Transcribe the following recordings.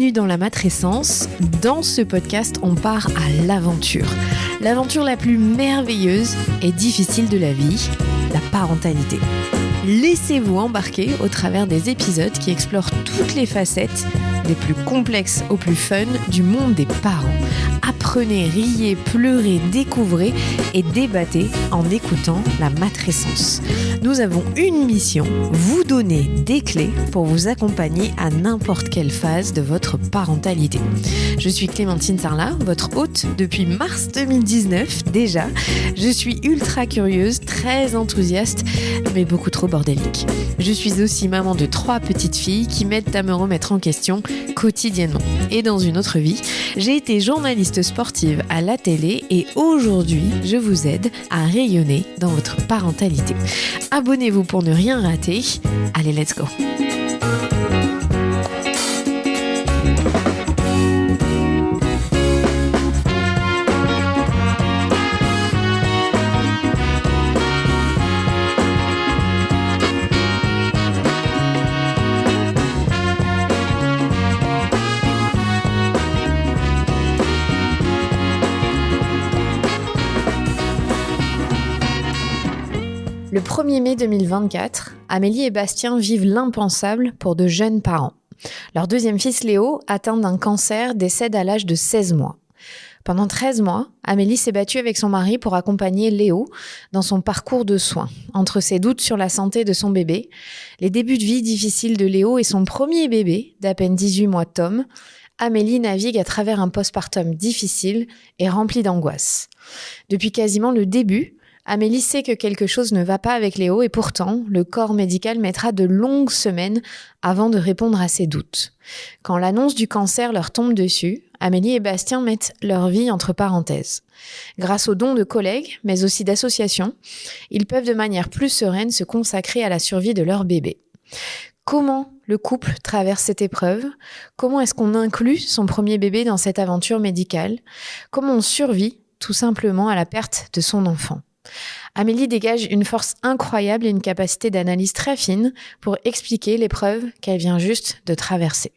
bienvenue dans la matrescence. Dans ce podcast, on part à l'aventure. L'aventure la plus merveilleuse et difficile de la vie, la parentalité. Laissez-vous embarquer au travers des épisodes qui explorent toutes les facettes, des plus complexes aux plus fun, du monde des parents. Apprenez, riez, pleurez, découvrez et débattez en écoutant la matrescence. Nous avons une mission, vous donner des clés pour vous accompagner à n'importe quelle phase de votre parentalité. Je suis Clémentine Sarlat, votre hôte depuis mars 2019 déjà. Je suis ultra curieuse, très enthousiaste, mais beaucoup trop bordélique. Je suis aussi maman de 3 petites filles qui m'aident à me remettre en question quotidiennement. Et dans une autre vie, j'ai été journaliste sportive à la télé et aujourd'hui, je vous aide à rayonner dans votre parentalité. Abonnez-vous pour ne rien rater. Allez, let's go! Le 1er mai 2024, Amélie et Bastien vivent l'impensable pour de jeunes parents. Leur deuxième fils Léo, atteint d'un cancer, décède à l'âge de 16 mois. Pendant 13 mois, Amélie s'est battue avec son mari pour accompagner Léo dans son parcours de soins. Entre ses doutes sur la santé de son bébé, les débuts de vie difficiles de Léo et son premier bébé, d'à peine 18 mois Tom, Amélie navigue à travers un postpartum difficile et rempli d'angoisse. Depuis quasiment le début, Amélie sait que quelque chose ne va pas avec Léo et pourtant, le corps médical mettra de longues semaines avant de répondre à ses doutes. Quand l'annonce du cancer leur tombe dessus, Amélie et Bastien mettent leur vie entre parenthèses. Grâce aux dons de collègues, mais aussi d'associations, ils peuvent de manière plus sereine se consacrer à la survie de leur bébé. Comment le couple traverse cette épreuve ? Comment est-ce qu'on inclut son premier bébé dans cette aventure médicale ? Comment on survit tout simplement à la perte de son enfant ? Amélie dégage une force incroyable et une capacité d'analyse très fine pour expliquer l'épreuve qu'elle vient juste de traverser.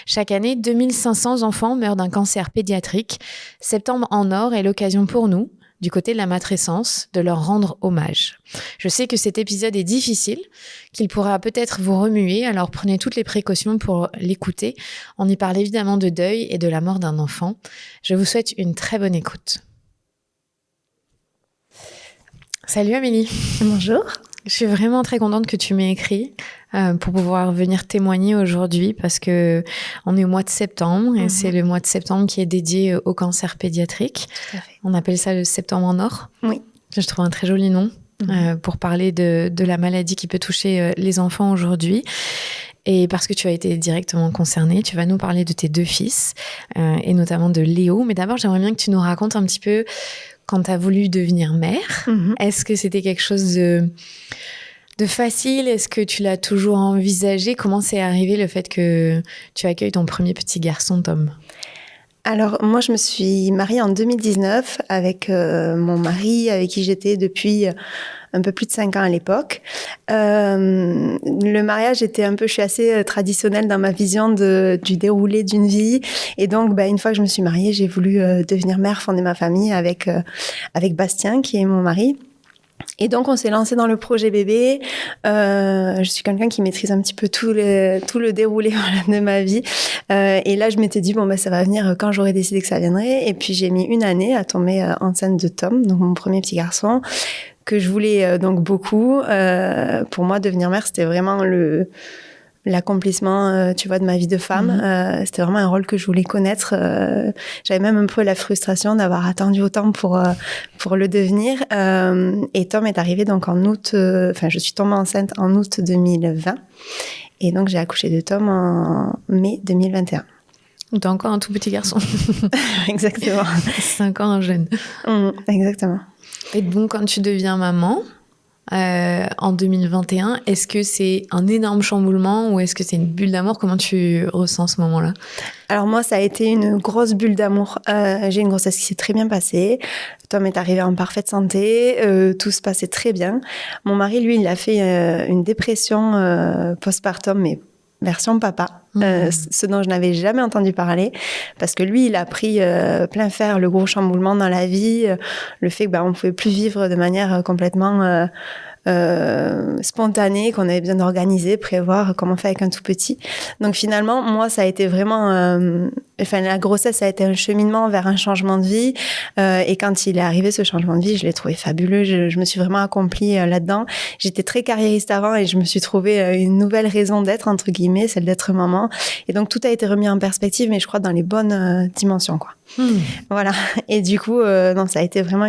Chaque année, 2500 enfants meurent d'un cancer pédiatrique. Septembre en or est l'occasion pour nous, du côté de la matrescence, de leur rendre hommage. Je sais que cet épisode est difficile, qu'il pourra peut-être vous remuer, alors prenez toutes les précautions pour l'écouter. On y parle évidemment de deuil et de la mort d'un enfant. Je vous souhaite une très bonne écoute. Salut Amélie. Bonjour. Je suis vraiment très contente que tu m'aies écrit pour pouvoir venir témoigner aujourd'hui parce que on est au mois de septembre et c'est le mois de septembre qui est dédié au cancer pédiatrique. Tout à fait. On appelle ça le septembre en or. Oui. Je trouve un très joli nom pour parler de la maladie qui peut toucher les enfants aujourd'hui. Et parce que tu as été directement concernée, tu vas nous parler de tes 2 fils et notamment de Léo. Mais d'abord, j'aimerais bien que tu nous racontes un petit peu quand tu as voulu devenir mère. Est-ce que c'était quelque chose de facile ? Est-ce que tu l'as toujours envisagé ? Comment c'est arrivé le fait que tu accueilles ton premier petit garçon, Tom ? Alors, moi, je me suis mariée en 2019 avec mon mari, avec qui j'étais depuis un peu plus de 5 ans à l'époque. Le mariage était un peu, je suis assez traditionnelle dans ma vision du déroulé d'une vie. Et donc, une fois que je me suis mariée, j'ai voulu devenir mère, fonder ma famille avec Bastien, qui est mon mari. Et donc, on s'est lancé dans le projet bébé. Je suis quelqu'un qui maîtrise un petit peu tout le déroulé de ma vie. Et là, je m'étais dit, ça va venir quand j'aurais décidé que ça viendrait. Et puis, j'ai mis 1 année à tomber enceinte de Tom, donc mon premier petit garçon, que je voulais donc beaucoup. Pour moi, devenir mère, c'était vraiment l'accomplissement, de ma vie de femme. C'était vraiment un rôle que je voulais connaître. J'avais même un peu la frustration d'avoir attendu autant pour le devenir. Et Tom est arrivé donc en août, je suis tombée enceinte en août 2020. Et donc, j'ai accouché de Tom en mai 2021. T'es encore un tout petit garçon. Exactement. 5 ans, un jeune. Exactement. Et donc, quand tu deviens maman, en 2021, est-ce que c'est un énorme chamboulement ou est-ce que c'est une bulle d'amour ? Comment tu ressens ce moment-là ? Alors moi, ça a été une grosse bulle d'amour. J'ai une grossesse qui s'est très bien passée. Tom est arrivé en parfaite santé. Tout se passait très bien. Mon mari, lui, il a fait une dépression postpartum, mais version papa, ce dont je n'avais jamais entendu parler, parce que lui, il a pris plein fer le gros chamboulement dans la vie, le fait que on pouvait plus vivre de manière complètement spontanée, qu'on avait besoin d'organiser, prévoir comment faire avec un tout petit. Donc finalement, moi, ça a été vraiment... la grossesse, ça a été un cheminement vers un changement de vie. Et quand il est arrivé, ce changement de vie, je l'ai trouvé fabuleux. Je me suis vraiment accomplie là-dedans. J'étais très carriériste avant et je me suis trouvé une nouvelle raison d'être, entre guillemets, celle d'être maman. Et donc, tout a été remis en perspective, mais je crois dans les bonnes dimensions, quoi. Voilà. Et du coup, non, ça a été vraiment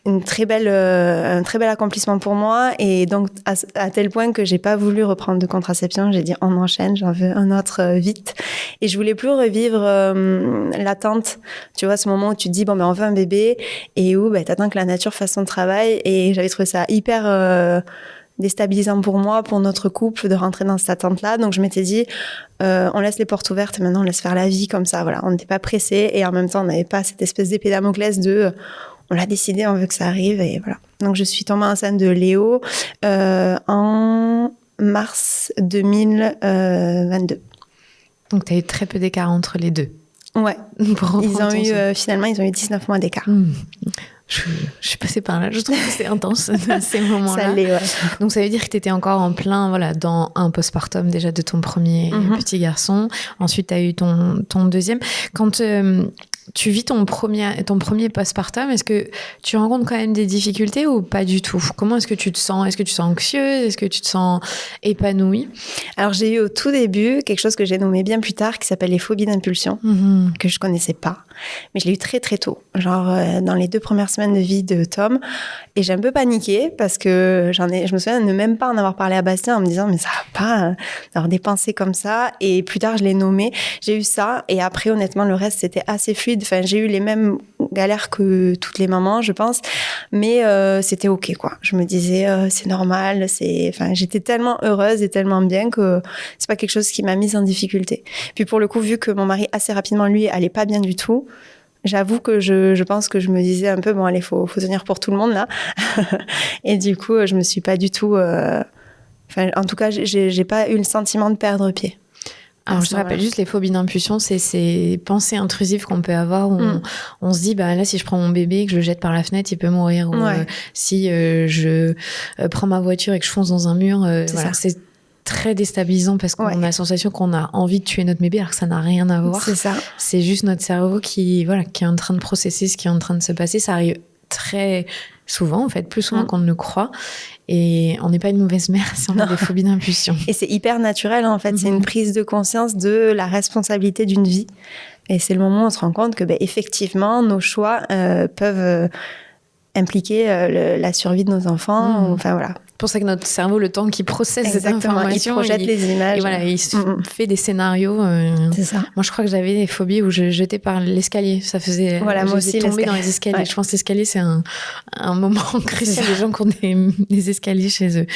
un très bel accomplissement pour moi, et donc à tel point que j'ai pas voulu reprendre de contraception. J'ai dit on enchaîne, j'en veux un autre vite, et je voulais plus revivre l'attente, tu vois, ce moment où tu te dis bon on veut un bébé et où t'attends que la nature fasse son travail, et j'avais trouvé ça hyper déstabilisant pour moi, pour notre couple, de rentrer dans cette attente-là. Donc je m'étais dit on laisse les portes ouvertes, maintenant on laisse faire la vie comme ça, voilà, on n'était pas pressés, et en même temps on n'avait pas cette espèce d'épée Damoclès de on l'a décidé, on veut que ça arrive, et voilà. Donc, je suis tombée enceinte de Léo en mars 2022. Donc, tu as eu très peu d'écart entre les deux. Ouais. Finalement, ils ont eu 19 mois d'écart. Je suis passée par là, je trouve que c'est intense, ces moments-là. Ça l'est, ouais. Donc, ça veut dire que tu étais encore en plein, dans un postpartum déjà de ton premier petit garçon. Ensuite, tu as eu ton deuxième. Quand tu vis ton premier postpartum, est-ce que tu rencontres quand même des difficultés ou pas du tout? Comment est-ce que tu te sens? Est-ce que tu te sens anxieuse? Est-ce que tu te sens épanouie? Alors, j'ai eu au tout début quelque chose que j'ai nommé bien plus tard, qui s'appelle les phobies d'impulsion, que je connaissais pas. Mais je l'ai eu très, très tôt. Genre, dans les 2 premières semaines de vie de Tom. Et j'ai un peu paniqué parce que je me souviens de ne même pas en avoir parlé à Bastien, en me disant, mais ça va pas d'avoir des pensées comme ça. Et plus tard, je l'ai nommé. J'ai eu ça. Et après, honnêtement, le reste, c'était assez fluide. Enfin, j'ai eu les mêmes galères que toutes les mamans, je pense. Mais c'était OK, quoi. Je me disais, c'est normal. J'étais tellement heureuse et tellement bien que c'est pas quelque chose qui m'a mise en difficulté. Puis pour le coup, vu que mon mari, assez rapidement, lui, allait pas bien du tout, j'avoue que je pense que je me disais un peu, bon, allez, faut tenir pour tout le monde, là. Et du coup, je me suis pas du tout... en tout cas, j'ai pas eu le sentiment de perdre pied. Alors, je te rappelle juste, les phobies d'impulsion, c'est ces pensées intrusives qu'on peut avoir où on se dit, là, si je prends mon bébé et que je le jette par la fenêtre, il peut mourir. Ou si je prends ma voiture et que je fonce dans un mur, c'est très déstabilisant parce qu'on a la sensation qu'on a envie de tuer notre bébé alors que ça n'a rien à voir. C'est ça. C'est juste notre cerveau qui est en train de processer ce qui est en train de se passer. Ça arrive très souvent, en fait, plus souvent qu'on ne le croit. Et on n'est pas une mauvaise mère si on a des phobies d'impulsion. Et c'est hyper naturel, en fait. C'est une prise de conscience de la responsabilité d'une vie. Et c'est le moment où on se rend compte que, effectivement, nos choix peuvent impliquer la survie de nos enfants. Enfin, voilà. C'est pour ça que notre cerveau, le temps qu'il processe ces informations, il projette les images. Et voilà, il fait des scénarios. C'est ça. Moi, je crois que j'avais des phobies où je jetais par l'escalier. Ça faisait... Voilà, moi aussi, tomber dans les escaliers. Ouais. Je pense que l'escalier, c'est un moment crucial. Les gens qui ont des escaliers chez eux.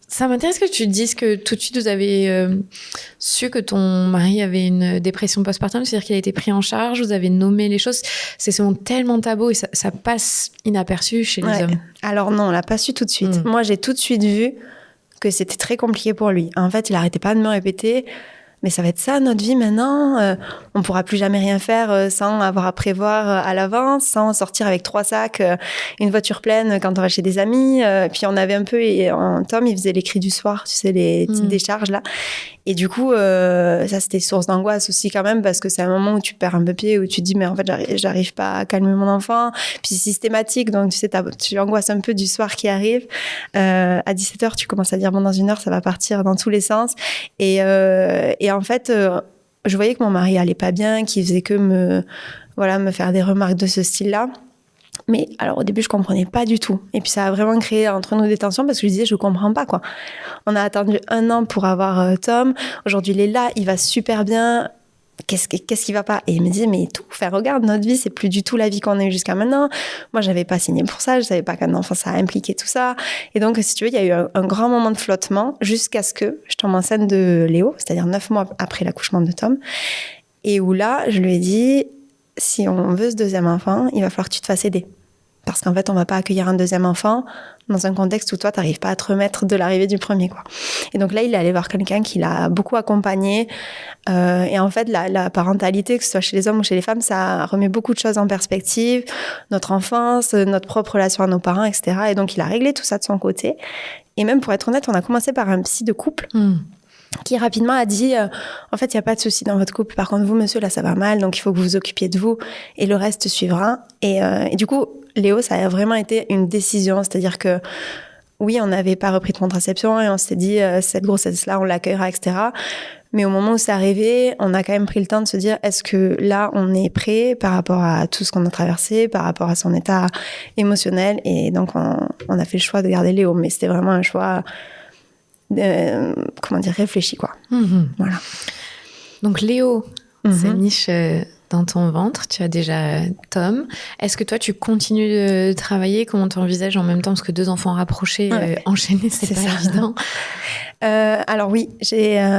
Ça m'intéresse que tu dises que tout de suite, vous avez su que ton mari avait une dépression postpartum, c'est-à-dire qu'il a été pris en charge, vous avez nommé les choses. C'est souvent tellement tabou et ça passe inaperçu chez les hommes. Alors non, on l'a pas su tout de suite. Moi, j'ai tout de suite vu que c'était très compliqué pour lui. En fait, il arrêtait pas de me répéter... Mais ça va être ça, notre vie maintenant. On pourra plus jamais rien faire sans avoir à prévoir à l'avance, sans sortir avec 3 sacs, une voiture pleine quand on va chez des amis. Puis on avait un peu... Tom, il faisait les cris du soir, tu sais, les petites décharges, là. Et du coup, ça, c'était source d'angoisse aussi quand même, parce que c'est un moment où tu perds un peu pied, où tu te dis, mais en fait, j'arrive pas à calmer mon enfant. Puis c'est systématique, donc tu sais, tu angoisses un peu du soir qui arrive. À 17h, tu commences à dire, bon, dans 1 heure, ça va partir dans tous les sens. Et en fait, je voyais que mon mari allait pas bien, qu'il faisait que me faire des remarques de ce style-là. Mais alors au début, je comprenais pas du tout. Et puis ça a vraiment créé entre nous des tensions parce que je disais, je comprends pas, quoi. On a attendu 1 an pour avoir Tom. Aujourd'hui, il est là, il va super bien. Qu'est-ce qui va pas? Et il me disait, mais tout, regarde, notre vie, c'est plus du tout la vie qu'on a eue jusqu'à maintenant. Moi, j'avais pas signé pour ça, je savais pas qu'un enfant, ça impliquait tout ça. Et donc, si tu veux, il y a eu un grand moment de flottement jusqu'à ce que je tombe enceinte de Léo, c'est-à-dire 9 mois après l'accouchement de Tom. Et où là, je lui ai dit, si on veut ce 2e enfant, il va falloir que tu te fasses aider. Parce qu'en fait, on va pas accueillir un deuxième enfant dans un contexte où toi, t'arrives pas à te remettre de l'arrivée du premier, quoi. Et donc là, il est allé voir quelqu'un qui l'a beaucoup accompagné. Et en fait, la parentalité, que ce soit chez les hommes ou chez les femmes, ça remet beaucoup de choses en perspective. Notre enfance, notre propre relation à nos parents, etc. Et donc, il a réglé tout ça de son côté. Et même, pour être honnête, on a commencé par un psy de couple. Qui rapidement a dit en fait, il n'y a pas de souci dans votre couple. Par contre, vous, monsieur, là, ça va mal, donc il faut que vous vous occupiez de vous et le reste suivra. Et du coup, Léo, ça a vraiment été une décision. C'est-à-dire que, oui, on n'avait pas repris de contraception et on s'est dit, cette grossesse-là, on l'accueillera, etc. Mais au moment où c'est arrivé, on a quand même pris le temps de se dire, est-ce que là, on est prêt par rapport à tout ce qu'on a traversé, par rapport à son état émotionnel. Et donc, on a fait le choix de garder Léo. Mais c'était vraiment un choix... réfléchi, quoi. Voilà. Donc Léo se niche dans ton ventre, tu as déjà Tom. Est-ce que toi tu continues de travailler? Comment tu envisages en même temps, parce que 2 enfants rapprochés, enchaînés, c'est pas évident. Alors oui,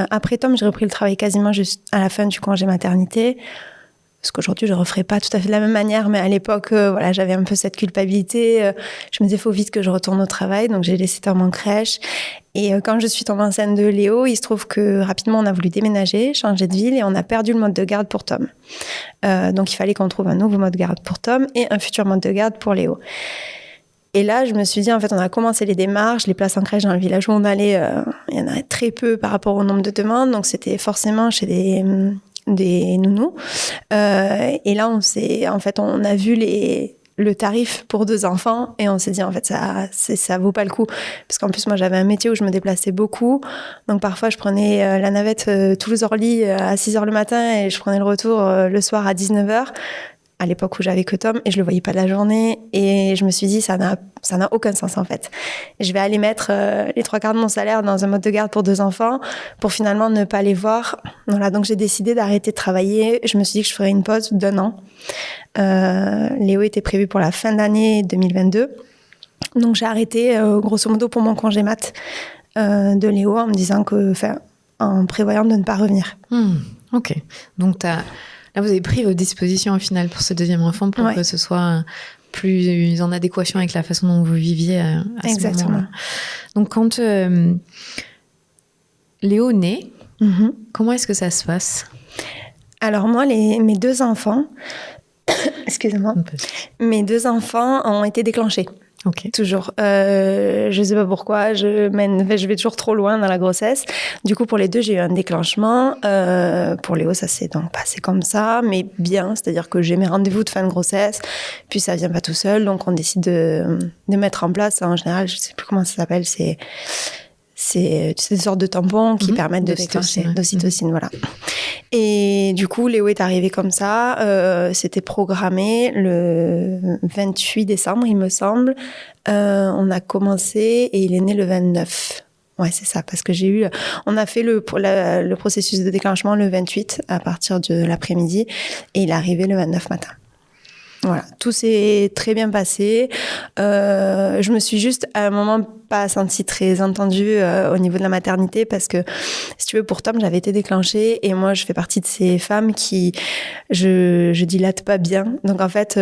après Tom, j'ai repris le travail quasiment juste à la fin du congé maternité. Parce qu'aujourd'hui, je ne referai pas tout à fait de la même manière, mais à l'époque, voilà, j'avais un peu cette culpabilité. Je me disais, il faut vite que je retourne au travail, donc j'ai laissé Tom en crèche. Et quand je suis tombée enceinte de Léo, il se trouve que rapidement, on a voulu déménager, changer de ville, et on a perdu le mode de garde pour Tom. Donc il fallait qu'on trouve un nouveau mode de garde pour Tom et un futur mode de garde pour Léo. Et là, je me suis dit, en fait, on a commencé les démarches, les places en crèche dans le village où on allait, il y en a très peu par rapport au nombre de demandes, donc c'était forcément chez des nounous. Et là, on a vu le tarif pour 2 enfants et on s'est dit, en fait, ça vaut pas le coup. Parce qu'en plus, moi, j'avais un métier où je me déplaçais beaucoup. Donc, parfois, je prenais la navette Toulouse-Orly à 6h le matin et je prenais le retour le soir à 19h. À l'époque où j'avais que Tom et je le voyais pas de la journée et je me suis dit ça n'a aucun sens en fait. Je vais aller mettre les 3/4 de mon salaire dans un mode de garde pour 2 enfants pour finalement ne pas les voir. Voilà, donc j'ai décidé d'arrêter de travailler. Je me suis dit que je ferais une pause d'1 an. Léo était prévu pour la fin d'année 2022. Donc j'ai arrêté grosso modo pour mon congé mat de Léo en me disant en prévoyant de ne pas revenir. Ok, donc là, vous avez pris vos dispositions au final pour ce 2e enfant pour que ce soit plus en adéquation avec la façon dont vous viviez à ce moment-là. Donc, quand Léo naît, comment est-ce que ça se passe? Alors moi, mes 2 enfants, excusez-moi, mes 2 enfants ont été déclenchés. Okay. Toujours. Je sais pas pourquoi, je vais toujours trop loin dans la grossesse. Du coup, pour les 2, j'ai eu un déclenchement. Pour Léo, ça s'est donc passé comme ça, mais bien. C'est-à-dire que j'ai mes rendez-vous de fin de grossesse, puis ça vient pas tout seul. Donc, on décide de mettre en place, en général, je sais plus comment ça s'appelle, c'est des sortes de tampons qui permettent de déclencher d'ocytocine, voilà. Et du coup, Léo est arrivé comme ça. C'était programmé le 28 décembre, il me semble. On a commencé et il est né le 29. Ouais, c'est ça, parce que on a fait le processus de déclenchement le 28 à partir de l'après-midi et il est arrivé le 29 matin. Voilà, tout s'est très bien passé. Je me suis juste à un moment pas sentie très entendue au niveau de la maternité parce que, si tu veux, pour Tom, j'avais été déclenchée et moi, je fais partie de ces femmes qui, je dilate pas bien. Donc, en fait,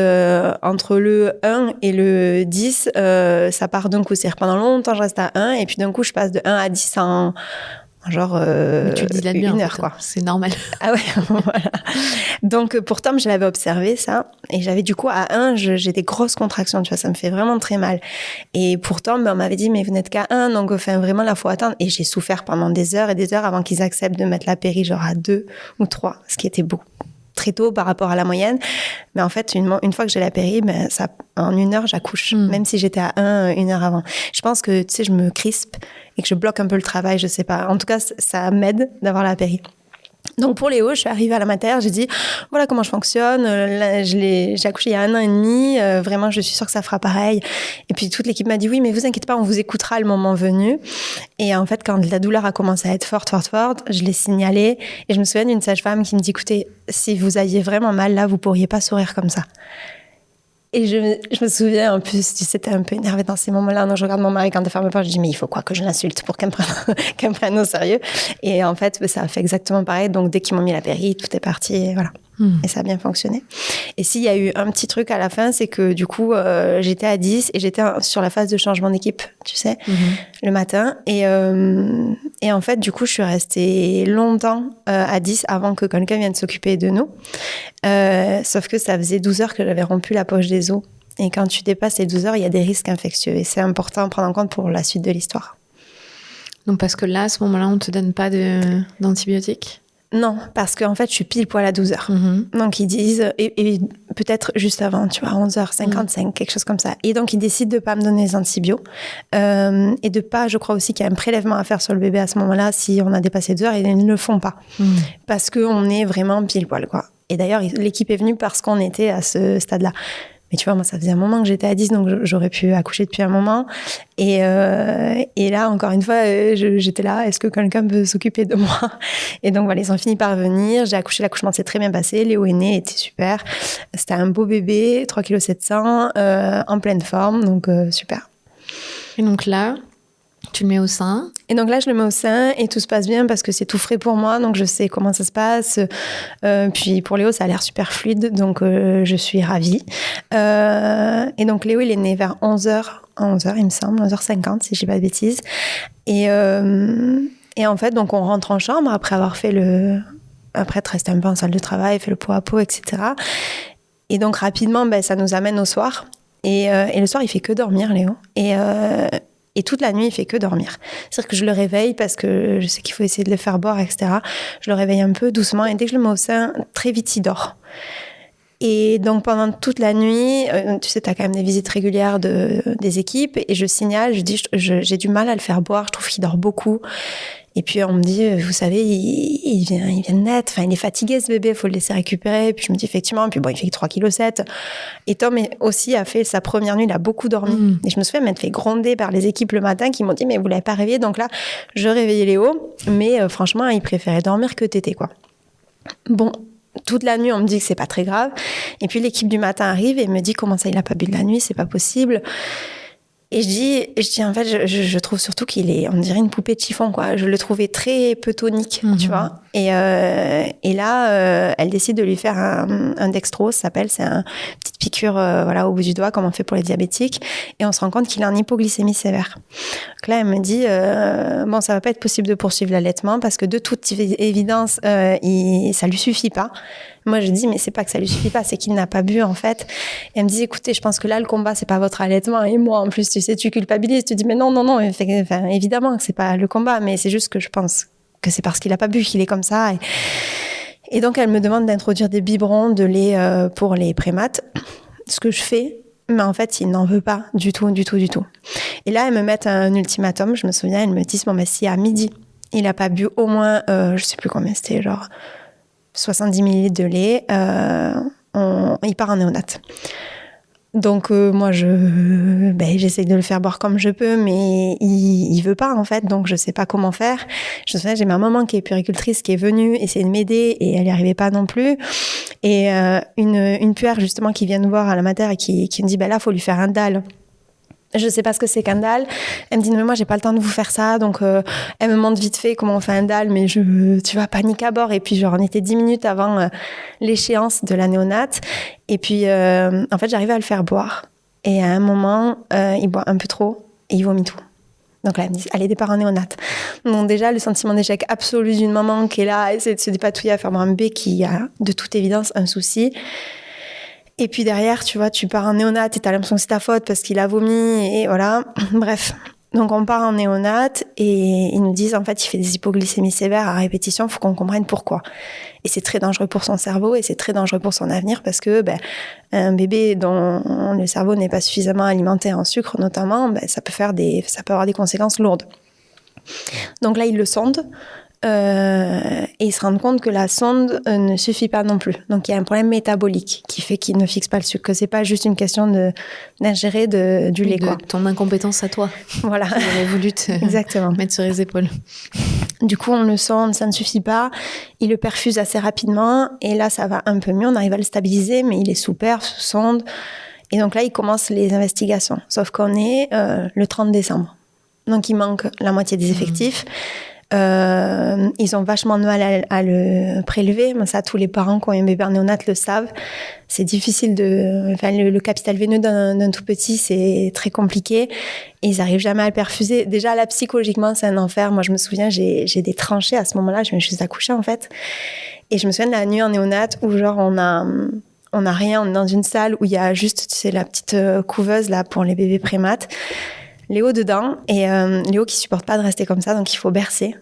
entre le 1 et le 10, ça part d'un coup. C'est-à-dire, pendant longtemps, je reste à 1 et puis d'un coup, je passe de 1 à 10 en genre tu le dis là bien, 1 heure, quoi. C'est normal. Ah ouais, voilà. Donc pour Tom, je l'avais observé ça et j'avais du coup à 1, j'ai des grosses contractions, tu vois, ça me fait vraiment très mal. Et pour Tom, on m'avait dit mais vous n'êtes qu'à 1, donc enfin vraiment là faut attendre. Et j'ai souffert pendant des heures et des heures avant qu'ils acceptent de mettre la péri genre à 2 ou 3, ce qui était beaucoup très tôt par rapport à la moyenne. Mais en fait, une fois que j'ai la péri, en 1 heure, j'accouche, même si j'étais à 1 heure avant. Je pense que, tu sais, je me crispe et que je bloque un peu le travail, je sais pas. En tout cas, ça m'aide d'avoir la péri. Donc pour Léo, je suis arrivée à la mater, j'ai dit voilà comment je fonctionne, j'ai accouché il y a 1 an et demi, vraiment je suis sûre que ça fera pareil. Et puis toute l'équipe m'a dit oui mais vous inquiétez pas, on vous écoutera le moment venu. Et en fait quand la douleur a commencé à être forte, je l'ai signalé et je me souviens d'une sage-femme qui me dit écoutez, si vous aviez vraiment mal là, vous pourriez pas sourire comme ça. Et je me souviens, en plus, tu sais, t'es un peu énervée dans ces moments-là. Donc, je regarde mon mari quand il ferme la porte, je dis, mais il faut quoi que je l'insulte pour qu'elle me prenne au sérieux. Et en fait, ça a fait exactement pareil. Donc, dès qu'ils m'ont mis la péri, tout est parti. Et voilà. Et ça a bien fonctionné. Et s'il y a eu un petit truc à la fin, c'est que du coup, j'étais à 10 et j'étais sur la phase de changement d'équipe, tu sais, le matin. Et en fait, du coup, je suis restée longtemps à 10 avant que quelqu'un vienne s'occuper de nous. Sauf que ça faisait 12 heures que j'avais rompu la poche des os. Et quand tu dépasses les 12 heures, il y a des risques infectieux. Et c'est important à prendre en compte pour la suite de l'histoire. Donc parce que là, à ce moment-là, on ne te donne pas d'antibiotiques ? Non, parce qu'en fait, je suis pile poil à 12 heures. Donc, ils disent, et peut-être juste avant, tu vois, 11h55, quelque chose comme ça. Et donc, ils décident de ne pas me donner les antibiotiques. Et de pas, je crois aussi qu'il y a un prélèvement à faire sur le bébé à ce moment-là, si on a dépassé 2 heures, et ils ne le font pas. Parce qu'on est vraiment pile poil, quoi. Et d'ailleurs, l'équipe est venue parce qu'on était à ce stade-là. Mais tu vois, moi, ça faisait un moment que j'étais à 10, donc j'aurais pu accoucher depuis un moment. Et là, encore une fois, j'étais là, est-ce que quelqu'un peut s'occuper de moi ? Et donc, voilà, ils ont fini par venir. J'ai accouché, l'accouchement s'est très bien passé. Léo est né, était super. C'était un beau bébé, 3,7 kg, en pleine forme, donc super. Et donc là, tu le mets au sein. Et donc là, je le mets au sein et tout se passe bien parce que c'est tout frais pour moi, donc je sais comment ça se passe. Puis pour Léo, ça a l'air super fluide, donc je suis ravie. Et donc Léo, il est né vers 11h, il me semble, 11h50, si je dis pas de bêtises. Et en fait, donc on rentre en chambre après avoir fait après être resté un peu en salle de travail, fait le pot à pot, etc. Et donc rapidement, ça nous amène au soir. Et le soir, il fait que dormir, Léo. Et toute la nuit, il fait que dormir. C'est-à-dire que je le réveille parce que je sais qu'il faut essayer de le faire boire, etc. Je le réveille un peu doucement et dès que je le mets au sein, très vite, il dort. Et donc, pendant toute la nuit, tu sais, tu as quand même des visites régulières des équipes et je signale, je dis, j'ai du mal à le faire boire, je trouve qu'il dort beaucoup. Et puis, on me dit, vous savez, il vient de naître, enfin, il est fatigué, ce bébé, il faut le laisser récupérer. Et puis, je me dis, effectivement, puis bon, il fait 3,7 kg. Et Tom aussi a fait sa première nuit, il a beaucoup dormi. Et je me souviens m'être fait gronder par les équipes le matin qui m'ont dit, mais vous l'avez pas réveillé. Donc là, je réveillais Léo, mais franchement, il préférait dormir que téter, quoi. Bon. Toute la nuit, on me dit que c'est pas très grave. Et puis, l'équipe du matin arrive et me dit, comment ça, il a pas bu de la nuit, c'est pas possible. Et je dis, en fait, je trouve surtout qu'il est, on dirait une poupée de chiffon, quoi. Je le trouvais très peu tonique, tu vois. Et là, elle décide de lui faire un dextrose, ça s'appelle, c'est une petite piqûre, voilà, au bout du doigt, comme on fait pour les diabétiques. Et on se rend compte qu'il a en hypoglycémie sévère. Donc là, elle me dit, bon, ça va pas être possible de poursuivre l'allaitement parce que de toute évidence, ça lui suffit pas. Moi, je dis, mais c'est pas que ça lui suffit pas, c'est qu'il n'a pas bu, en fait. Et elle me dit, écoutez, je pense que là, le combat, c'est pas votre allaitement. Et moi, en plus, tu sais, tu culpabilises, tu dis, mais non, enfin, évidemment que c'est pas le combat, mais c'est juste que je pense que c'est parce qu'il a pas bu qu'il est comme ça. Et donc, elle me demande d'introduire des biberons de lait pour les prémates, ce que je fais. Mais en fait, il n'en veut pas du tout. Et là, elle me met un ultimatum, je me souviens, elle me dit, bon, mais si à midi, il a pas bu au moins, je sais plus combien c'était, genre 70 ml de lait, il part en néonate. Donc moi, j'essaie de le faire boire comme je peux, mais il veut pas, en fait, donc je sais pas comment faire. Je me souviens, j'ai ma maman qui est puéricultrice qui est venue essayer de m'aider et elle n'y arrivait pas non plus. Et une puère, justement, qui vient nous voir à la mater et qui me dit, là, faut lui faire un DAL. Je sais pas ce que c'est qu'un DAL. Elle me dit, mais moi, j'ai pas le temps de vous faire ça. Donc, elle me montre vite fait comment on fait un DAL, mais tu vois, panique à bord. Et puis, genre, on était 10 minutes avant l'échéance de la néonate. Et puis, en fait, j'arrivais à le faire boire. Et à un moment, il boit un peu trop et il vomit tout. Donc là, elle me dit, allez, départ en néonate. Donc déjà, le sentiment d'échec absolu d'une maman qui est là, à essayer de se dépatouiller à faire boire un bébé qui a, de toute évidence, un souci. Et puis derrière, tu vois, tu pars en néonate et t'as l'impression que c'est ta faute parce qu'il a vomi et voilà. Bref. Donc on part en néonate et ils nous disent, en fait, il fait des hypoglycémies sévères à répétition, il faut qu'on comprenne pourquoi. Et c'est très dangereux pour son cerveau et c'est très dangereux pour son avenir parce que un bébé dont le cerveau n'est pas suffisamment alimenté en sucre notamment, ça peut avoir des conséquences lourdes. Donc là, ils le sondent. Et ils se rendent compte que la sonde ne suffit pas non plus. Donc il y a un problème métabolique qui fait qu'il ne fixe pas le sucre, que c'est pas juste une question d'ingérer du lait, quoi. Ton incompétence à toi. Voilà. J'aurais voulu te mettre sur les épaules. Du coup, on le sonde, ça ne suffit pas. Il le perfuse assez rapidement et là, ça va un peu mieux. On arrive à le stabiliser, mais il est sous perf, sous sonde. Et donc là, il commence les investigations. Sauf qu'on est le 30 décembre. Donc il manque la moitié des effectifs. Ils ont vachement de mal à le prélever. Mais ça, tous les parents qui ont un bébé en néonat le savent. C'est difficile le capital veineux d'un tout petit, c'est très compliqué. Et ils n'arrivent jamais à le perfuser. Déjà, là, psychologiquement, c'est un enfer. Moi, je me souviens, j'ai des tranchées à ce moment-là. Je me suis accouchée, en fait. Et je me souviens de la nuit en néonat où, genre, on a rien. On est dans une salle où il y a juste, tu sais, la petite couveuse, là, pour les bébés prémat. Léo dedans. Et Léo qui supporte pas de rester comme ça, donc il faut bercer.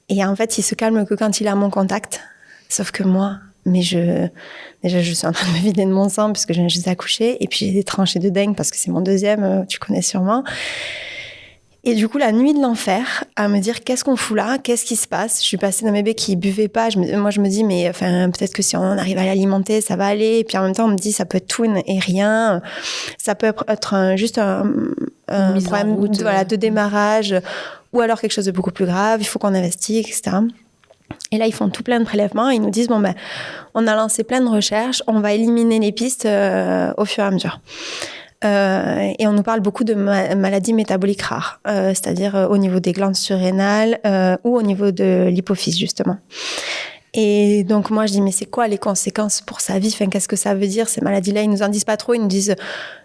Et en fait, il se calme que quand il est à mon contact. Sauf que moi, déjà, je suis en train de me vider de mon sang puisque je viens juste d'accoucher. Et puis, j'ai des tranchées de dingue parce que c'est mon deuxième, tu connais sûrement. Et du coup, la nuit de l'enfer, à me dire qu'est-ce qu'on fout là, qu'est-ce qui se passe. Je suis passée d'un bébé qui buvait pas. Moi, je me dis, mais enfin, peut-être que si on arrive à l'alimenter, ça va aller. Et puis en même temps, on me dit, ça peut être tout et rien. Ça peut être juste un problème de démarrage ou alors quelque chose de beaucoup plus grave. Il faut qu'on investigue, etc. Et là, ils font tout plein de prélèvements. Et ils nous disent, bon, on a lancé plein de recherches. On va éliminer les pistes au fur et à mesure. Et on nous parle beaucoup de maladies métaboliques rares, c'est-à-dire au niveau des glandes surrénales ou au niveau de l'hypophyse, justement. Et donc, moi, je dis, mais c'est quoi les conséquences pour sa vie ? Enfin, qu'est-ce que ça veut dire, ces maladies-là ? Ils nous en disent pas trop. Ils nous disent,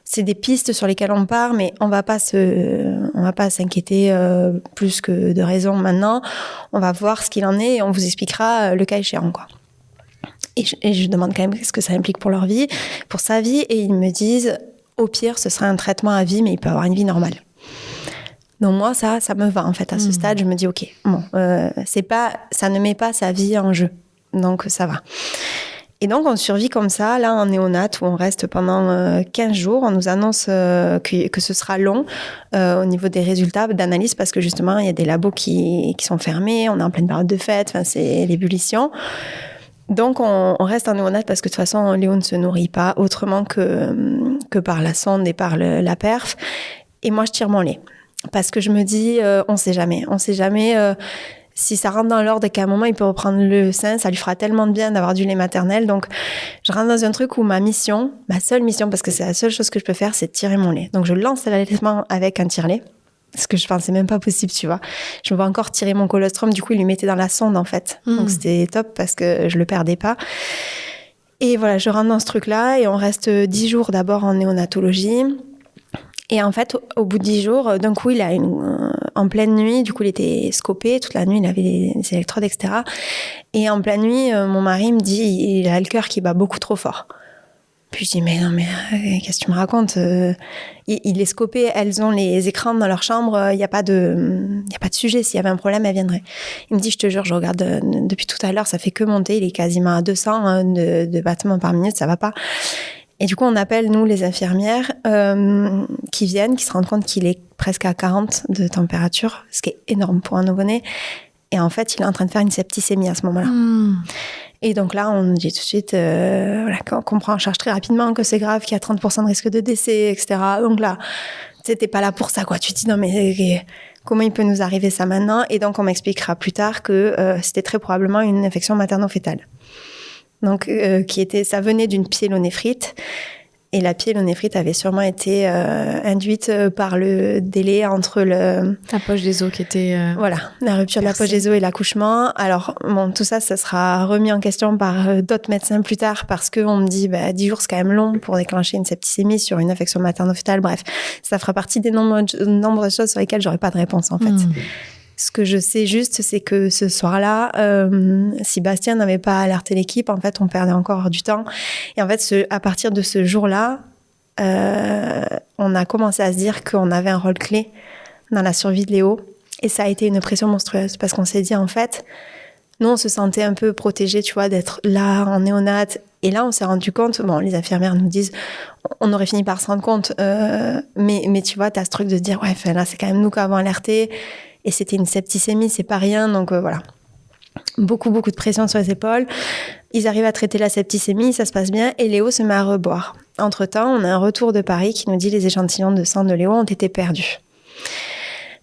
c'est des pistes sur lesquelles on part, mais on va pas s'inquiéter plus que de raison maintenant. On va voir ce qu'il en est et on vous expliquera le cas échéant, quoi. Et je demande quand même ce que ça implique pour leur vie, pour sa vie. Et ils me disent, au pire, ce sera un traitement à vie, mais il peut avoir une vie normale. Donc moi, ça me va en fait. À ce stade, je me dis, ok, bon, ça ne met pas sa vie en jeu, donc ça va. Et donc on survit comme ça, là en néonat, où on reste pendant 15 jours. On nous annonce que ce sera long au niveau des résultats d'analyse, parce que justement, il y a des labos qui sont fermés, on est en pleine période de fête, enfin, c'est l'ébullition. Donc, on reste en néonat parce que de toute façon, Léo ne se nourrit pas autrement que par la sonde et par la perf. Et moi, je tire mon lait. Parce que je me dis, on sait jamais. On sait jamais si ça rentre dans l'ordre et qu'à un moment, il peut reprendre le sein. Ça lui fera tellement de bien d'avoir du lait maternel. Donc, je rentre dans un truc où ma seule mission, parce que c'est la seule chose que je peux faire, c'est de tirer mon lait. Donc, je lance l'allaitement avec un tire-lait. Ce que je pensais même pas possible, tu vois. Je me vois encore tirer mon colostrum, du coup, il lui mettait dans la sonde, en fait. Donc, c'était top parce que je le perdais pas. Et voilà, je rentre dans ce truc-là et on reste 10 jours d'abord en néonatologie. Et en fait, au bout de 10 jours, d'un coup, il a en pleine nuit, du coup, il était scopé toute la nuit, il avait des électrodes, etc. Et en pleine nuit, mon mari me dit, il a le cœur qui bat beaucoup trop fort. Puis je dis, mais non, mais qu'est-ce que tu me racontes ? Il est scopé, elles ont les écrans dans leur chambre, il n'y a pas de sujet. S'il y avait un problème, elles viendraient. Il me dit, je te jure, je regarde depuis tout à l'heure, ça fait que monter, il est quasiment à 200 de battements par minute, ça va pas. Et du coup, on appelle, nous, les infirmières qui viennent, qui se rendent compte qu'il est presque à 40 de température, ce qui est énorme pour un nouveau-né. Et en fait, il est en train de faire une septicémie à ce moment-là. Et donc là, on nous dit tout de suite qu'on prend en charge très rapidement, que c'est grave, qu'il y a 30% de risque de décès, etc. Donc là, tu sais, t'es pas là pour ça, quoi. Tu te dis, non, mais comment il peut nous arriver ça maintenant ? Et donc, on m'expliquera plus tard que c'était très probablement une infection materno-fétale. Donc, ça venait d'une pyélonéphrite. Et la pyélonéphrite avait sûrement été induite par le délai entre la poche des os qui était... Voilà, la rupture de la poche des os et l'accouchement. Alors, bon, tout ça sera remis en question par d'autres médecins plus tard parce qu'on me dit 10 jours, c'est quand même long pour déclencher une septicémie sur une infection materno-fétale. Bref, ça fera partie des nombreuses choses sur lesquelles j'aurais pas de réponse, en fait. Ce que je sais juste, c'est que ce soir-là, si Bastien n'avait pas alerté l'équipe, en fait, on perdait encore du temps. Et en fait, à partir de ce jour-là, on a commencé à se dire qu'on avait un rôle clé dans la survie de Léo. Et ça a été une pression monstrueuse parce qu'on s'est dit, en fait, nous, on se sentait un peu protégés, tu vois, d'être là en néonat. Et là, on s'est rendu compte, bon, les infirmières nous disent, on aurait fini par se rendre compte, mais tu vois, t'as ce truc de se dire, ouais, là, c'est quand même nous qui avons alerté. Et c'était une septicémie, c'est pas rien, donc voilà. Beaucoup de pression sur les épaules. Ils arrivent à traiter la septicémie, ça se passe bien, et Léo se met à reboire. Entre-temps, on a un retour de Paris qui nous dit les échantillons de sang de Léo ont été perdus.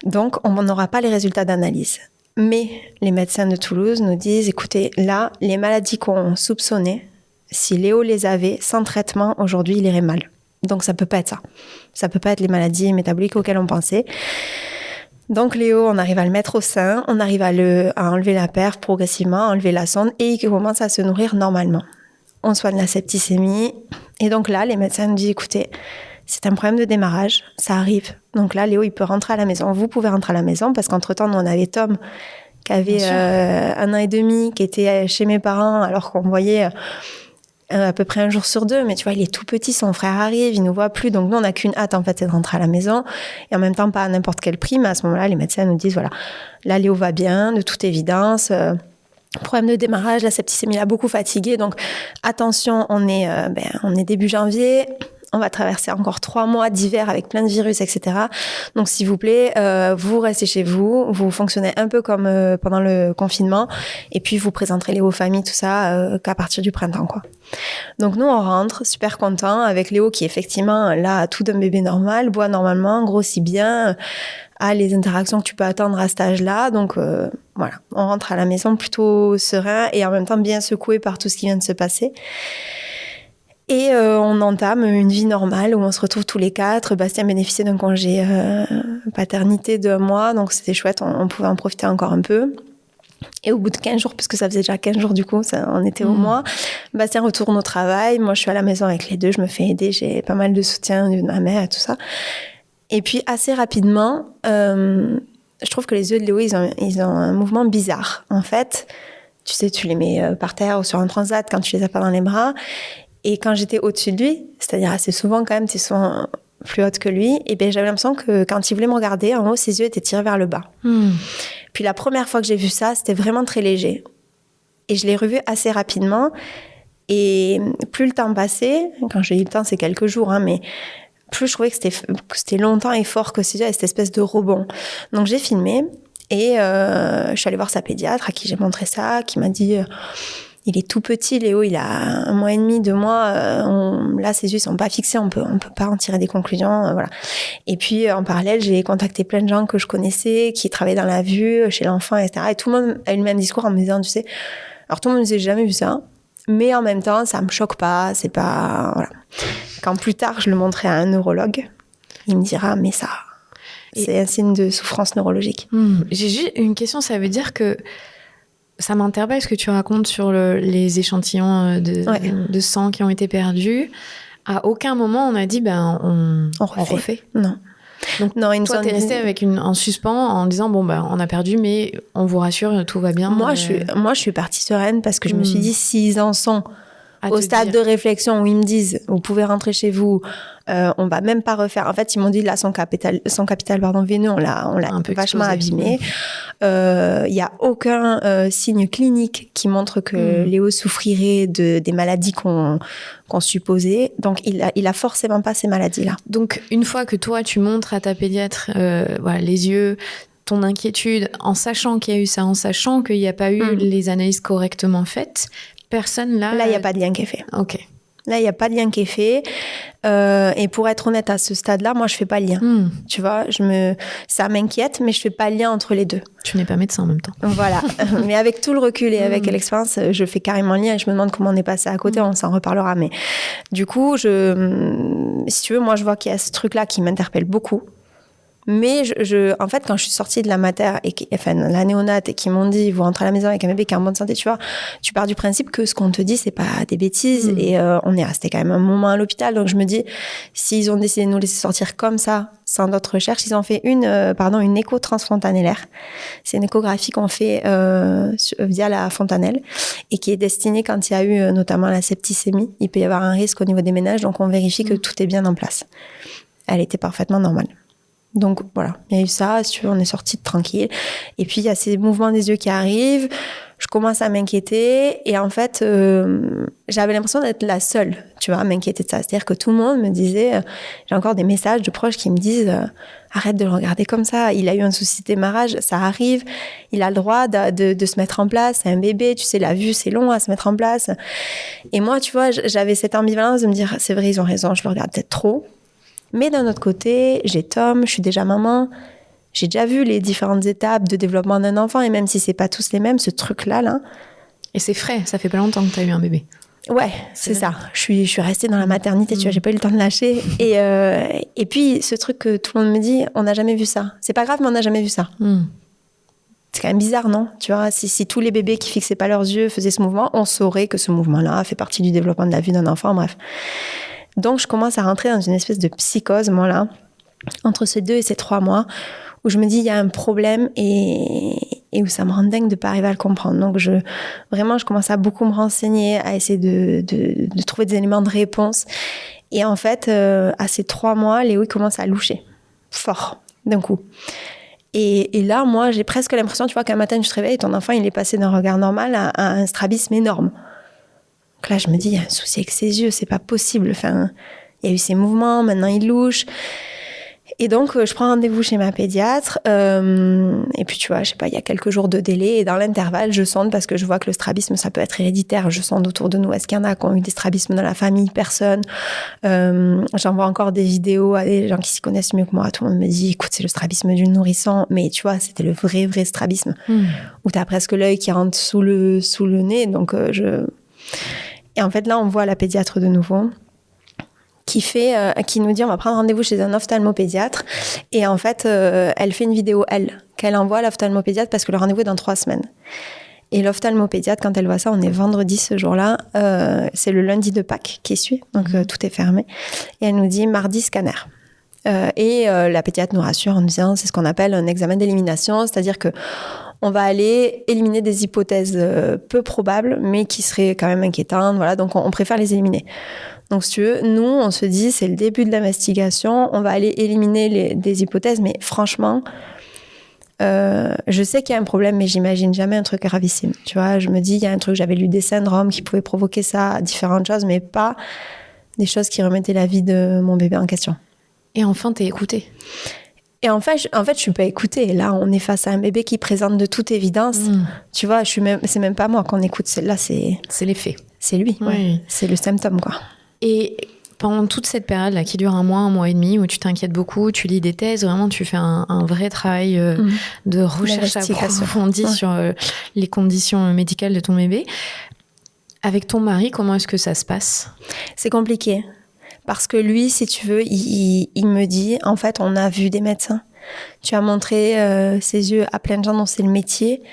Donc, on n'aura pas les résultats d'analyse. Mais les médecins de Toulouse nous disent, écoutez, là, les maladies qu'on soupçonnait, si Léo les avait, sans traitement, aujourd'hui, il irait mal. Donc, ça peut pas être ça. Ça peut pas être les maladies métaboliques auxquelles on pensait. Donc Léo, on arrive à le mettre au sein, on arrive à enlever la perf progressivement, à enlever la sonde et il commence à se nourrir normalement. On soigne la septicémie et donc là, les médecins nous disent, écoutez, c'est un problème de démarrage, ça arrive. Donc là, Léo, il peut rentrer à la maison. Vous pouvez rentrer à la maison parce qu'entre-temps, nous, on avait Tom qui avait 1 an et demi, qui était chez mes parents alors qu'on voyait à peu près 1 jour sur 2. Mais tu vois, il est tout petit, son frère arrive, il ne nous voit plus. Donc nous, on n'a qu'une hâte, en fait, c'est de rentrer à la maison. Et en même temps, pas à n'importe quel prix. Mais à ce moment-là, les médecins nous disent, voilà, là, Léo va bien, de toute évidence. Problème de démarrage, la septicémie l'a beaucoup fatigué. Donc attention, on est début janvier. On va traverser encore 3 mois d'hiver avec plein de virus, etc. Donc, s'il vous plaît, vous restez chez vous. Vous fonctionnez un peu comme pendant le confinement. Et puis, vous présenterez Léo aux familles, tout ça, qu'à partir du printemps, quoi. Donc, nous, on rentre, super content, avec Léo qui, effectivement, là, a tout d'un bébé normal, boit normalement, grossit bien, a les interactions que tu peux attendre à cet âge-là. Donc, voilà, on rentre à la maison plutôt serein et en même temps bien secoué par tout ce qui vient de se passer. Et on entame une vie normale où on se retrouve tous les 4. Bastien bénéficiait d'un congé paternité de 1 mois, donc c'était chouette, on pouvait en profiter encore un peu. Et au bout de 15 jours, puisque ça faisait déjà 15 jours du coup, on était au mois, Bastien retourne au travail, moi je suis à la maison avec les 2, je me fais aider, j'ai pas mal de soutien de ma mère et tout ça. Et puis assez rapidement, je trouve que les yeux de Léo, ils ont un mouvement bizarre. En fait, tu sais, tu les mets par terre ou sur un transat quand tu les as pas dans les bras. Et quand j'étais au-dessus de lui, c'est-à-dire assez souvent quand même, tu es souvent plus haute que lui, et ben j'avais l'impression que quand il voulait me regarder, en haut, ses yeux étaient tirés vers le bas. Puis la première fois que j'ai vu ça, c'était vraiment très léger. Et je l'ai revu assez rapidement. Et plus le temps passait, quand j'ai eu le temps, c'est quelques jours, hein, mais plus je trouvais que c'était longtemps et fort que ses yeux, cette espèce de rebond. Donc j'ai filmé et je suis allée voir sa pédiatre à qui j'ai montré ça, qui m'a dit... il est tout petit, Léo, il a 1 mois et demi, 2 mois. Là, ses yeux sont pas fixés, on peut pas en tirer des conclusions, voilà. Et puis, en parallèle, j'ai contacté plein de gens que je connaissais, qui travaillaient dans la vue, chez l'enfant, etc. Et tout le monde a eu le même discours en me disant, tu sais, alors tout le monde me disait, j'ai jamais vu ça, mais en même temps, ça me choque pas, c'est pas, voilà. Quand plus tard, je le montrais à un neurologue, il me dira, mais ça, c'est un signe de souffrance neurologique. J'ai juste une question, ça veut dire que ça m'interpelle ce que tu racontes sur les échantillons de sang qui ont été perdus. À aucun moment, on a dit, on refait. Non. Donc, non, toi, t'es resté avec en suspens en disant, on a perdu, mais on vous rassure, tout va bien. Moi, je suis partie sereine parce que je me suis dit, s'ils en sont au stade de réflexion où ils me disent, vous pouvez rentrer chez vous, on va même pas refaire. En fait, ils m'ont dit, là, son capital veineux, on l'a un peu vachement abîmé. Il y a aucun signe clinique qui montre que Léo souffrirait des maladies qu'on supposait. Donc, il a forcément pas ces maladies-là. Donc, une fois que toi, tu montres à ta pédiatre, les yeux, ton inquiétude, en sachant qu'il y a eu ça, en sachant qu'il n'y a pas eu les analyses correctement faites, personne là... Là, il n'y a pas de lien qui est fait. Ok. Là, il n'y a pas de lien qui est fait. Et pour être honnête, à ce stade-là, moi, je ne fais pas le lien. Tu vois, ça m'inquiète, mais je ne fais pas le lien entre les deux. Tu n'es pas médecin en même temps. Voilà. Mais avec tout le recul et avec l'expérience, je fais carrément le lien et je me demande comment on est passé à côté. On s'en reparlera. Mais du coup, si tu veux, moi, je vois qu'il y a ce truc-là qui m'interpelle beaucoup. Mais en fait, quand je suis sortie de la mater, la néonate, et qu'ils m'ont dit, vous rentrez à la maison avec un bébé qui est en bonne santé, tu vois, tu pars du principe que ce qu'on te dit, c'est pas des bêtises. Et on est resté quand même un moment à l'hôpital. Donc, je me dis, s'ils ont décidé de nous laisser sortir comme ça, sans d'autres recherches, ils ont fait une écho transfontanellaire. C'est une échographie qu'on fait via la fontanelle et qui est destinée quand il y a eu notamment la septicémie. Il peut y avoir un risque au niveau des ménages, donc on vérifie que tout est bien en place. Elle était parfaitement normale. Donc voilà, il y a eu ça, si tu veux, on est sortis tranquille. Et puis il y a ces mouvements des yeux qui arrivent, je commence à m'inquiéter et en fait, j'avais l'impression d'être la seule, tu vois, à m'inquiéter de ça. C'est-à-dire que tout le monde me disait, j'ai encore des messages de proches qui me disent, arrête de le regarder comme ça, il a eu un souci de démarrage, ça arrive, il a le droit de se mettre en place, c'est un bébé, tu sais, la vue c'est long à se mettre en place. Et moi, tu vois, j'avais cette ambivalence de me dire, c'est vrai, ils ont raison, je le regarde peut-être trop. Mais d'un autre côté, j'ai Tom, je suis déjà maman, j'ai déjà vu les différentes étapes de développement d'un enfant, et même si c'est pas tous les mêmes, ce truc-là, là... Et c'est frais, ça fait pas longtemps que tu as eu un bébé. Ouais, c'est ça. Je suis restée dans la maternité, tu vois, j'ai pas eu le temps de lâcher. Et puis, ce truc que tout le monde me dit, on n'a jamais vu ça. C'est pas grave, mais on n'a jamais vu ça. C'est quand même bizarre, non? Tu vois, si tous les bébés qui fixaient pas leurs yeux faisaient ce mouvement, on saurait que ce mouvement-là fait partie du développement de la vue d'un enfant, bref. Donc, je commence à rentrer dans une espèce de psychose, moi, là, entre ces 2 et ces 3 mois, où je me dis, il y a un problème et où ça me rend dingue de pas arriver à le comprendre. Donc, je commence à beaucoup me renseigner, à essayer de trouver des éléments de réponse. Et en fait, à ces 3 mois, Léo, il commence à loucher. Fort, d'un coup. Et là, moi, j'ai presque l'impression, tu vois, qu'un matin, tu te réveilles et ton enfant, il est passé d'un regard normal à un strabisme énorme. Donc là, je me dis, il y a un souci avec ses yeux, c'est pas possible. Enfin, il y a eu ces mouvements, maintenant il louche. Et donc, je prends rendez-vous chez ma pédiatre. Et puis, tu vois, je sais pas, il y a quelques jours de délai. Et dans l'intervalle, je sonde parce que je vois que le strabisme, ça peut être héréditaire. Je sonde autour de nous. Est-ce qu'il y en a qui ont eu des strabismes dans la famille? Personne. J'envoie encore des vidéos à des gens qui s'y connaissent mieux que moi. Tout le monde me dit, écoute, c'est le strabisme du nourrisson. Mais tu vois, c'était le vrai strabisme. Où t'as presque l'œil qui rentre sous le nez. Donc, Et en fait, là, on voit la pédiatre de nouveau. Qui nous dit on va prendre rendez-vous chez un ophtalmopédiatre et en fait elle fait une vidéo qu'elle envoie à l'ophtalmopédiatre parce que le rendez-vous est dans 3 semaines et l'ophtalmopédiatre quand elle voit ça, on est vendredi ce jour-là, c'est le lundi de Pâques qui suit, donc tout est fermé et elle nous dit mardi scanner. La pédiatre nous rassure en nous disant c'est ce qu'on appelle un examen d'élimination, c'est-à-dire que on va aller éliminer des hypothèses peu probables mais qui seraient quand même inquiétantes, voilà, donc on préfère les éliminer. Donc, si tu veux, nous, on se dit, c'est le début de l'investigation, on va aller éliminer des hypothèses, mais franchement, je sais qu'il y a un problème, mais j'imagine jamais un truc gravissime. Tu vois, je me dis, il y a un truc, j'avais lu des syndromes qui pouvaient provoquer ça, différentes choses, mais pas des choses qui remettaient la vie de mon bébé en question. Et enfin, t'es écoutée. Et en fait, je suis pas écoutée. Là, on est face à un bébé qui présente de toute évidence. Tu vois, c'est même pas moi qu'on écoute. Là, c'est l'effet. C'est lui, ouais. C'est le symptôme, quoi. Et pendant toute cette période-là, qui dure 1 mois et demi, où tu t'inquiètes beaucoup, tu lis des thèses, vraiment tu fais un vrai travail de recherche approfondie sur les conditions médicales de ton bébé. Avec ton mari, comment est-ce que ça se passe? C'est compliqué. Parce que lui, si tu veux, il me dit, en fait, on a vu des médecins. Tu as montré ses yeux à plein de gens dont c'est le métier.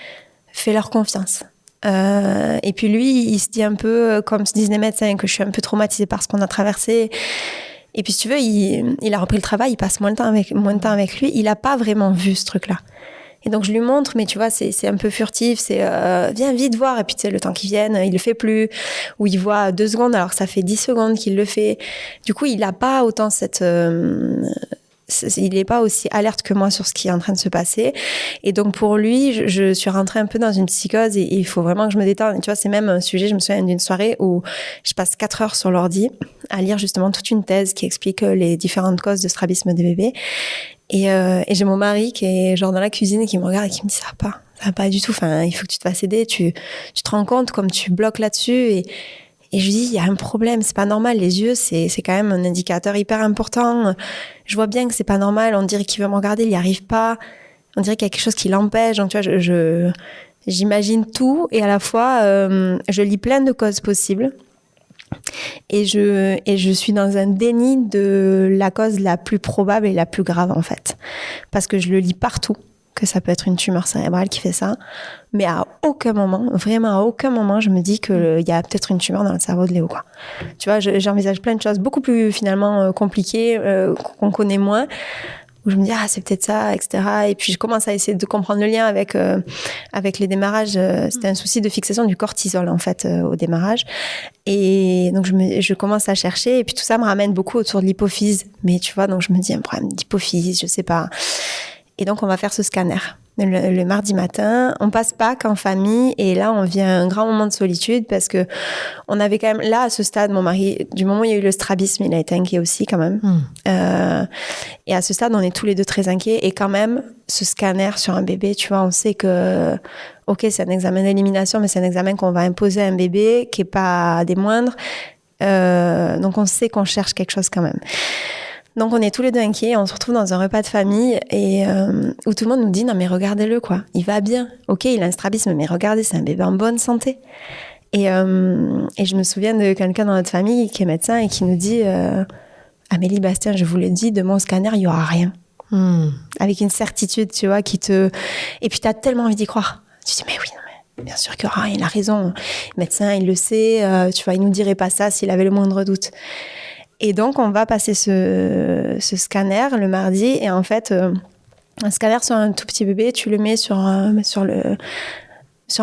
Fais-leur confiance. Et puis lui, il se dit un peu, comme se disent les médecins, que je suis un peu traumatisée par ce qu'on a traversé. Et puis si tu veux, il a repris le travail, il passe moins de temps avec lui. Il n'a pas vraiment vu ce truc-là. Et donc je lui montre, mais tu vois, c'est un peu furtif, c'est viens vite voir. Et puis tu sais, le temps qu'il vienne, il le fait plus. Ou il voit 2 secondes alors que ça fait 10 secondes qu'il le fait. Du coup, il n'a pas autant il n'est pas aussi alerte que moi sur ce qui est en train de se passer. Et donc, pour lui, je suis rentrée un peu dans une psychose et il faut vraiment que je me détende. Tu vois, c'est même un sujet, je me souviens d'une soirée où je passe 4 heures sur l'ordi à lire justement toute une thèse qui explique les différentes causes de strabisme des bébés. Et j'ai mon mari qui est genre dans la cuisine et qui me regarde et qui me dit ça va pas du tout. Enfin, il faut que tu te fasses aider. Tu te rends compte comme tu bloques là-dessus et je lui dis, il y a un problème, c'est pas normal. Les yeux, c'est quand même un indicateur hyper important. Je vois bien que c'est pas normal. On dirait qu'il veut me regarder, il y arrive pas. On dirait qu'il y a quelque chose qui l'empêche. Donc, tu vois, j'imagine tout et à la fois, je lis plein de causes possibles. Et je suis dans un déni de la cause la plus probable et la plus grave, en fait. Parce que je le lis partout, que ça peut être une tumeur cérébrale qui fait ça. Mais à aucun moment, vraiment à aucun moment, je me dis qu'il y a peut-être une tumeur dans le cerveau de Léo, quoi. Tu vois, j'envisage plein de choses beaucoup plus, finalement, compliquées, qu'on connaît moins, où je me dis, c'est peut-être ça, etc. Et puis, je commence à essayer de comprendre le lien avec les démarrages. C'était un souci de fixation du cortisol, en fait, au démarrage. Et donc, je commence à chercher. Et puis, tout ça me ramène beaucoup autour de l'hypophyse. Mais tu vois, donc, je me dis, un problème d'hypophyse, je sais pas. Et donc, on va faire ce scanner. Le mardi matin, on passe Pâques en famille et là, on vit un grand moment de solitude parce que on avait quand même, là, à ce stade, mon mari, du moment où il y a eu le strabisme, il a été inquiet aussi quand même. Et à ce stade, on est tous les deux très inquiets et quand même, ce scanner sur un bébé, tu vois, on sait que, ok, c'est un examen d'élimination, mais c'est un examen qu'on va imposer à un bébé qui est pas des moindres. Donc, on sait qu'on cherche quelque chose quand même. Donc, on est tous les deux inquiets, on se retrouve dans un repas de famille et où tout le monde nous dit « Non, mais regardez-le, quoi. Il va bien. Ok, il a un strabisme, mais regardez, c'est un bébé en bonne santé. » Et je me souviens de quelqu'un dans notre famille qui est médecin et qui nous dit Amélie, Bastien, je vous le dis, de mon scanner, il n'y aura rien. Avec une certitude, tu vois, Et puis, tu as tellement envie d'y croire. Tu te dis, mais oui, non, mais bien sûr qu'il y aura rien, il a raison. Le médecin, il le sait, tu vois, il ne nous dirait pas ça s'il avait le moindre doute. Et donc, on va passer ce scanner le mardi. Et en fait, un scanner sur un tout petit bébé, tu le mets sur un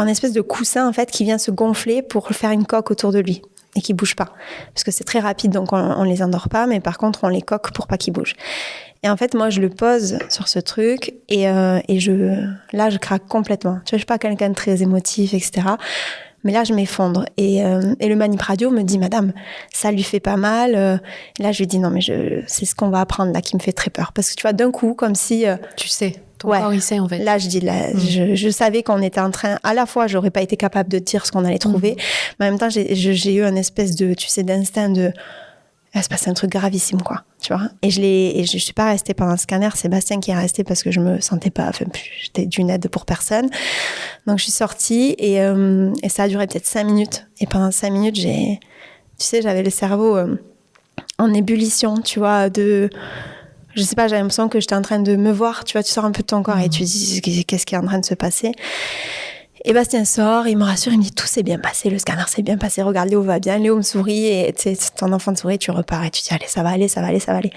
espèce de coussin, en fait, qui vient se gonfler pour faire une coque autour de lui et qui bouge pas. Parce que c'est très rapide, donc on les endort pas, mais par contre, on les coque pour pas qu'ils bougent. Et en fait, moi, je le pose sur ce truc et là, je craque complètement. Tu vois, je suis pas quelqu'un de très émotif, etc. Mais là, je m'effondre. Et le manip radio me dit, madame, ça lui fait pas mal. Et là, je lui dis, non, mais c'est ce qu'on va apprendre là qui me fait très peur. Parce que tu vois, d'un coup, comme si... tu sais, ton corps, il sait en fait. Là, je savais qu'on était en train... À la fois, j'aurais pas été capable de dire ce qu'on allait trouver. Mais en même temps, j'ai eu un espèce de, tu sais, d'instinct de... Il va se passer un truc gravissime, quoi. Tu vois. Et je suis pas restée pendant le scanner. C'est Bastien qui est resté parce que je me sentais pas... Enfin, j'étais d'une aide pour personne. Donc, je suis sortie et ça a duré peut-être 5 minutes. Et pendant 5 minutes, tu sais, j'avais le cerveau en ébullition, tu vois, je sais pas, j'avais l'impression que j'étais en train de me voir. Tu vois, tu sors un peu de ton corps et tu te dis qu'est-ce qui est en train de se passer. Et Bastien sort, il me rassure, il me dit tout s'est bien passé, le scanner s'est bien passé, regarde, Léo va bien, Léo me sourit, et tu sais, ton enfant te sourit, tu repars et tu dis allez, ça va aller, ça va aller, ça va aller.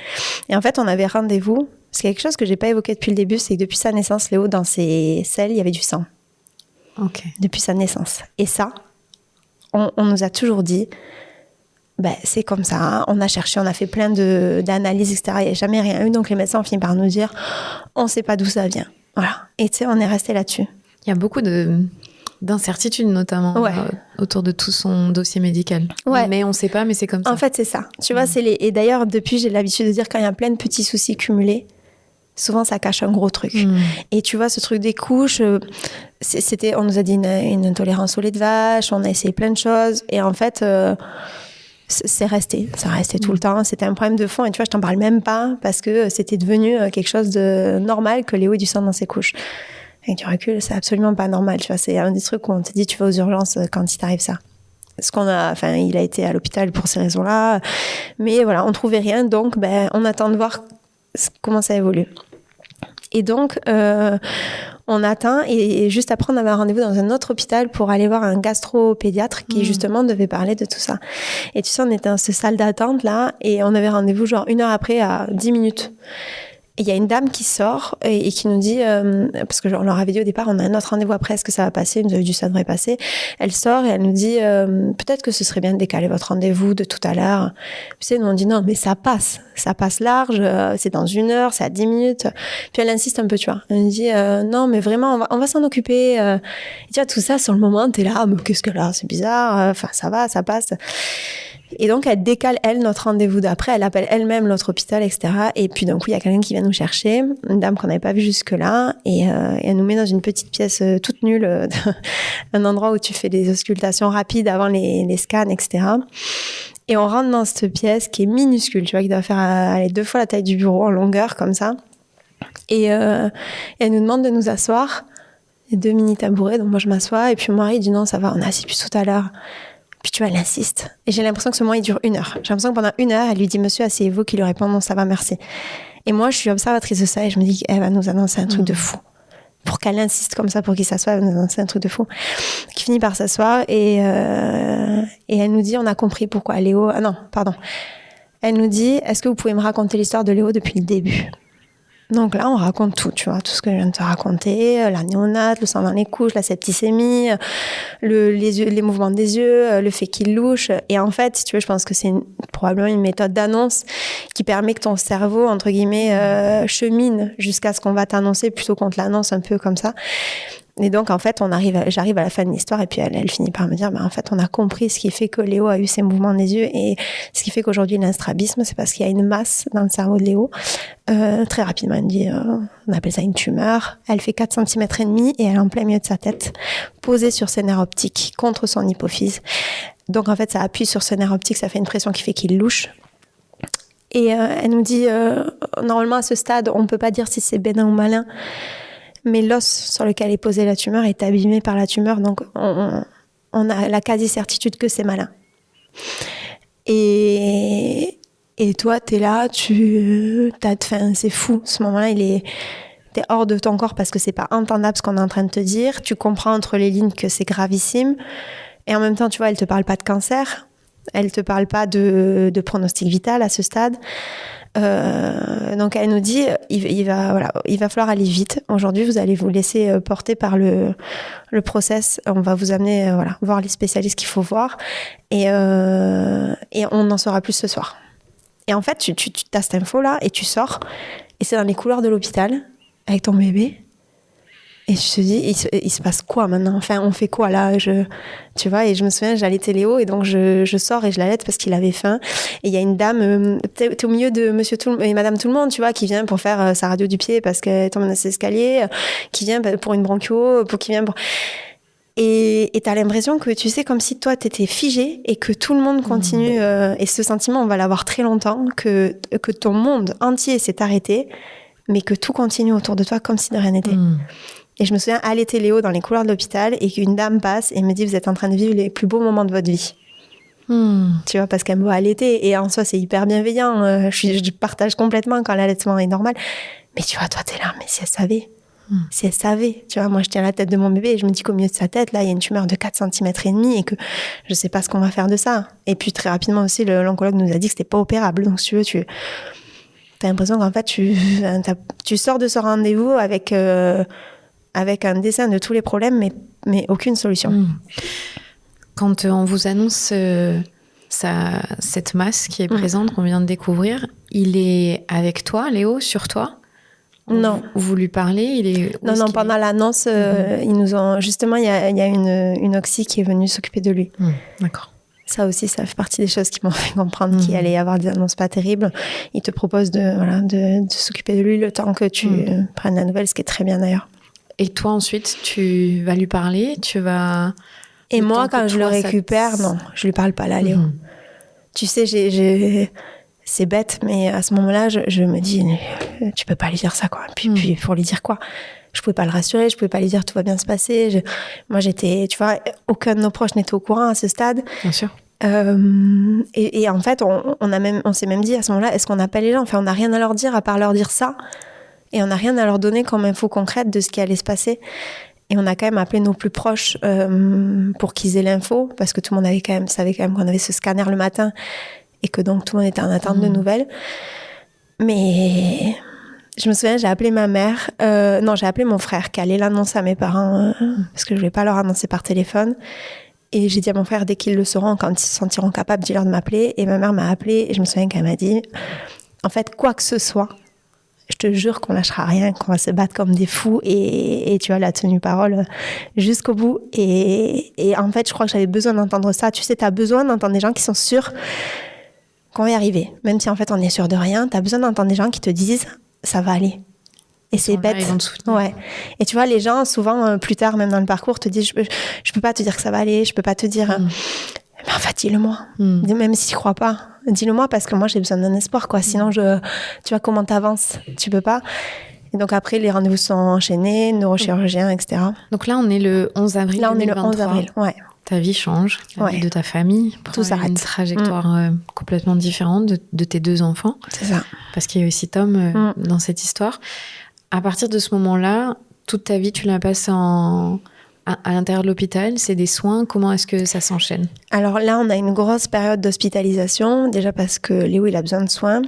Et en fait, on avait rendez-vous, parce qu'il y a quelque chose que j'ai pas évoqué depuis le début, c'est que depuis sa naissance, Léo, dans ses selles, il y avait du sang. Ok. Depuis sa naissance. Et ça, on nous a toujours dit, c'est comme ça, hein. On a cherché, on a fait plein d'analyses, etc. Il n'y a jamais rien eu, donc les médecins ont fini par nous dire, on sait pas d'où ça vient. Voilà. Et tu sais, on est resté là-dessus. Il y a beaucoup d'incertitudes, notamment, autour de tout son dossier médical. Ouais. Mais on ne sait pas, mais c'est comme ça. En fait, c'est ça. Tu vois, et d'ailleurs, depuis, j'ai l'habitude de dire quand il y a plein de petits soucis cumulés, souvent, ça cache un gros truc. Et tu vois, ce truc des couches, on nous a dit une intolérance au lait de vache, on a essayé plein de choses. Et en fait, c'est resté. Ça restait tout le temps. C'était un problème de fond. Et tu vois, je t'en parle même pas parce que c'était devenu quelque chose de normal que Léo ait du sang dans ses couches. Avec du recul, c'est absolument pas normal. Tu vois, c'est un des trucs où on te dit tu vas aux urgences quand il t'arrive ça. Il a été à l'hôpital pour ces raisons-là. Mais voilà, on trouvait rien. Donc, on attend de voir comment ça évolue. Et donc, on attend. Et juste après, on avait un rendez-vous dans un autre hôpital pour aller voir un gastropédiatre qui, justement, devait parler de tout ça. Et tu sais, on était dans cette salle d'attente, là. Et on avait rendez-vous, genre, 1 heure après, à 10 minutes. Et il y a une dame qui sort et qui nous dit, parce que on leur avait dit au départ, on a un autre rendez-vous après, est-ce que ça va passer? Elle nous avait dit, ça devrait passer. Elle sort et elle nous dit, peut-être que ce serait bien de décaler votre rendez-vous de tout à l'heure. Tu sais, nous on dit, non, mais ça passe large, c'est dans 1 heure, c'est à 10 minutes. Puis elle insiste un peu, tu vois. Elle nous dit, non, mais vraiment, on va s'en occuper. Et tu vois, tout ça, sur le moment, t'es là, mais qu'est-ce que là, c'est bizarre, enfin, ça va, ça passe. Et donc, elle décale, notre rendez-vous d'après. Elle appelle elle-même l'autre hôpital, etc. Et puis, d'un coup, il y a quelqu'un qui vient nous chercher, une dame qu'on n'avait pas vue jusque-là. Et elle nous met dans une petite pièce toute nulle, un endroit où tu fais des auscultations rapides avant les scans, etc. Et on rentre dans cette pièce qui est minuscule, tu vois, qui doit faire 2 fois la taille du bureau en longueur, comme ça. Et elle nous demande de nous asseoir. Il y a 2 mini-tabourets, donc moi, je m'assois. Et puis, mon mari dit non, ça va, on a assis plus tout à l'heure. Puis tu vois, elle insiste. Et j'ai l'impression que ce moment, il dure 1 heure. J'ai l'impression que pendant 1 heure, elle lui dit, monsieur, asseyez-vous, qu'il lui répond, non, ça va, merci. Et moi, je suis observatrice de ça et je me dis qu'elle va nous annoncer un truc de fou. Pour qu'elle insiste comme ça, pour qu'il s'assoie, elle va nous annoncer un truc de fou. Qui finit par s'asseoir et elle nous dit, on a compris pourquoi Léo... Ah non, pardon. Elle nous dit, est-ce que vous pouvez me raconter l'histoire de Léo depuis le début? Donc là, on raconte tout, tu vois, tout ce que je viens de te raconter, la néonate, le sang dans les couches, la septicémie, les mouvements des yeux, le fait qu'il louche. Et en fait, si tu veux, je pense que c'est probablement une méthode d'annonce qui permet que ton cerveau, entre guillemets, chemine jusqu'à ce qu'on va t'annoncer plutôt qu'on te l'annonce un peu comme ça. Et donc, en fait, j'arrive à la fin de l'histoire et puis elle finit par me dire, en fait, on a compris ce qui fait que Léo a eu ces mouvements des yeux et ce qui fait qu'aujourd'hui, il a un strabisme, c'est parce qu'il y a une masse dans le cerveau de Léo. Très rapidement, elle me dit, on appelle ça une tumeur. Elle fait 4 cm et demi et elle est en plein milieu de sa tête, posée sur ses nerfs optiques contre son hypophyse. Donc, en fait, ça appuie sur ses nerfs optiques, ça fait une pression qui fait qu'il louche. Et elle nous dit, normalement, à ce stade, on peut pas dire si c'est bénin ou malin. Mais l'os sur lequel est posée la tumeur est abîmé par la tumeur, donc on on a la quasi-certitude que c'est malin. Et toi, t'es là, c'est fou. Ce moment-là, t'es hors de ton corps parce que c'est pas entendable ce qu'on est en train de te dire. Tu comprends entre les lignes que c'est gravissime. Et en même temps, tu vois, elle te parle pas de cancer. Elle te parle pas de pronostic vital à ce stade. Donc elle nous dit, il va falloir aller vite. Aujourd'hui, vous allez vous laisser porter par le process. On va vous amener, voir les spécialistes qu'il faut voir. Et on en saura plus ce soir. Et en fait, tu as cette info-là et tu sors. Et c'est dans les couloirs de l'hôpital avec ton bébé. Et tu te dis, il se passe quoi maintenant ? Enfin, on fait quoi là ? Tu vois, et je me souviens, j'allatais Léo et donc je sors et je l'allaite parce qu'il avait faim. Et il y a une dame, t'es au milieu de monsieur et madame tout le monde, tu vois, qui vient pour faire sa radio du pied parce qu'elle tombe dans ses escaliers, qui vient pour une bronchio, qui vient pour... Et t'as l'impression que, tu sais, comme si toi, t'étais figé et que tout le monde continue. Et ce sentiment, on va l'avoir très longtemps, que ton monde entier s'est arrêté, mais que tout continue autour de toi comme si de rien n'était. Et je me souviens allaiter Léo dans les couloirs de l'hôpital et qu'une dame passe et me dit, vous êtes en train de vivre les plus beaux moments de votre vie. Tu vois, parce qu'elle me voit allaiter. Et en soi, c'est hyper bienveillant. Je partage complètement quand l'allaitement est normal. Mais tu vois, toi, t'es là. Mais si elle savait. Si elle savait. Tu vois, moi, je tiens la tête de mon bébé et je me dis qu'au milieu de sa tête, là, il y a une tumeur de 4 cm et demi et que je sais pas ce qu'on va faire de ça. Et puis, très rapidement aussi, l'oncologue nous a dit que c'était pas opérable. Donc, si tu veux, t'as l'impression qu'en fait, tu sors de ce rendez-vous avec un dessin de tous les problèmes, mais aucune solution. Quand on vous annonce cette masse qui est présente, qu'on vient de découvrir, il est avec toi, Léo, sur toi ? Non. Vous lui parlez ? Non, pendant l'annonce, ils nous ont... Justement, il y a une oxy qui est venue s'occuper de lui. D'accord. Ça aussi, ça fait partie des choses qui m'ont fait comprendre qu'il allait y avoir des annonces pas terribles. Ils te proposent de s'occuper de lui le temps que tu prennes la nouvelle, ce qui est très bien d'ailleurs. Et toi, ensuite, tu vas lui parler, tu vas... Et moi, quand je le récupère, non, je lui parle pas là, Léo. Tu sais, c'est bête, mais à ce moment-là, je me dis, tu peux pas lui dire ça, quoi. Puis pour lui dire quoi ? Je pouvais pas le rassurer, je pouvais pas lui dire tout va bien se passer. Moi, j'étais, tu vois, aucun de nos proches n'était au courant à ce stade. Bien sûr. Et en fait, on s'est même dit à ce moment-là, est-ce qu'on appelle les gens ? Enfin, on n'a rien à leur dire à part leur dire ça. Et on n'a rien à leur donner comme info concrète de ce qui allait se passer. Et on a quand même appelé nos plus proches pour qu'ils aient l'info, parce que tout le monde savait quand même qu'on avait ce scanner le matin et que donc tout le monde était en attente de nouvelles. Mais je me souviens, j'ai appelé ma mère. J'ai appelé mon frère qui allait l'annoncer à mes parents parce que je ne voulais pas leur annoncer par téléphone. Et j'ai dit à mon frère, dès qu'ils le sauront, quand ils se sentiront capables, dis-leur de m'appeler. Et ma mère m'a appelée et je me souviens qu'elle m'a dit, en fait, quoi que ce soit, je te jure qu'on lâchera rien, qu'on va se battre comme des fous et tu vois, la tenue parole jusqu'au bout. Et en fait, je crois que j'avais besoin d'entendre ça. Tu sais, t'as besoin d'entendre des gens qui sont sûrs qu'on va y arriver. Même si en fait, on est sûr de rien, t'as besoin d'entendre des gens qui te disent ça va aller. Et c'est bête. Ouais. Et tu vois, les gens, souvent, plus tard, même dans le parcours, te disent je peux pas te dire que ça va aller, je peux pas te dire... Mais en fait, dis-le-moi. Même si tu crois pas, dis-le-moi parce que moi, j'ai besoin d'un espoir, quoi. Sinon, tu vois, comment t'avances ? Tu peux pas. Et donc après, les rendez-vous sont enchaînés, neurochirurgien, etc. Donc là, on est le 11 avril 2023. Là, on est le 11 avril, ouais. Ta vie change, la vie de ta famille. Tout s'arrête. Une trajectoire complètement différente de tes 2 enfants. C'est ça. Parce qu'il y a aussi Tom dans cette histoire. À partir de ce moment-là, toute ta vie, tu la passes à l'intérieur de l'hôpital, c'est des soins. Comment est-ce que ça s'enchaîne ? Alors là, on a une grosse période d'hospitalisation, déjà parce que Léo, il a besoin de soins.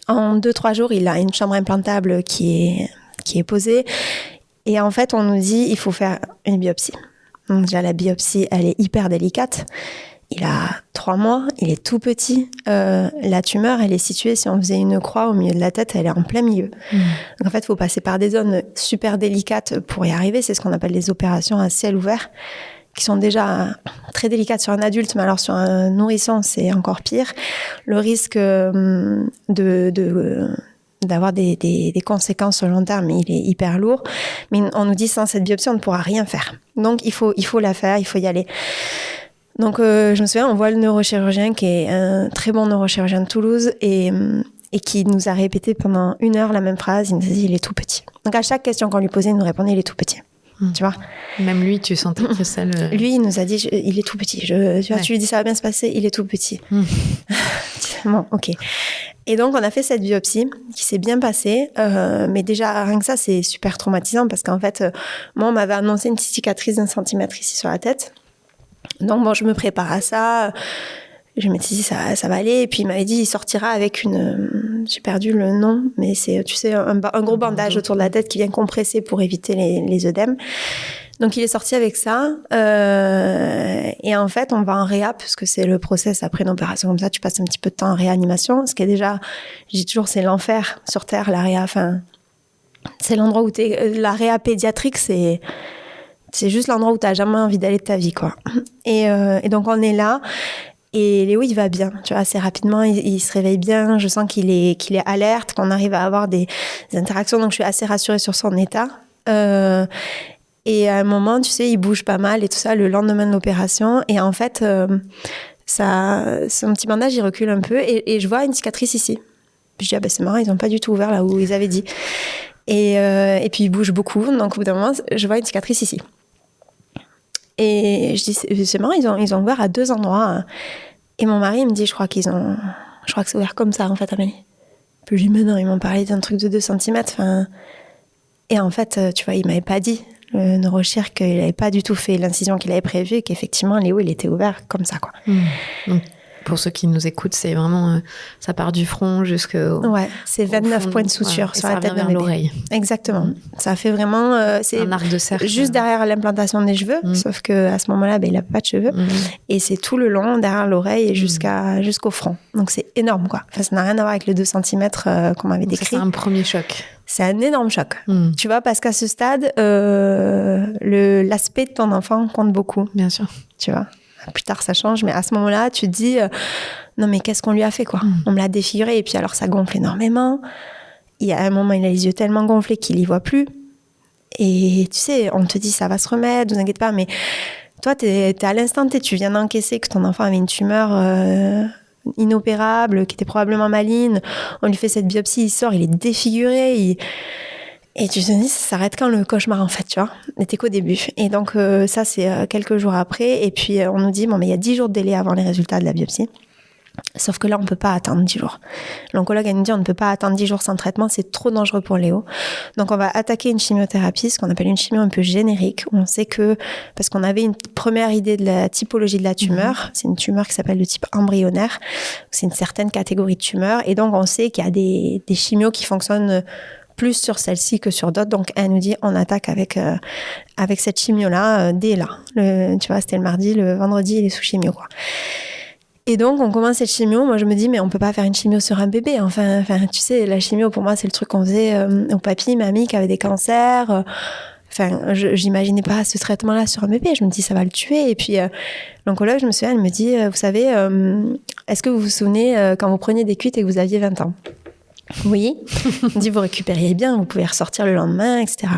En 2-3 jours, il a une chambre implantable qui est posée. Et en fait, on nous dit il faut faire une biopsie. Donc déjà, la biopsie, elle est hyper délicate. Il a 3 mois, il est tout petit. La tumeur, elle est située, si on faisait une croix au milieu de la tête, elle est en plein milieu. Donc en fait, il faut passer par des zones super délicates pour y arriver. C'est ce qu'on appelle les opérations à ciel ouvert, qui sont déjà très délicates sur un adulte, mais alors sur un nourrisson, c'est encore pire. Le risque d'avoir des conséquences sur le long terme, il est hyper lourd. Mais on nous dit, sans cette biopsie, on ne pourra rien faire. Donc il faut la faire, il faut y aller. Donc, je me souviens, on voit le neurochirurgien qui est un très bon neurochirurgien de Toulouse et qui nous a répété pendant 1 heure la même phrase. Il nous a dit, il est tout petit. Donc, à chaque question qu'on lui posait, il nous répondait, il est tout petit. tu vois. Même lui, tu sentais que ça le... Lui, il nous a dit, il est tout petit. Tu vois, tu lui dis, ça va bien se passer, il est tout petit. Bon, ok. Et donc, on a fait cette biopsie qui s'est bien passée. Mais déjà, rien que ça, c'est super traumatisant parce qu'en fait, moi, on m'avait annoncé une petite cicatrice d'1 centimètre ici sur la tête. Donc, bon, je me prépare à ça. Je m'étais dit, ça va aller. Et puis, il m'avait dit, il sortira avec j'ai perdu le nom, mais c'est, tu sais, un gros bandage autour de la tête qui vient compresser pour éviter les œdèmes. Donc, il est sorti avec ça. Et en fait, on va en réa, parce que c'est le process après une opération comme ça. Tu passes un petit peu de temps en réanimation. Ce qui est déjà, je dis toujours, c'est l'enfer sur Terre, la réa. Enfin, c'est l'endroit où la réa pédiatrique, c'est juste l'endroit où tu n'as jamais envie d'aller de ta vie, quoi. Et donc, on est là. Et Léo, il va bien, tu vois, assez rapidement, il se réveille bien. Je sens qu'il est alerte, qu'on arrive à avoir des interactions. Donc, je suis assez rassurée sur son état. Et à un moment, tu sais, il bouge pas mal et tout ça le lendemain de l'opération. Et en fait, son petit bandage, il recule un peu et je vois une cicatrice ici. Puis je dis, c'est marrant, ils n'ont pas du tout ouvert là où ils avaient dit. Et puis, il bouge beaucoup. Donc, au bout d'un moment, je vois une cicatrice ici. Et je dis, c'est marrant, ils ont ouvert à 2 endroits. Et mon mari, il me dit, je crois que c'est ouvert comme ça, en fait, Amélie. Puis je dis, mais non, ils m'ont parlé d'un truc de 2 centimètres. Et en fait, tu vois, il m'avait pas dit, le neurochirurgien, qu'il n'avait pas du tout fait l'incision qu'il avait prévue et qu'effectivement, Léo, il était ouvert comme ça, quoi. Donc, pour ceux qui nous écoutent, c'est vraiment, ça part du front jusqu'au... Ouais, c'est 29 points de suture sur la tête d'un bébé. L'oreille. Exactement. Ça fait vraiment... c'est un arc de cercle. Juste derrière l'implantation des cheveux, sauf qu'à ce moment-là, il n'a pas de cheveux. Et c'est tout le long, derrière l'oreille et jusqu'au front. Donc, c'est énorme, quoi. Enfin, ça n'a rien à voir avec les 2 centimètres qu'on m'avait décrit. C'est un premier choc. C'est un énorme choc. Tu vois, parce qu'à ce stade, l'aspect de ton enfant compte beaucoup. Bien sûr. Tu vois. Plus tard, ça change, mais à ce moment-là, tu te dis, non, mais qu'est-ce qu'on lui a fait, quoi. On me l'a défiguré, et puis alors, ça gonfle énormément. Il y a un moment, il a les yeux tellement gonflés qu'il y voit plus. Et tu sais, on te dit, ça va se remettre, ne vous inquiétez pas, mais toi, t'es à l'instant T, tu viens d'encaisser que ton enfant avait une tumeur inopérable, qui était probablement maligne. On lui fait cette biopsie, il sort, il est défiguré, Et tu te dis, ça s'arrête quand le cauchemar, en fait, tu vois. N'était qu'au début. Et donc, ça, c'est quelques jours après. Et puis, on nous dit, mais il y a 10 jours de délai avant les résultats de la biopsie. Sauf que là, on ne peut pas attendre 10 jours. L'oncologue, elle nous dit, on ne peut pas attendre 10 jours sans traitement. C'est trop dangereux pour Léo. Donc, on va attaquer une chimiothérapie, ce qu'on appelle une chimio un peu générique. On sait que, parce qu'on avait une première idée de la typologie de la tumeur. C'est une tumeur qui s'appelle de type embryonnaire. C'est une certaine catégorie de tumeurs. Et donc, on sait qu'il y a des chimios qui fonctionnent plus sur celle-ci que sur d'autres. Donc, elle nous dit, on attaque avec cette chimio-là, dès là. Tu vois, c'était le mardi, le vendredi, il est sous chimio, quoi. Et donc, on commence cette chimio. Moi, je me dis, mais on peut pas faire une chimio sur un bébé. Enfin, tu sais, la chimio, pour moi, c'est le truc qu'on faisait aux papis, mamies qui avaient des cancers. Enfin, j'imaginais pas ce traitement-là sur un bébé. Je me dis, ça va le tuer. Et puis, l'oncologue, je me souviens, elle me dit, vous savez, est-ce que vous vous souvenez quand vous preniez des cuites et que vous aviez 20 ans ? Oui. Elle me dit, vous récupériez bien, vous pouvez ressortir le lendemain, etc.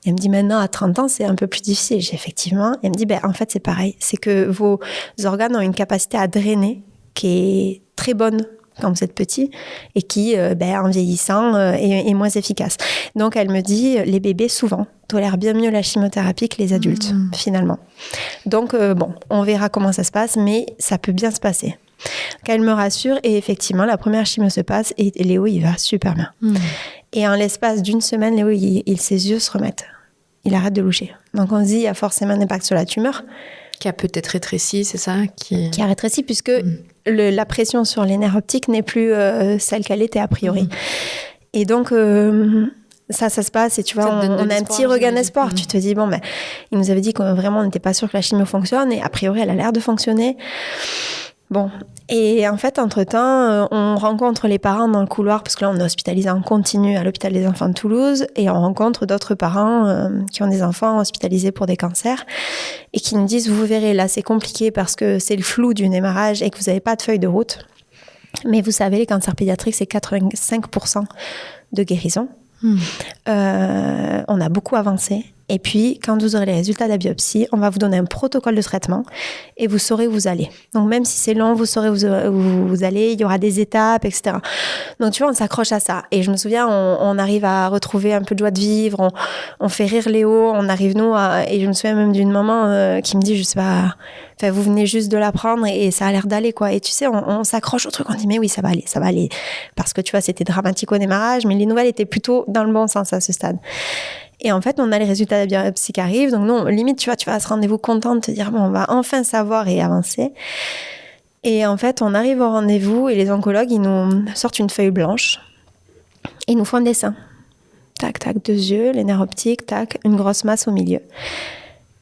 Et elle me dit, maintenant, à 30 ans, c'est un peu plus difficile. J'ai effectivement. Et elle me dit, en fait, c'est pareil. C'est que vos organes ont une capacité à drainer qui est très bonne quand vous êtes petit et qui, en vieillissant, est moins efficace. Donc, elle me dit, les bébés, souvent, tolèrent bien mieux la chimiothérapie que les adultes, finalement. Donc, on verra comment ça se passe, mais ça peut bien se passer. Qu'elle me rassure et effectivement la première chimio se passe et Léo il va super bien. Et en l'espace d'1 semaine, Léo ses yeux se remettent, il arrête de loucher. Donc on se dit il y a forcément un impact sur la tumeur qui a peut-être rétréci, c'est ça qui a rétréci puisque la pression sur les nerfs optiques n'est plus celle qu'elle était a priori. Et donc ça se passe et tu vois, on a un petit regain d'espoir. Tu te dis, il nous avait dit qu'on vraiment on n'était pas sûr que la chimio fonctionne et a priori elle a l'air de fonctionner. Bon, et en fait, entre-temps, on rencontre les parents dans le couloir, parce que là, on est hospitalisé en continu à l'hôpital des enfants de Toulouse, et on rencontre d'autres parents qui ont des enfants hospitalisés pour des cancers, et qui nous disent, vous verrez, là, c'est compliqué parce que c'est le flou du démarrage et que vous n'avez pas de feuille de route. Mais vous savez, les cancers pédiatriques, c'est 85% de guérison. On a beaucoup avancé. Et puis, quand vous aurez les résultats de la biopsie, on va vous donner un protocole de traitement et vous saurez où vous allez. Donc, même si c'est long, vous saurez où vous allez, il y aura des étapes, etc. Donc, tu vois, on s'accroche à ça. Et je me souviens, on arrive à retrouver un peu de joie de vivre, on fait rire Léo, on arrive, nous, et je me souviens même d'une maman qui me dit, je sais pas, enfin, vous venez juste de l'apprendre et ça a l'air d'aller, quoi. Et tu sais, on s'accroche au truc, on dit, mais oui, ça va aller. Parce que, tu vois, c'était dramatique au démarrage, mais les nouvelles étaient plutôt dans le bon sens à ce stade. Et en fait, on a les résultats de la biopsie qui arrivent. Donc, non, limite, tu vois, tu vas à ce rendez-vous content de te dire, bon, on va enfin savoir et avancer. Et en fait, on arrive au rendez-vous et les oncologues, ils nous sortent une feuille blanche et ils nous font un dessin. Tac, tac, 2 yeux, les nerfs optiques, tac, une grosse masse au milieu.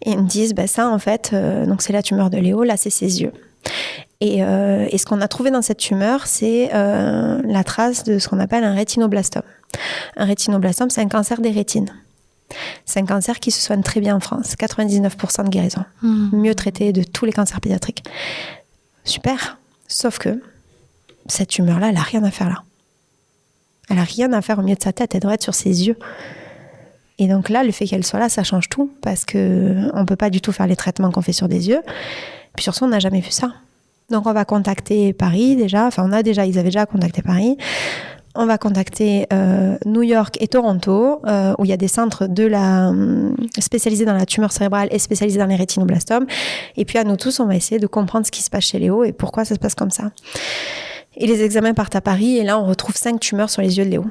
Et ils me disent, ça, en fait, donc c'est la tumeur de Léo, là, c'est ses yeux. Et ce qu'on a trouvé dans cette tumeur, c'est la trace de ce qu'on appelle un rétinoblastome. Un rétinoblastome, c'est un cancer des rétines. C'est un cancer qui se soigne très bien en France. 99% de guérison. Mieux traité de tous les cancers pédiatriques. Super. Sauf que cette tumeur-là, elle n'a rien à faire là. Elle n'a rien à faire au milieu de sa tête. Elle doit être sur ses yeux. Et donc là, le fait qu'elle soit là, ça change tout. Parce qu'on ne peut pas du tout faire les traitements qu'on fait sur des yeux. Puis surtout, on n'a jamais vu ça. Donc on va contacter Paris déjà. Enfin, ils avaient déjà contacté Paris. On va contacter New York et Toronto, où il y a des centres spécialisés dans la tumeur cérébrale et spécialisés dans les rétinoblastomes. Et puis à nous tous, on va essayer de comprendre ce qui se passe chez Léo et pourquoi ça se passe comme ça. Et les examens partent à Paris, et là, on retrouve 5 tumeurs sur les yeux de Léo.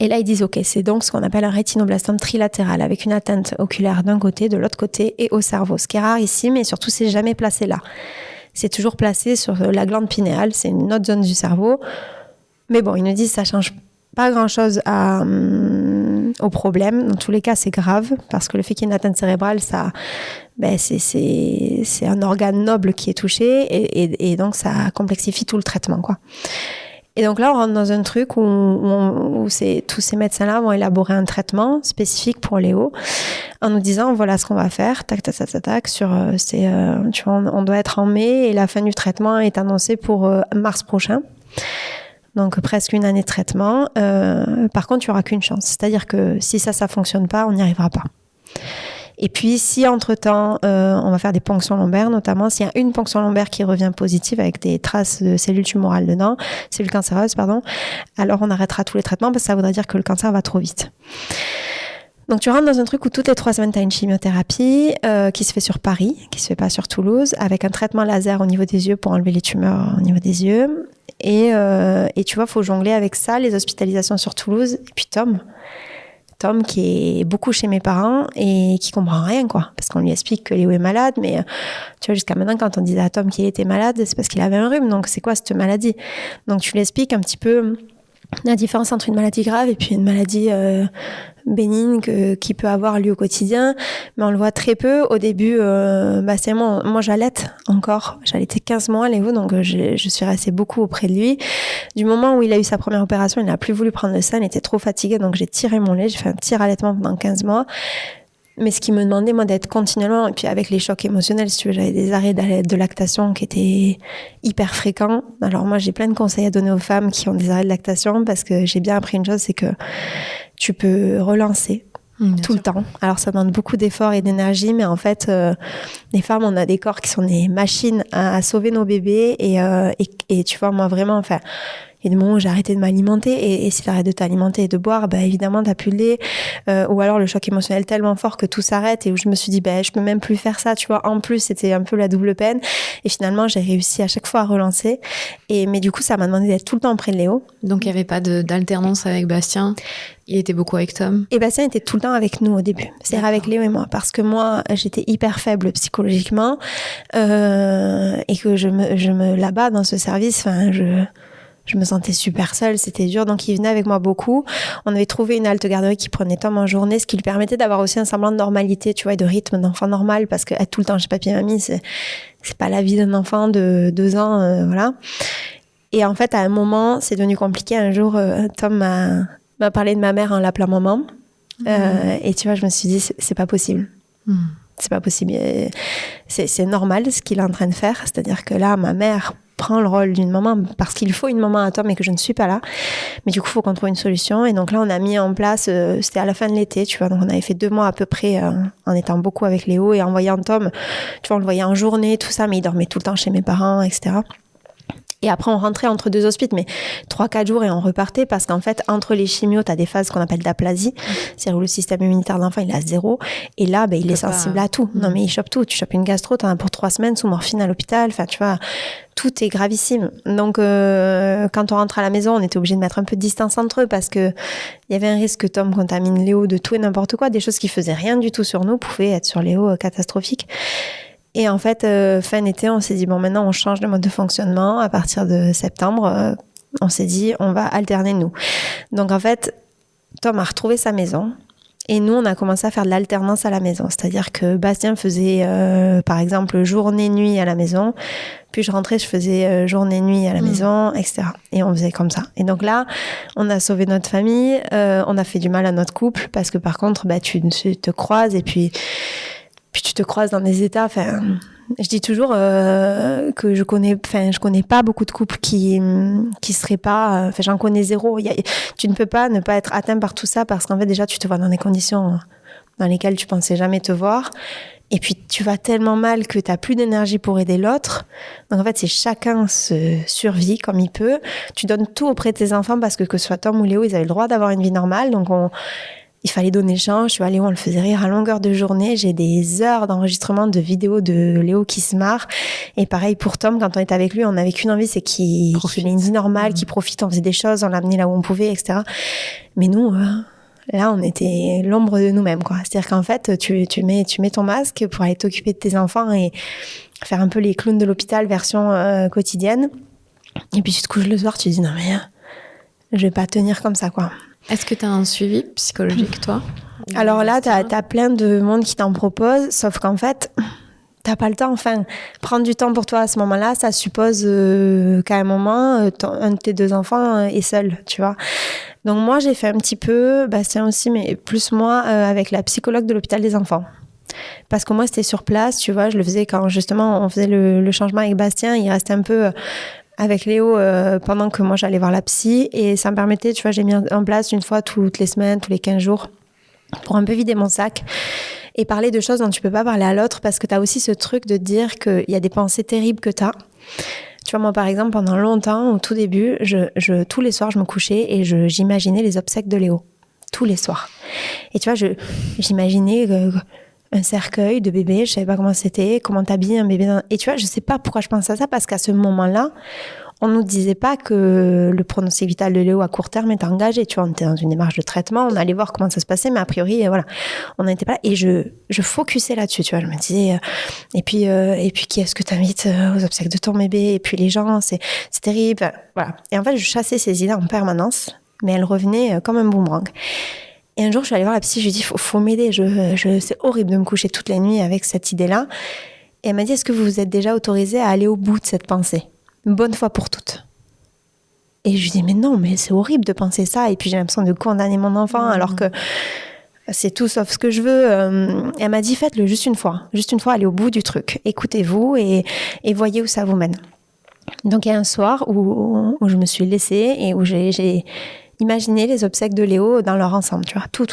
Et là, ils disent, OK, c'est donc ce qu'on appelle un rétinoblastome trilatéral, avec une atteinte oculaire d'un côté, de l'autre côté, et au cerveau. Ce qui est rare ici, mais surtout, c'est jamais placé là. C'est toujours placé sur la glande pinéale, c'est une autre zone du cerveau. Mais bon, ils nous disent que ça ne change pas grand-chose au problème. Dans tous les cas, c'est grave, parce que le fait qu'il y ait une atteinte cérébrale, c'est un organe noble qui est touché, et donc ça complexifie tout le traitement, quoi. Et donc là, on rentre dans un truc où tous ces médecins-là vont élaborer un traitement spécifique pour Léo, en nous disant, voilà ce qu'on va faire, tac, tac, tac, tac, tac, tu vois, on doit être en mai, et la fin du traitement est annoncée pour mars prochain. Donc presque une année de traitement. Par contre, il n'y aura qu'une chance. C'est-à-dire que si ça ne fonctionne pas, on n'y arrivera pas. Et puis, si entre-temps, on va faire des ponctions lombaires, notamment, s'il y a une ponction lombaire qui revient positive avec des traces de cellules tumorales dedans, cellules cancéreuses, alors on arrêtera tous les traitements parce que ça voudrait dire que le cancer va trop vite. Donc tu rentres dans un truc où toutes les 3 semaines, tu as une chimiothérapie qui se fait sur Paris, qui se fait pas sur Toulouse, avec un traitement laser au niveau des yeux pour enlever les tumeurs au niveau des yeux. Et tu vois, il faut jongler avec ça, les hospitalisations sur Toulouse. Et puis Tom qui est beaucoup chez mes parents et qui comprend rien, quoi. Parce qu'on lui explique que Léo est malade, mais tu vois, jusqu'à maintenant, quand on disait à Tom qu'il était malade, c'est parce qu'il avait un rhume. Donc c'est quoi cette maladie? Donc tu lui expliques un petit peu la différence entre une maladie grave et puis une maladie bénigne qui peut avoir lieu au quotidien, mais on le voit très peu. Au début, c'est moi j'allaite encore, j'allaitais 15 mois Léo, donc je suis restée beaucoup auprès de lui. Du moment où il a eu sa première opération, il n'a plus voulu prendre le sein, il était trop fatigué, donc j'ai tiré mon lait, j'ai fait un tir allaitement pendant 15 mois. Mais ce qui me demandait, moi, d'être continuellement, et puis avec les chocs émotionnels, si tu veux, j'avais des arrêts de lactation qui étaient hyper fréquents. Alors moi, j'ai plein de conseils à donner aux femmes qui ont des arrêts de lactation, parce que j'ai bien appris une chose, c'est que tu peux relancer tout le temps. Alors ça demande beaucoup d'efforts et d'énergie, mais en fait, les femmes, on a des corps qui sont des machines à sauver nos bébés, et tu vois, moi, vraiment, enfin... Et du moment où j'ai arrêté de m'alimenter, et si t'arrêtes de t'alimenter et de boire, évidemment, t'as plus de lait. Ou alors le choc émotionnel tellement fort que tout s'arrête, et où je me suis dit, je peux même plus faire ça, tu vois. En plus, c'était un peu la double peine. Et finalement, j'ai réussi à chaque fois à relancer. Mais du coup, ça m'a demandé d'être tout le temps auprès de Léo. Donc, il n'y avait pas d'alternance avec Bastien? Il était beaucoup avec Tom? Et Bastien était tout le temps avec nous au début. C'est-à-dire avec Léo et moi. Parce que moi, j'étais hyper faible psychologiquement. Et que là-bas, dans ce service, je me sentais super seule, c'était dur, donc il venait avec moi beaucoup. On avait trouvé une halte garderie qui prenait Tom en journée, ce qui lui permettait d'avoir aussi un semblant de normalité, tu vois, et de rythme d'enfant normal, parce que être tout le temps chez papy et mamie, c'est pas la vie d'un enfant de 2 ans, voilà. Et en fait, à un moment, c'est devenu compliqué. Un jour, Tom m'a parlé de ma mère en l'appelant maman, et tu vois, je me suis dit, c'est pas possible. C'est pas possible. C'est normal ce qu'il est en train de faire, c'est-à-dire que là, ma mère prends le rôle d'une maman parce qu'il faut une maman à Tom et que je ne suis pas là. Mais du coup, il faut qu'on trouve une solution. Et donc là, on a mis en place, c'était à la fin de l'été, tu vois, donc on avait fait 2 mois à peu près en étant beaucoup avec Léo et en voyant Tom, tu vois, on le voyait en journée, tout ça, mais il dormait tout le temps chez mes parents, etc. Et après, on rentrait entre 2 hospices, mais 3-4 jours et on repartait parce qu'en fait, entre les chimios, tu as des phases qu'on appelle d'aplasie, c'est-à-dire où le système immunitaire de l'enfant, il est à 0. Et là, il est sensible à tout. Non, mais il chope tout. Tu chopes une gastro, tu en as pour 3 semaines sous morphine à l'hôpital. Enfin, tu vois, tout est gravissime. Donc, quand on rentre à la maison, on était obligé de mettre un peu de distance entre eux parce que il y avait un risque que Tom contamine Léo de tout et n'importe quoi. Des choses qui faisaient rien du tout sur nous pouvaient être sur Léo catastrophiques. Et en fait, fin été, on s'est dit, bon, maintenant, on change de mode de fonctionnement. À partir de septembre, on s'est dit, on va alterner nous. Donc, en fait, Tom a retrouvé sa maison. Et nous, on a commencé à faire de l'alternance à la maison. C'est-à-dire que Bastien faisait, par exemple, journée-nuit à la maison. Puis je rentrais, je faisais journée-nuit à la maison, etc. Et on faisait comme ça. Et donc là, on a sauvé notre famille. On a fait du mal à notre couple. Parce que par contre, tu te croises et puis tu te croises dans des états. Enfin, je dis toujours que je connais pas beaucoup de couples qui seraient pas. Enfin, j'en connais 0. Tu ne peux pas ne pas être atteint par tout ça parce qu'en fait déjà tu te vois dans des conditions dans lesquelles tu pensais jamais te voir. Et puis tu vas tellement mal que t'as plus d'énergie pour aider l'autre. Donc en fait, c'est chacun se survit comme il peut. Tu donnes tout auprès de tes enfants parce que ce soit Tom ou Léo, ils avaient le droit d'avoir une vie normale. Donc il fallait donner chance. Tu vois, Léo, on le faisait rire à longueur de journée. J'ai des heures d'enregistrement de vidéos de Léo qui se marre. Et pareil pour Tom, quand on était avec lui, on n'avait qu'une envie, c'est qu'il ait une vie normale, qu'il profite, on faisait des choses, on l'amenait là où on pouvait, etc. Mais nous, là, on était l'ombre de nous-mêmes, quoi. C'est-à-dire qu'en fait, tu mets ton masque pour aller t'occuper de tes enfants et faire un peu les clowns de l'hôpital version quotidienne. Et puis tu te couches le soir, tu te dis non mais je vais pas tenir comme ça, quoi. Est-ce que tu as un suivi psychologique, toi? Alors là, t'as plein de monde qui t'en propose, sauf qu'en fait, t'as pas le temps. Enfin, prendre du temps pour toi à ce moment-là, ça suppose qu'à un moment, un de tes 2 enfants est seul, tu vois. Donc moi, j'ai fait un petit peu, Bastien aussi, mais plus moi, avec la psychologue de l'hôpital des enfants. Parce que moi, c'était sur place, tu vois, je le faisais quand justement on faisait le changement avec Bastien, il restait un peu avec Léo pendant que moi j'allais voir la psy et ça me permettait, tu vois, j'ai mis en place une fois toutes les semaines, tous les 15 jours pour un peu vider mon sac et parler de choses dont tu peux pas parler à l'autre parce que tu as aussi ce truc de dire qu'il y a des pensées terribles que tu as. Tu vois, moi par exemple, pendant longtemps, au tout début, tous les soirs je me couchais et j'imaginais les obsèques de Léo. Tous les soirs. Et tu vois, j'imaginais un cercueil de bébé, je savais pas comment c'était, comment t'habilles un bébé. Et tu vois, je sais pas pourquoi je pense à ça, parce qu'à ce moment-là, on nous disait pas que le pronostic vital de Léo à court terme était engagé. Tu vois, on était dans une démarche de traitement, on allait voir comment ça se passait, mais a priori, voilà, on n'était pas là. Et je focusais là-dessus, tu vois. Je me disais, et puis qui est-ce que t'invites aux obsèques de ton bébé? Et puis les gens, c'est terrible. Voilà. Et en fait, je chassais ces idées en permanence, mais elles revenaient comme un boomerang. Et un jour, je suis allée voir la psy, je lui ai dit, faut m'aider, c'est horrible de me coucher toute la nuit avec cette idée-là. Et elle m'a dit, est-ce que vous vous êtes déjà autorisé à aller au bout de cette pensée? Une bonne fois pour toutes. Et je lui ai dit, mais non, mais c'est horrible de penser ça. Et puis j'ai l'impression de condamner mon enfant, alors que c'est tout sauf ce que je veux. Elle m'a dit, faites-le juste une fois, allez au bout du truc. Écoutez-vous et voyez où ça vous mène. Donc il y a un soir où je me suis laissée et où j'ai imaginé les obsèques de Léo dans leur ensemble, tu vois, tout.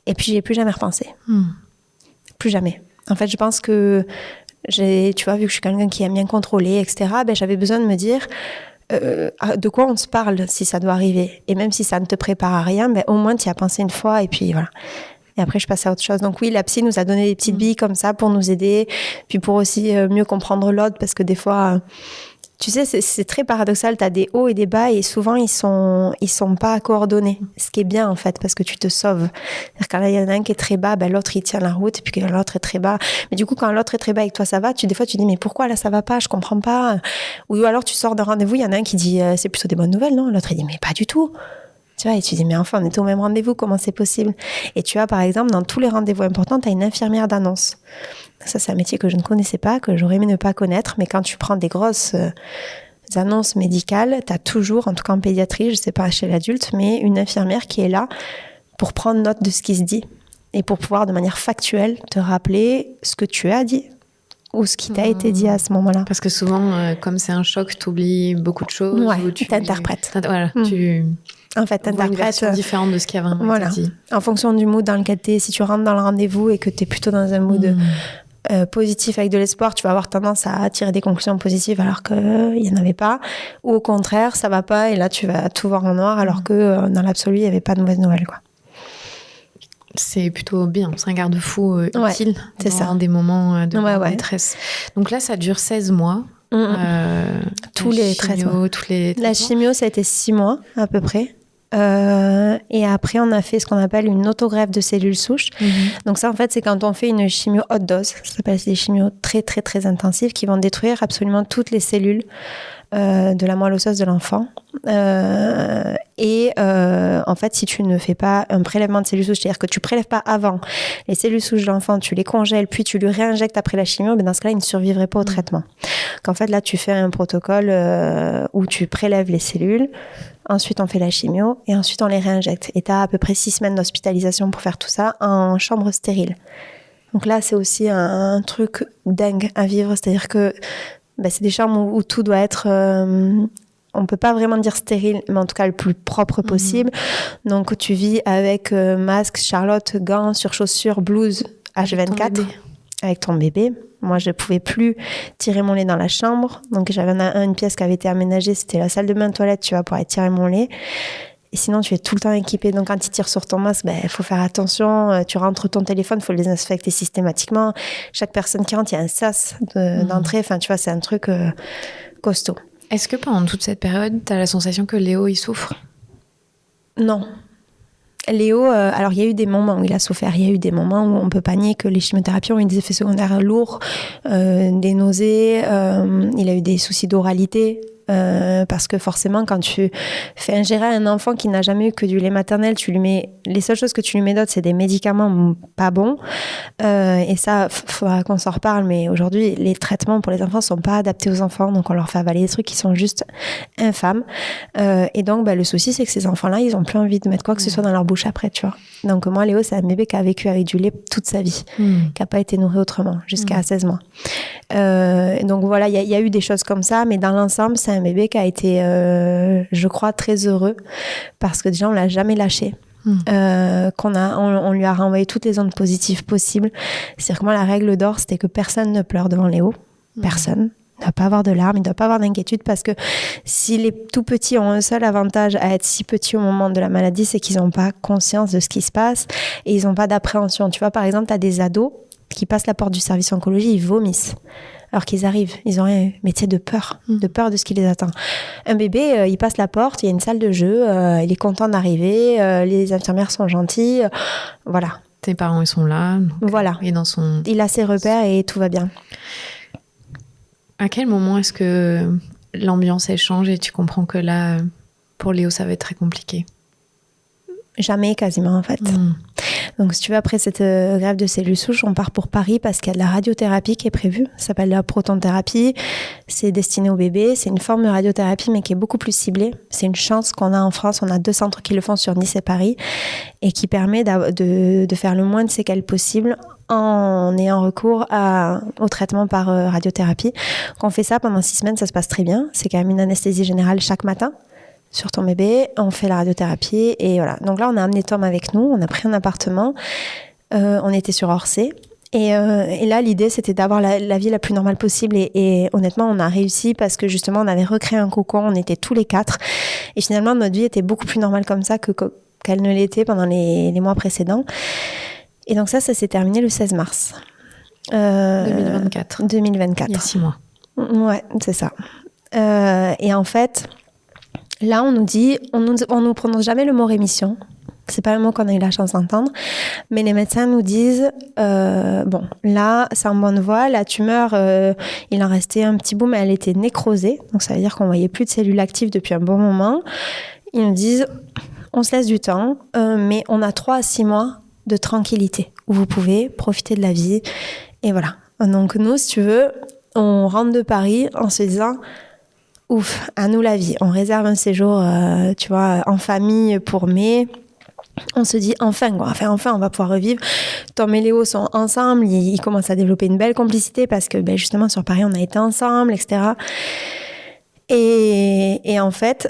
Et puis, j'ai plus jamais repensé. Plus jamais. En fait, je pense que tu vois, vu que je suis quelqu'un qui aime bien contrôler, etc., j'avais besoin de me dire de quoi on se parle si ça doit arriver. Et même si ça ne te prépare à rien, au moins tu y as pensé une fois et puis voilà. Et après, je passais à autre chose. Donc oui, la psy nous a donné des petites billes comme ça pour nous aider, puis pour aussi mieux comprendre l'autre, parce que des fois... Tu sais, c'est très paradoxal, tu as des hauts et des bas et souvent ils sont pas coordonnés. Ce qui est bien en fait, parce que tu te sauves. C'est-à-dire quand il y en a un qui est très bas, l'autre il tient la route et puis quand l'autre est très bas. Mais du coup, quand l'autre est très bas et que toi ça va, des fois tu dis mais pourquoi là ça va pas, je comprends pas. Ou alors tu sors d'un rendez-vous, il y en a un qui dit c'est plutôt des bonnes nouvelles, non? L'autre il dit mais pas du tout. Tu vois, et tu dis mais enfin on était au même rendez-vous, comment c'est possible? Et tu vois par exemple dans tous les rendez-vous importants, tu as une infirmière d'annonce. Ça, c'est un métier que je ne connaissais pas, que j'aurais aimé ne pas connaître. Mais quand tu prends des grosses annonces médicales, tu as toujours, en tout cas en pédiatrie, je ne sais pas chez l'adulte, mais une infirmière qui est là pour prendre note de ce qui se dit et pour pouvoir, de manière factuelle, te rappeler ce que tu as dit ou ce qui t'a été dit à ce moment-là. Parce que souvent, comme c'est un choc, tu oublies beaucoup de choses. Ouais, ou tu t'interprètes. Voilà, tu en fait, vois une version différente de ce qui a vraiment été dit. En fonction du mood dans lequel t'es, si tu rentres dans le rendez-vous et que t'es plutôt dans un mood positif avec de l'espoir, tu vas avoir tendance à tirer des conclusions positives alors qu'il n'y en avait pas. Ou au contraire, ça va pas et là, tu vas tout voir en noir alors que dans l'absolu, il n'y avait pas de mauvaises nouvelles, quoi. C'est plutôt bien, c'est un garde-fou utile c'est ça. des moments de détresse. Donc là, ça dure 16 mois. Tous les traitements. La chimio, ça a été 6 mois à peu près. Et après, on a fait ce qu'on appelle une autogreffe de cellules souches. Donc ça, en fait, c'est quand on fait une chimio haute dose. Ça s'appelle des chimios très, très, très intensives qui vont détruire absolument toutes les cellules de la moelle osseuse de l'enfant. En fait, si tu ne fais pas un prélèvement de cellules souches, c'est-à-dire que tu prélèves pas avant les cellules souches de l'enfant, tu les congèles, puis tu lui réinjectes après la chimio, mais dans ce cas-là, il ne survivrait pas au traitement. Qu'en fait, là, tu fais un protocole où tu prélèves les cellules, ensuite on fait la chimio, et ensuite on les réinjecte. Et tu as à peu près 6 semaines d'hospitalisation pour faire tout ça en chambre stérile. Donc là, c'est aussi un truc dingue à vivre, c'est-à-dire que c'est des chambres où tout doit être... on peut pas vraiment dire stérile, mais en tout cas le plus propre possible. Donc tu vis avec masque, charlotte, gants, surchaussures, blouse, H24 avec ton bébé. Moi, je pouvais plus tirer mon lait dans la chambre. Donc j'avais une pièce qui avait été aménagée, c'était la salle de bain toilette, tu vois, pour aller tirer mon lait. Et sinon, tu es tout le temps équipé. Donc, quand tu tires sur ton masque, il faut faire attention. Tu rentres ton téléphone, il faut le désinfecter systématiquement. Chaque personne qui rentre, il y a un sas d'entrée. Enfin, tu vois, c'est un truc costaud. Est-ce que pendant toute cette période, tu as la sensation que Léo, il souffre ? Non. Léo, alors il y a eu des moments où il a souffert. Il y a eu des moments où on peut pas nier que les chimiothérapies ont eu des effets secondaires lourds, des nausées. Il a eu des soucis d'oralité. Parce que forcément, quand tu fais ingérer à un enfant qui n'a jamais eu que du lait maternel, tu lui mets les seules choses que tu lui mets d'autres, c'est des médicaments pas bons. Et ça, faudra qu'on s'en reparle. Mais aujourd'hui, les traitements pour les enfants sont pas adaptés aux enfants, donc on leur fait avaler des trucs qui sont juste infâmes. Et donc, le souci, c'est que ces enfants-là, ils ont plus envie de mettre quoi que ce soit dans leur bouche après, tu vois. Donc moi, Léo, c'est un bébé qui a vécu avec du lait toute sa vie, qui a pas été nourri autrement jusqu'à 16 mois. Donc voilà, il y a eu des choses comme ça, mais dans l'ensemble, c'est un bébé qui a été, je crois, très heureux parce que déjà, on l'a jamais lâché. On lui a renvoyé toutes les ondes positives possibles. C'est-à-dire que moi, la règle d'or, c'était que personne ne pleure devant Léo. Personne. Il ne doit pas avoir de larmes, il ne doit pas avoir d'inquiétude parce que si les tout petits ont un seul avantage à être si petits au moment de la maladie, c'est qu'ils n'ont pas conscience de ce qui se passe et ils n'ont pas d'appréhension. Tu vois, par exemple, tu as des ados qui passent la porte du service oncologie, ils vomissent. Alors qu'ils arrivent, ils ont un métier de peur de ce qui les attend. Un bébé, il passe la porte, il y a une salle de jeu, il est content d'arriver, les infirmières sont gentilles, voilà. Tes parents, ils sont là. Donc, voilà. Il a ses repères et tout va bien. À quel moment est-ce que l'ambiance elle change et tu comprends que là, pour Léo, ça va être très compliqué ? Jamais, quasiment, en fait. Donc, si tu veux, après cette greffe de cellules souches, on part pour Paris parce qu'il y a de la radiothérapie qui est prévue. Ça s'appelle la protonthérapie. C'est destiné aux bébés. C'est une forme de radiothérapie, mais qui est beaucoup plus ciblée. C'est une chance qu'on a en France. On a 2 centres qui le font sur Nice et Paris et qui permet de faire le moins de séquelles possible en ayant recours au traitement par radiothérapie. Quand on fait ça pendant 6 semaines, ça se passe très bien. C'est quand même une anesthésie générale chaque matin sur ton bébé, on fait la radiothérapie et voilà. Donc là, on a amené Tom avec nous, on a pris un appartement, on était sur Orsay et là, l'idée, c'était d'avoir la vie la plus normale possible et honnêtement, on a réussi parce que justement, on avait recréé un cocon, on était tous les 4 et finalement, notre vie était beaucoup plus normale comme ça qu'elle ne l'était pendant les mois précédents. Et donc ça s'est terminé le 16 mars. 2024. Il y a 6 mois. Ouais, c'est ça. Et en fait... Là, on nous dit, on nous prononce jamais le mot rémission. C'est pas un mot qu'on a eu la chance d'entendre. Mais les médecins nous disent, bon, là, c'est en bonne voie. La tumeur, il en restait un petit bout, mais elle était nécrosée. Donc, ça veut dire qu'on voyait plus de cellules actives depuis un bon moment. Ils nous disent, on se laisse du temps, mais on a 3 à 6 mois de tranquillité où vous pouvez profiter de la vie. Et voilà. Donc, nous, si tu veux, on rentre de Paris en se disant... Ouf, à nous la vie. On réserve un séjour, tu vois, en famille pour mai. On se dit enfin, on va pouvoir revivre. Tom et Léo sont ensemble, ils commencent à développer une belle complicité parce que justement sur Paris on a été ensemble, etc. Et en fait,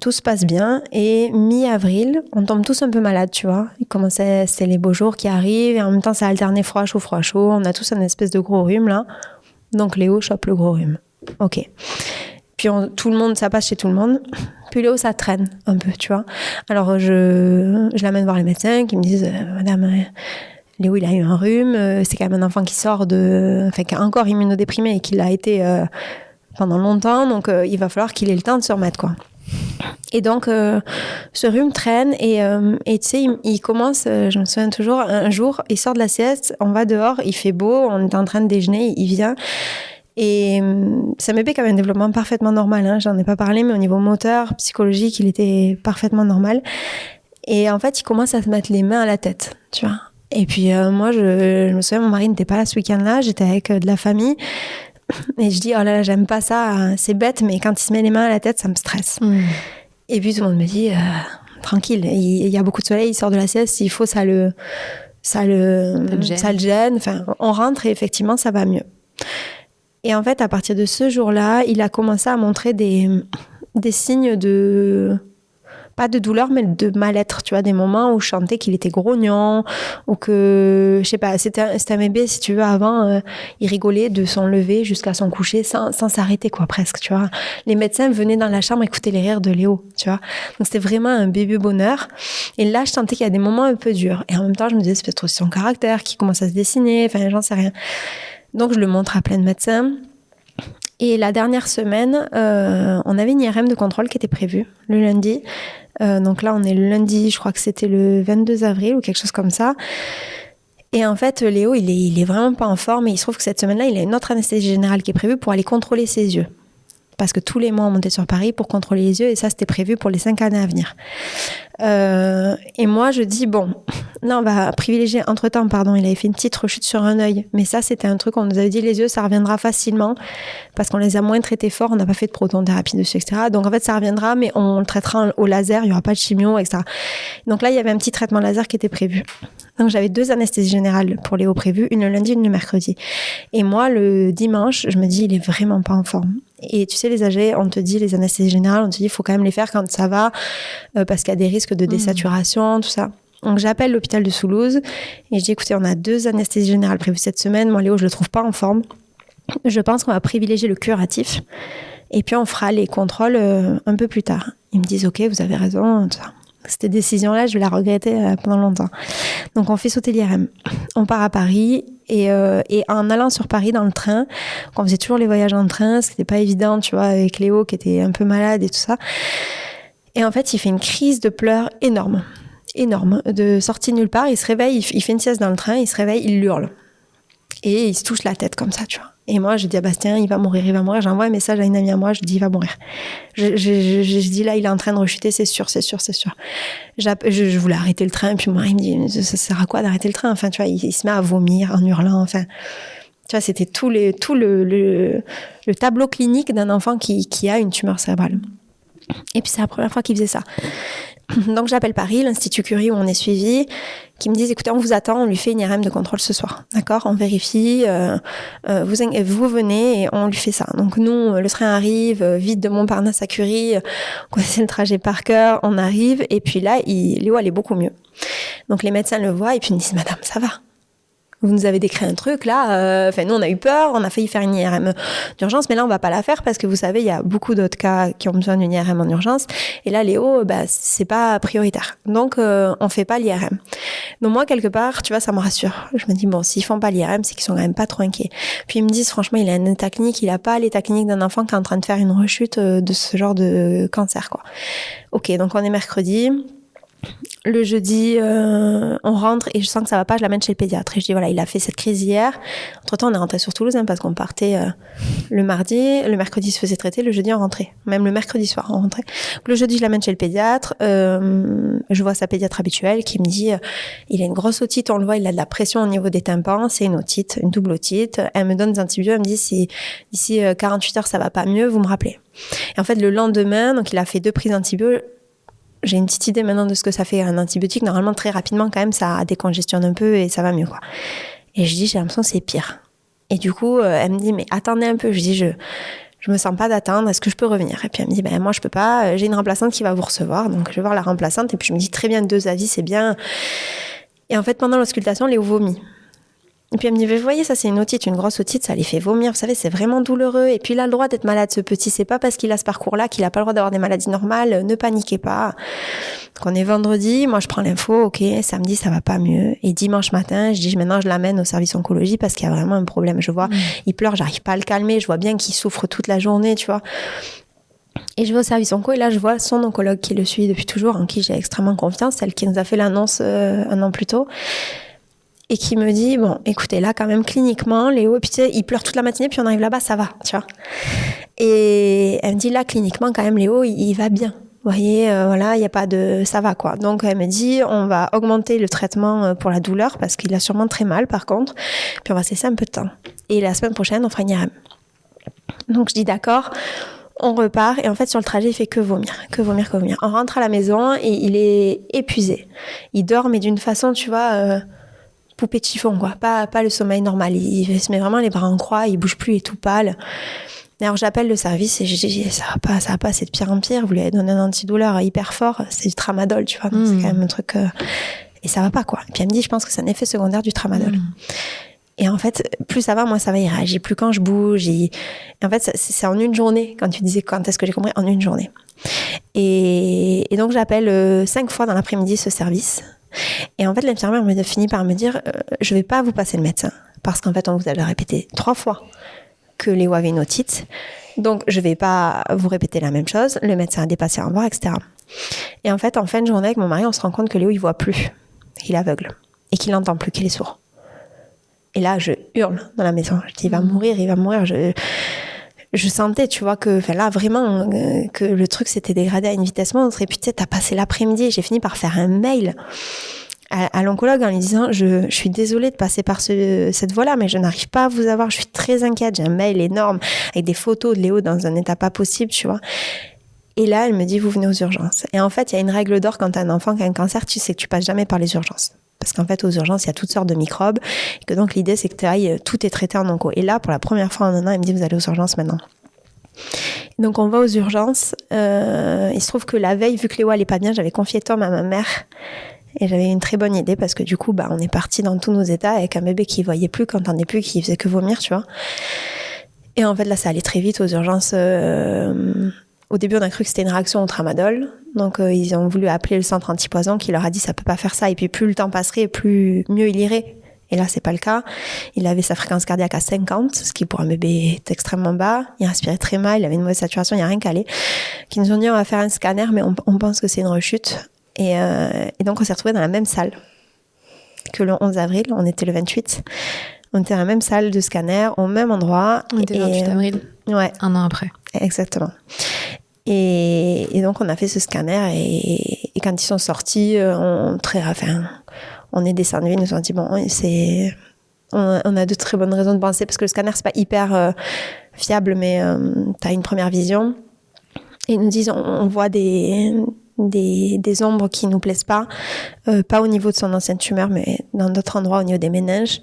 tout se passe bien et mi-avril, on tombe tous un peu malades, tu vois. C'est les beaux jours qui arrivent et en même temps ça alternait froid chaud. On a tous un espèce de gros rhume là. Donc Léo chope le gros rhume. Ok. Puis tout le monde, ça passe chez tout le monde. Puis Léo, ça traîne un peu, tu vois. Alors je l'amène voir les médecins qui me disent Madame, Léo, il a eu un rhume. C'est quand même un enfant qui qui est encore immunodéprimé et qui l'a été pendant longtemps. Donc il va falloir qu'il ait le temps de se remettre, quoi. Et donc ce rhume traîne et tu sais, il commence, je me souviens toujours, un jour, il sort de la sieste, on va dehors, il fait beau, on est en train de déjeuner, il vient. Et c'est un bébé qui avait un développement parfaitement normal, hein. J'en ai pas parlé, mais au niveau moteur, psychologique, il était parfaitement normal. Et en fait, il commence à se mettre les mains à la tête, tu vois. Et puis moi, je me souviens, mon mari n'était pas là ce week-end-là, j'étais avec de la famille. Et je dis, oh là là, j'aime pas ça, c'est bête, mais quand il se met les mains à la tête, ça me stresse. Et puis tout le monde me dit, tranquille, il y a beaucoup de soleil, il sort de la sieste, s'il faut, ça le gêne. Enfin, on rentre et effectivement, ça va mieux. Et en fait, à partir de ce jour-là, il a commencé à montrer des signes pas de douleur, mais de mal-être, tu vois, des moments où je sentais qu'il était grognon, ou que, je sais pas, c'était un bébé, si tu veux, avant, il rigolait de son lever jusqu'à son coucher sans s'arrêter, quoi, presque, tu vois. Les médecins venaient dans la chambre écouter les rires de Léo, tu vois. Donc c'était vraiment un bébé bonheur. Et là, je sentais qu'il y a des moments un peu durs. Et en même temps, je me disais, c'est peut-être aussi son caractère qui commence à se dessiner, enfin, j'en sais rien. Donc je le montre à plein de médecins. Et la dernière semaine, on avait une IRM de contrôle qui était prévue le lundi. Donc là, on est le lundi, je crois que c'était le 22 avril ou quelque chose comme ça. Et en fait, Léo, il est vraiment pas en forme et il se trouve que cette semaine-là, il a une autre anesthésie générale qui est prévue pour aller contrôler ses yeux. Parce que tous les mois, on montait sur Paris pour contrôler les yeux et ça, c'était prévu pour les 5 années à venir. Et moi, je dis, bon, là, on va privilégier, entre-temps, il avait fait une petite rechute sur un œil. Mais ça, c'était un truc, on nous avait dit, les yeux, ça reviendra facilement parce qu'on les a moins traités fort, on n'a pas fait de protothérapie dessus, etc. Donc, en fait, ça reviendra, mais on le traitera au laser, il n'y aura pas de chimio, etc. Donc là, il y avait un petit traitement laser qui était prévu. Donc, j'avais 2 anesthésies générales pour Léo prévues, une le lundi, une le mercredi. Et moi, le dimanche, je me dis, il est vraiment pas en forme. Et tu sais, les AG, on te dit, les anesthésies générales, on te dit, il faut quand même les faire quand ça va, parce qu'il y a des risques de désaturation, tout ça. Donc, j'appelle l'hôpital de Soulouse et je dis, écoutez, on a 2 anesthésies générales prévues cette semaine. Moi, Léo, je le trouve pas en forme. Je pense qu'on va privilégier le curatif. Et puis, on fera les contrôles un peu plus tard. Ils me disent, OK, vous avez raison, tout ça. Cette décision-là, je vais la regretter pendant longtemps. Donc, on fait sauter l'IRM. On part à Paris et en allant sur Paris dans le train, on faisait toujours les voyages en train, ce qui n'était pas évident, tu vois, avec Léo qui était un peu malade et tout ça. Et en fait, il fait une crise de pleurs énorme, de sortie nulle part. Il se réveille, il fait une sieste dans le train, il se réveille, il hurle. Et il se touche la tête comme ça, tu vois. Et moi, je dis à Bastien, il va mourir. J'envoie un message à une amie à moi, je dis, il va mourir. Je dis, là, il est en train de rechuter, c'est sûr. Je voulais arrêter le train, puis moi, il me dit, ça sert à quoi d'arrêter le train? Enfin, tu vois, il se met à vomir en hurlant, enfin. Tu vois, c'était tout le tableau clinique d'un enfant qui a une tumeur cérébrale. Et puis, c'est la première fois qu'il faisait ça. Donc, j'appelle Paris, l'Institut Curie où on est suivi, qui me disent, écoutez, on vous attend, on lui fait une IRM de contrôle ce soir. D'accord? On vérifie, vous venez et on lui fait ça. Donc, nous, le train arrive, vite de Montparnasse à Curie, on connaissait le trajet par cœur, on arrive, et puis là, Léo allait beaucoup mieux. Donc, les médecins le voient, et puis ils me disent, madame, ça va. Vous nous avez décrit un truc, là, nous, on a eu peur, on a failli faire une IRM d'urgence, mais là, on va pas la faire parce que vous savez, il y a beaucoup d'autres cas qui ont besoin d'une IRM en urgence. Et là, Léo, c'est pas prioritaire. Donc, on fait pas l'IRM. Donc, moi, quelque part, tu vois, ça me rassure. Je me dis, bon, s'ils font pas l'IRM, c'est qu'ils sont quand même pas trop inquiets. Puis, ils me disent, franchement, il a un état clinique, il a pas l'état clinique d'un enfant qui est en train de faire une rechute de ce genre de cancer, quoi. Ok, donc, on est mercredi. Le jeudi, on rentre et je sens que ça va pas, je l'amène chez le pédiatre. Et je dis, voilà, il a fait cette crise hier. Entre-temps, on est rentré sur Toulouse, parce qu'on partait le mardi. Le mercredi, il se faisait traiter. Le jeudi, on rentrait. Même le mercredi soir, on rentrait. Donc, le jeudi, je l'amène chez le pédiatre. Je vois sa pédiatre habituelle qui me dit, il a une grosse otite, on le voit, il a de la pression au niveau des tympans. C'est une otite, une double otite. Elle me donne des antibiotiques. Elle me dit, si d'ici 48 heures, ça va pas mieux, vous me rappelez. Et en fait, le lendemain, donc il a fait 2 prises d'antibiotiques. j'ai une petite idée maintenant de ce que ça fait un antibiotique. Normalement, très rapidement, quand même, ça décongestionne un peu et ça va mieux, quoi. Et je dis, j'ai l'impression que c'est pire. Et du coup, elle me dit, mais attendez un peu. Je dis, je me sens pas d'attendre, est-ce que je peux revenir? Et puis elle me dit, ben moi je peux pas, j'ai une remplaçante qui va vous recevoir, donc je vais voir la remplaçante. Et puis je me dis, très bien, 2 avis, c'est bien. Et en fait, pendant l'auscultation, Léo vomit. Et puis elle me dit, vous voyez, ça c'est une otite, une grosse otite, ça les fait vomir, vous savez, c'est vraiment douloureux. Et puis il a le droit d'être malade, ce petit, c'est pas parce qu'il a ce parcours-là qu'il a pas le droit d'avoir des maladies normales, ne paniquez pas. Donc on est vendredi, moi je prends l'info, ok, samedi ça va pas mieux. Et dimanche matin, je dis, maintenant je l'amène au service oncologie parce qu'il y a vraiment un problème. Je vois, il pleure, j'arrive pas à le calmer, je vois bien qu'il souffre toute la journée, tu vois. Et je vais au service onco et là je vois son oncologue qui le suit depuis toujours, en qui j'ai extrêmement confiance, celle qui nous a fait l'annonce 1 an plus tôt. Et qui me dit, bon, écoutez, là, quand même, cliniquement, Léo, et puis tu sais, il pleure toute la matinée, puis on arrive là-bas, ça va, tu vois. Et elle me dit, là, cliniquement, quand même, Léo, il va bien. Vous voyez, voilà, il n'y a pas de... ça va, quoi. Donc, elle me dit, on va augmenter le traitement pour la douleur, parce qu'il a sûrement très mal, par contre, puis on va cesser un peu de temps. Et la semaine prochaine, on fera une IRM. Donc, je dis, d'accord, on repart, et en fait, sur le trajet, il fait que vomir. On rentre à la maison, et il est épuisé. Il dort, mais d'une façon, tu vois... poupée de chiffon, quoi. Pas le sommeil normal. Il se met vraiment les bras en croix, il bouge plus, il est tout pâle. Alors j'appelle le service et je dis, ça va pas, c'est de pire en pire. Vous lui avez donné un antidouleur hyper fort, c'est du tramadol, tu vois. Donc c'est quand même un truc... Et ça va pas, quoi. Et puis elle me dit, je pense que c'est un effet secondaire du tramadol. Et en fait, plus ça va, moins ça va, il réagit plus quand je bouge. Et en fait, c'est en une journée. Quand tu disais quand est-ce que j'ai compris, en une journée. Et donc j'appelle 5 fois dans l'après-midi ce service. Et en fait, l'infirmière finit par me dire, je vais pas vous passer le médecin. Parce qu'en fait, on vous a répété 3 fois que Léo avait une otite. Donc, je vais pas vous répéter la même chose. Le médecin a des patients à voir, etc. Et en fait, en fin de journée, avec mon mari, on se rend compte que Léo, il voit plus. Il est aveugle. Et qu'il n'entend plus, qu'il est sourd. Et là, je hurle dans la maison. Je dis, il va mourir. Je sentais, tu vois, que là, vraiment, que le truc s'était dégradé à une vitesse monstre. Et puis, tu sais, t'as passé l'après-midi. J'ai fini par faire un mail à l'oncologue en lui disant, je suis désolée de passer par cette voie-là, mais je n'arrive pas à vous avoir. Je suis très inquiète. J'ai un mail énorme avec des photos de Léo dans un état pas possible, tu vois. Et là, elle me dit, vous venez aux urgences. Et en fait, il y a une règle d'or quand t'as un enfant qui a un cancer, tu sais que tu passes jamais par les urgences. Parce qu'en fait, aux urgences, il y a toutes sortes de microbes. Et que donc, l'idée, c'est que tout est traité en onco. Et là, pour la première fois en un an, elle me dit, vous allez aux urgences maintenant. Donc, on va aux urgences. Il se trouve que la veille, vu que Léo allait pas bien, j'avais confié Tom à ma mère. Et j'avais une très bonne idée parce que du coup, on est parti dans tous nos états avec un bébé qui voyait plus, qui entendait plus, qui faisait que vomir, tu vois. Et en fait, là, ça allait très vite aux urgences. Au début, on a cru que c'était une réaction au tramadol. Donc, ils ont voulu appeler le centre antipoison qui leur a dit ça peut pas faire ça. Et puis, plus le temps passerait, plus mieux il irait. Et là, c'est pas le cas. Il avait sa fréquence cardiaque à 50, ce qui pour un bébé est extrêmement bas. Il respirait très mal, il avait une mauvaise saturation, il n'y a rien calé. Qui nous ont dit on va faire un scanner, mais on pense que c'est une rechute. Et donc, on s'est retrouvés dans la même salle que le 11 avril. On était le 28. On était dans la même salle de scanner, au même endroit. On était le 28 avril. Ouais. 1 an après. Exactement. Et donc, on a fait ce scanner et quand ils sont sortis, on est descendu, ils nous ont dit, bon, on a de très bonnes raisons de penser, parce que le scanner, c'est pas hyper fiable, mais t'as une première vision. Et ils nous disent, on voit des ombres qui nous plaisent pas au niveau de son ancienne tumeur, mais dans d'autres endroits, au niveau des méninges.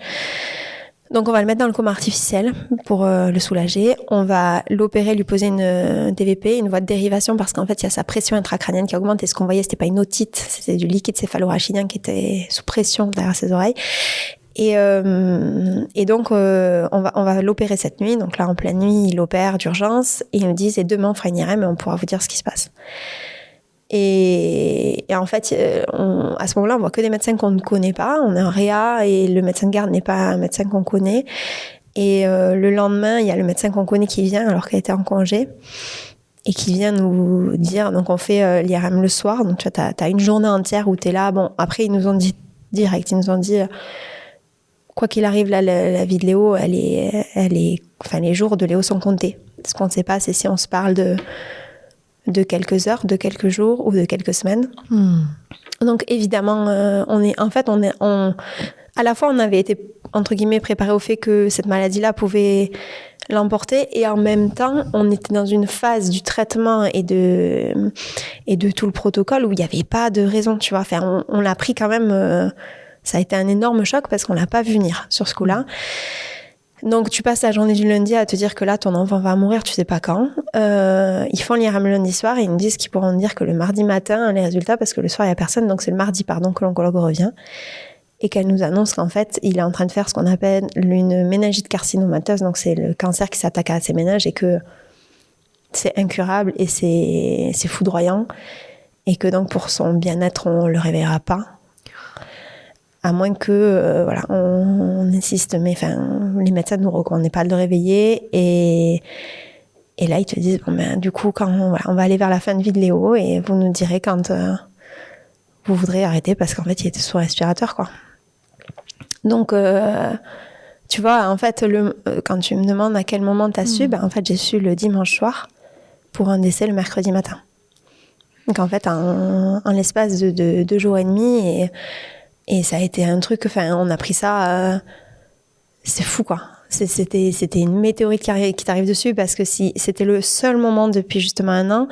Donc, on va le mettre dans le coma artificiel pour le soulager. On va l'opérer, lui poser une DVP, une voie de dérivation, parce qu'en fait, il y a sa pression intracrânienne qui augmente. Et ce qu'on voyait, c'était pas une otite, c'était du liquide céphalorachidien qui était sous pression derrière ses oreilles. Et donc, on va l'opérer cette nuit. Donc là, en pleine nuit, il opère d'urgence. Et ils nous disent, et demain, on fera une IRM et on pourra vous dire ce qui se passe. Et en fait, à ce moment-là, on voit que des médecins qu'on ne connaît pas. On est en réa et le médecin de garde n'est pas un médecin qu'on connaît. Et le lendemain, il y a le médecin qu'on connaît qui vient alors qu'elle était en congé et qui vient nous dire, donc on fait l'IRM le soir. Donc tu vois, t'as une journée entière où t'es là. Bon, après, ils nous ont dit direct, quoi qu'il arrive, là, la vie de Léo, enfin, les jours de Léo sont comptés. Ce qu'on ne sait pas, c'est si on se parle de quelques heures, de quelques jours ou de quelques semaines. Donc évidemment, à la fois on avait été entre guillemets préparé au fait que cette maladie-là pouvait l'emporter. Et en même temps, on était dans une phase du traitement et de tout le protocole où il n'y avait pas de raison, tu vois. Enfin, on l'a pris quand même... ça a été un énorme choc parce qu'on l'a pas vu venir sur ce coup-là. Donc, tu passes la journée du lundi à te dire que là, ton enfant va mourir, tu sais pas quand. Ils font l'IRM le lundi soir et ils nous disent qu'ils pourront dire que le mardi matin, les résultats, parce que le soir, il y a personne. Donc, c'est le mardi, que l'oncologue revient. Et qu'elle nous annonce qu'en fait, il est en train de faire ce qu'on appelle une méningite carcinomateuse. Donc, c'est le cancer qui s'attaque à ses méninges et que c'est incurable et c'est foudroyant. Et que donc, pour son bien-être, on le réveillera pas. À moins que, voilà, on insiste, mais enfin, les médecins nous recommandent pas de le réveiller. Et là, ils te disent, bon, ben, du coup, on va aller vers la fin de vie de Léo et vous nous direz quand vous voudrez arrêter parce qu'en fait, il était sous respirateur, quoi. Donc, tu vois, en fait, quand tu me demandes à quel moment tu as su, ben, en fait, j'ai su le dimanche soir pour un décès le mercredi matin. Donc, en fait, en l'espace de 2 jours et demi, et ça a été un truc, enfin, on a pris ça, c'est fou, quoi. C'était une météorite qui t'arrive dessus parce que si c'était le seul moment depuis justement 1 an,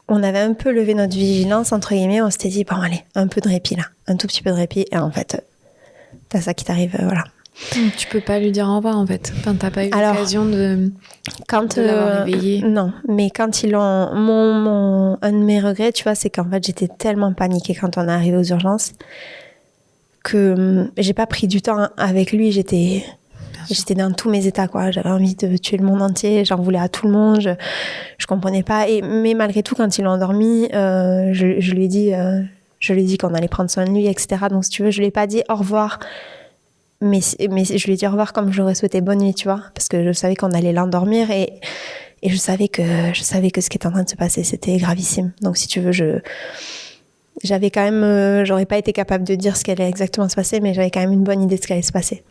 on avait un peu levé notre vigilance, entre guillemets, on s'était dit, bon, allez, un peu de répit là, un tout petit peu de répit, et en fait, t'as ça qui t'arrive, voilà. Tu peux pas lui dire au revoir, en fait. Enfin, t'as pas eu l'occasion de l'avoir réveillé. Non, mais quand ils l'ont... un de mes regrets, tu vois, c'est qu'en fait, j'étais tellement paniquée quand on est arrivé aux urgences que j'ai pas pris du temps avec lui. J'étais dans tous mes états, quoi. J'avais envie de tuer le monde entier, j'en voulais à tout le monde, je comprenais pas. Mais malgré tout, quand ils l'ont endormi, je lui ai dit qu'on allait prendre soin de lui, etc. Donc, si tu veux, je lui ai pas dit au revoir. Mais je lui ai dit au revoir comme j'aurais souhaité bonne nuit, tu vois, parce que je savais qu'on allait l'endormir et je savais que ce qui était en train de se passer, c'était gravissime. Donc, si tu veux, j'avais quand même, j'aurais pas été capable de dire ce qui allait exactement se passer, mais j'avais quand même une bonne idée de ce qui allait se passer.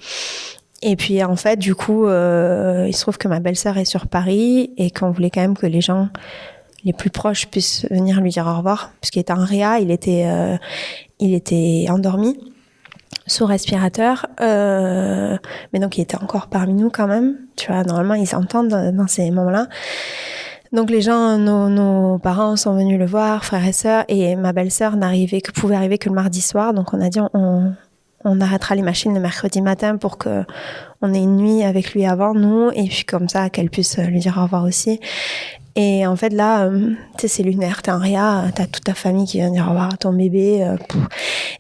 Et puis, en fait, du coup, il se trouve que ma belle-sœur est sur Paris et qu'on voulait quand même que les gens les plus proches puissent venir lui dire au revoir, puisqu'il était en réa, il était endormi sous respirateur, mais donc il était encore parmi nous quand même, tu vois, normalement ils s'entendent dans ces moments-là. Donc les gens, nos parents sont venus le voir, frères et sœurs, et ma belle-sœur pouvait arriver que le mardi soir, donc on a dit on arrêtera les machines le mercredi matin pour que on ait une nuit avec lui avant nous, et puis comme ça qu'elle puisse lui dire au revoir aussi. Et en fait, là, tu sais, c'est lunaire, t'es en réa, t'as toute ta famille qui vient dire au revoir à ton bébé.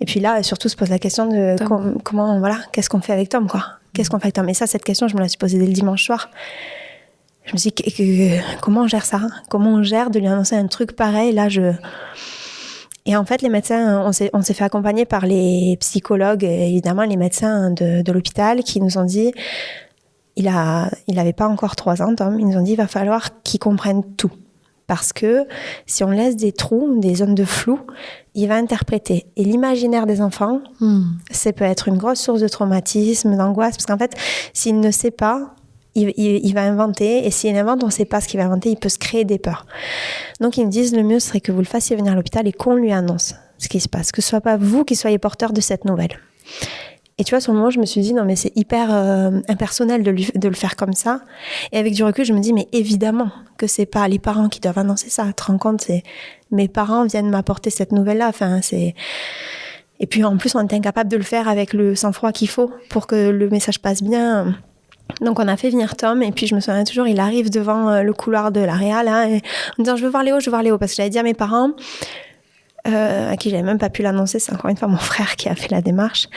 Et puis là, surtout, se pose la question de comment, voilà, qu'est-ce qu'on fait avec Tom, quoi. Qu'est-ce qu'on fait avec Tom? Et ça, cette question, je me la suis posée dès le dimanche soir. Je me suis dit, comment on gère ça? Comment on gère de lui annoncer un truc pareil? Là, Et en fait, les médecins, on s'est fait accompagner par les psychologues, et évidemment, les médecins de l'hôpital qui nous ont dit... Il avait pas encore 3 ans, Tom. Ils nous ont dit, il va falloir qu'il comprenne tout. Parce que si on laisse des trous, des zones de flou, il va interpréter. Et l'imaginaire des enfants, ça peut être une grosse source de traumatisme, d'angoisse. Parce qu'en fait, s'il ne sait pas, il va inventer. Et s'il invente, on ne sait pas ce qu'il va inventer. Il peut se créer des peurs. Donc, ils nous disent, le mieux serait que vous le fassiez venir à l'hôpital et qu'on lui annonce ce qui se passe. Que ce soit pas vous qui soyez porteur de cette nouvelle. Et tu vois, sur le moment, je me suis dit, non, mais c'est hyper impersonnel de le faire comme ça. Et avec du recul, je me dis, mais évidemment que c'est pas les parents qui doivent annoncer ça. Tu te rends compte, c'est mes parents viennent m'apporter cette nouvelle-là. Enfin, et puis, en plus, on était incapable de le faire avec le sang-froid qu'il faut pour que le message passe bien. Donc, on a fait venir Tom. Et puis, je me souviens toujours, il arrive devant le couloir de la réa, là, et en disant, je veux voir Léo. Parce que j'avais dit à mes parents, à qui j'avais même pas pu l'annoncer, c'est encore une fois mon frère qui a fait la démarche.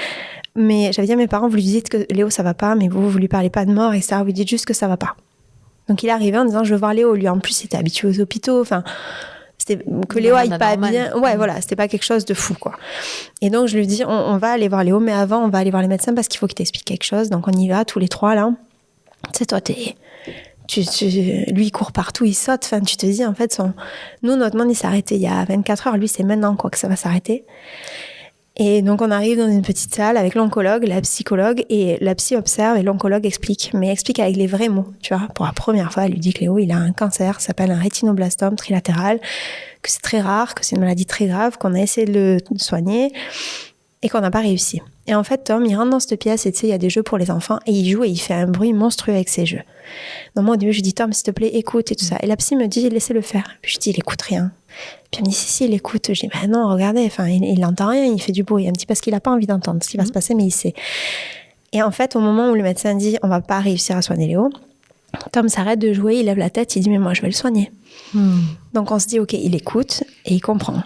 Mais j'avais dit à mes parents, vous lui dites que Léo, ça va pas, mais vous lui parlez pas de mort, etc. Vous lui dites juste que ça va pas. Donc il est arrivé en disant, je veux voir Léo. Lui, en plus, il était habitué aux hôpitaux. Enfin, c'était que Léo aille pas bien. Ouais, voilà, c'était pas quelque chose de fou, quoi. Et donc je lui dis, on va aller voir Léo, mais avant, on va aller voir les médecins parce qu'il faut qu'il t'explique quelque chose. Donc on y va, tous les 3, là. Tu sais, toi, lui, il court partout, il saute. Enfin, tu te dis, en fait, nous, notre monde, il s'est arrêté il y a 24 heures. Lui, c'est maintenant, quoi, que ça va s'arrêter. Et donc, on arrive dans une petite salle avec l'oncologue, la psychologue, et la psy observe et l'oncologue explique, mais explique avec les vrais mots, tu vois. Pour la première fois, elle lui dit que Léo, il a un cancer, ça s'appelle un rétinoblastome trilatéral, que c'est très rare, que c'est une maladie très grave, qu'on a essayé de le soigner et qu'on n'a pas réussi. Et en fait, Tom, il rentre dans cette pièce et tu sais, il y a des jeux pour les enfants et il joue et il fait un bruit monstrueux avec ses jeux. Donc moi, au début, je dis, Tom, s'il te plaît, écoute et tout ça. Et la psy me dit, laissez-le faire. Puis je dis, il écoute rien. Puis elle me dit, si, il écoute. Je dis, ben non, regardez, enfin, il n'entend rien, il fait du bruit. Elle me dit, parce qu'il n'a pas envie d'entendre ce qui va se passer, mais il sait. Et en fait, au moment où le médecin dit, on va pas réussir à soigner Léo, Tom s'arrête de jouer, il lève la tête, il dit, mais moi, je vais le soigner. Donc on se dit, ok, il écoute et il comprend.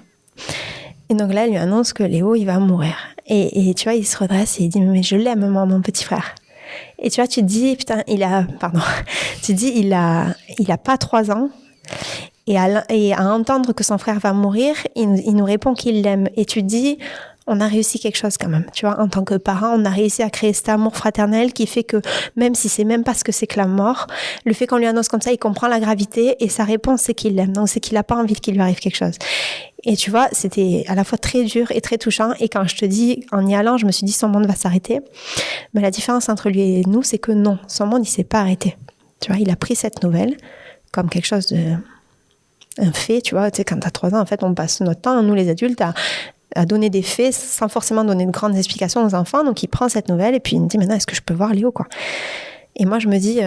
Et donc là, elle lui annonce que Léo, il va mourir. Et tu vois, il se redresse et il dit, mais je l'aime, moi, mon petit frère. Et tu vois, tu te dis, putain, il a pas 3 ans. Et à entendre que son frère va mourir, il nous répond qu'il l'aime. Et tu te dis, on a réussi quelque chose quand même. Tu vois, en tant que parent, on a réussi à créer cet amour fraternel qui fait que, même si c'est même pas ce que c'est que la mort, le fait qu'on lui annonce comme ça, il comprend la gravité et sa réponse, c'est qu'il l'aime. Donc, c'est qu'il a pas envie qu'il lui arrive quelque chose. Et tu vois, c'était à la fois très dur et très touchant. Et quand je te dis, en y allant, je me suis dit, son monde va s'arrêter. Mais la différence entre lui et nous, c'est que non, son monde, il s'est pas arrêté. Tu vois, il a pris cette nouvelle comme quelque chose un fait, tu vois. Tu sais, quand t'as 3 ans, en fait, on passe notre temps, nous les adultes, à donner des faits sans forcément donner de grandes explications aux enfants. Donc, il prend cette nouvelle et puis il me dit, maintenant, est-ce que je peux voir Léo, quoi? Et moi, je me dis,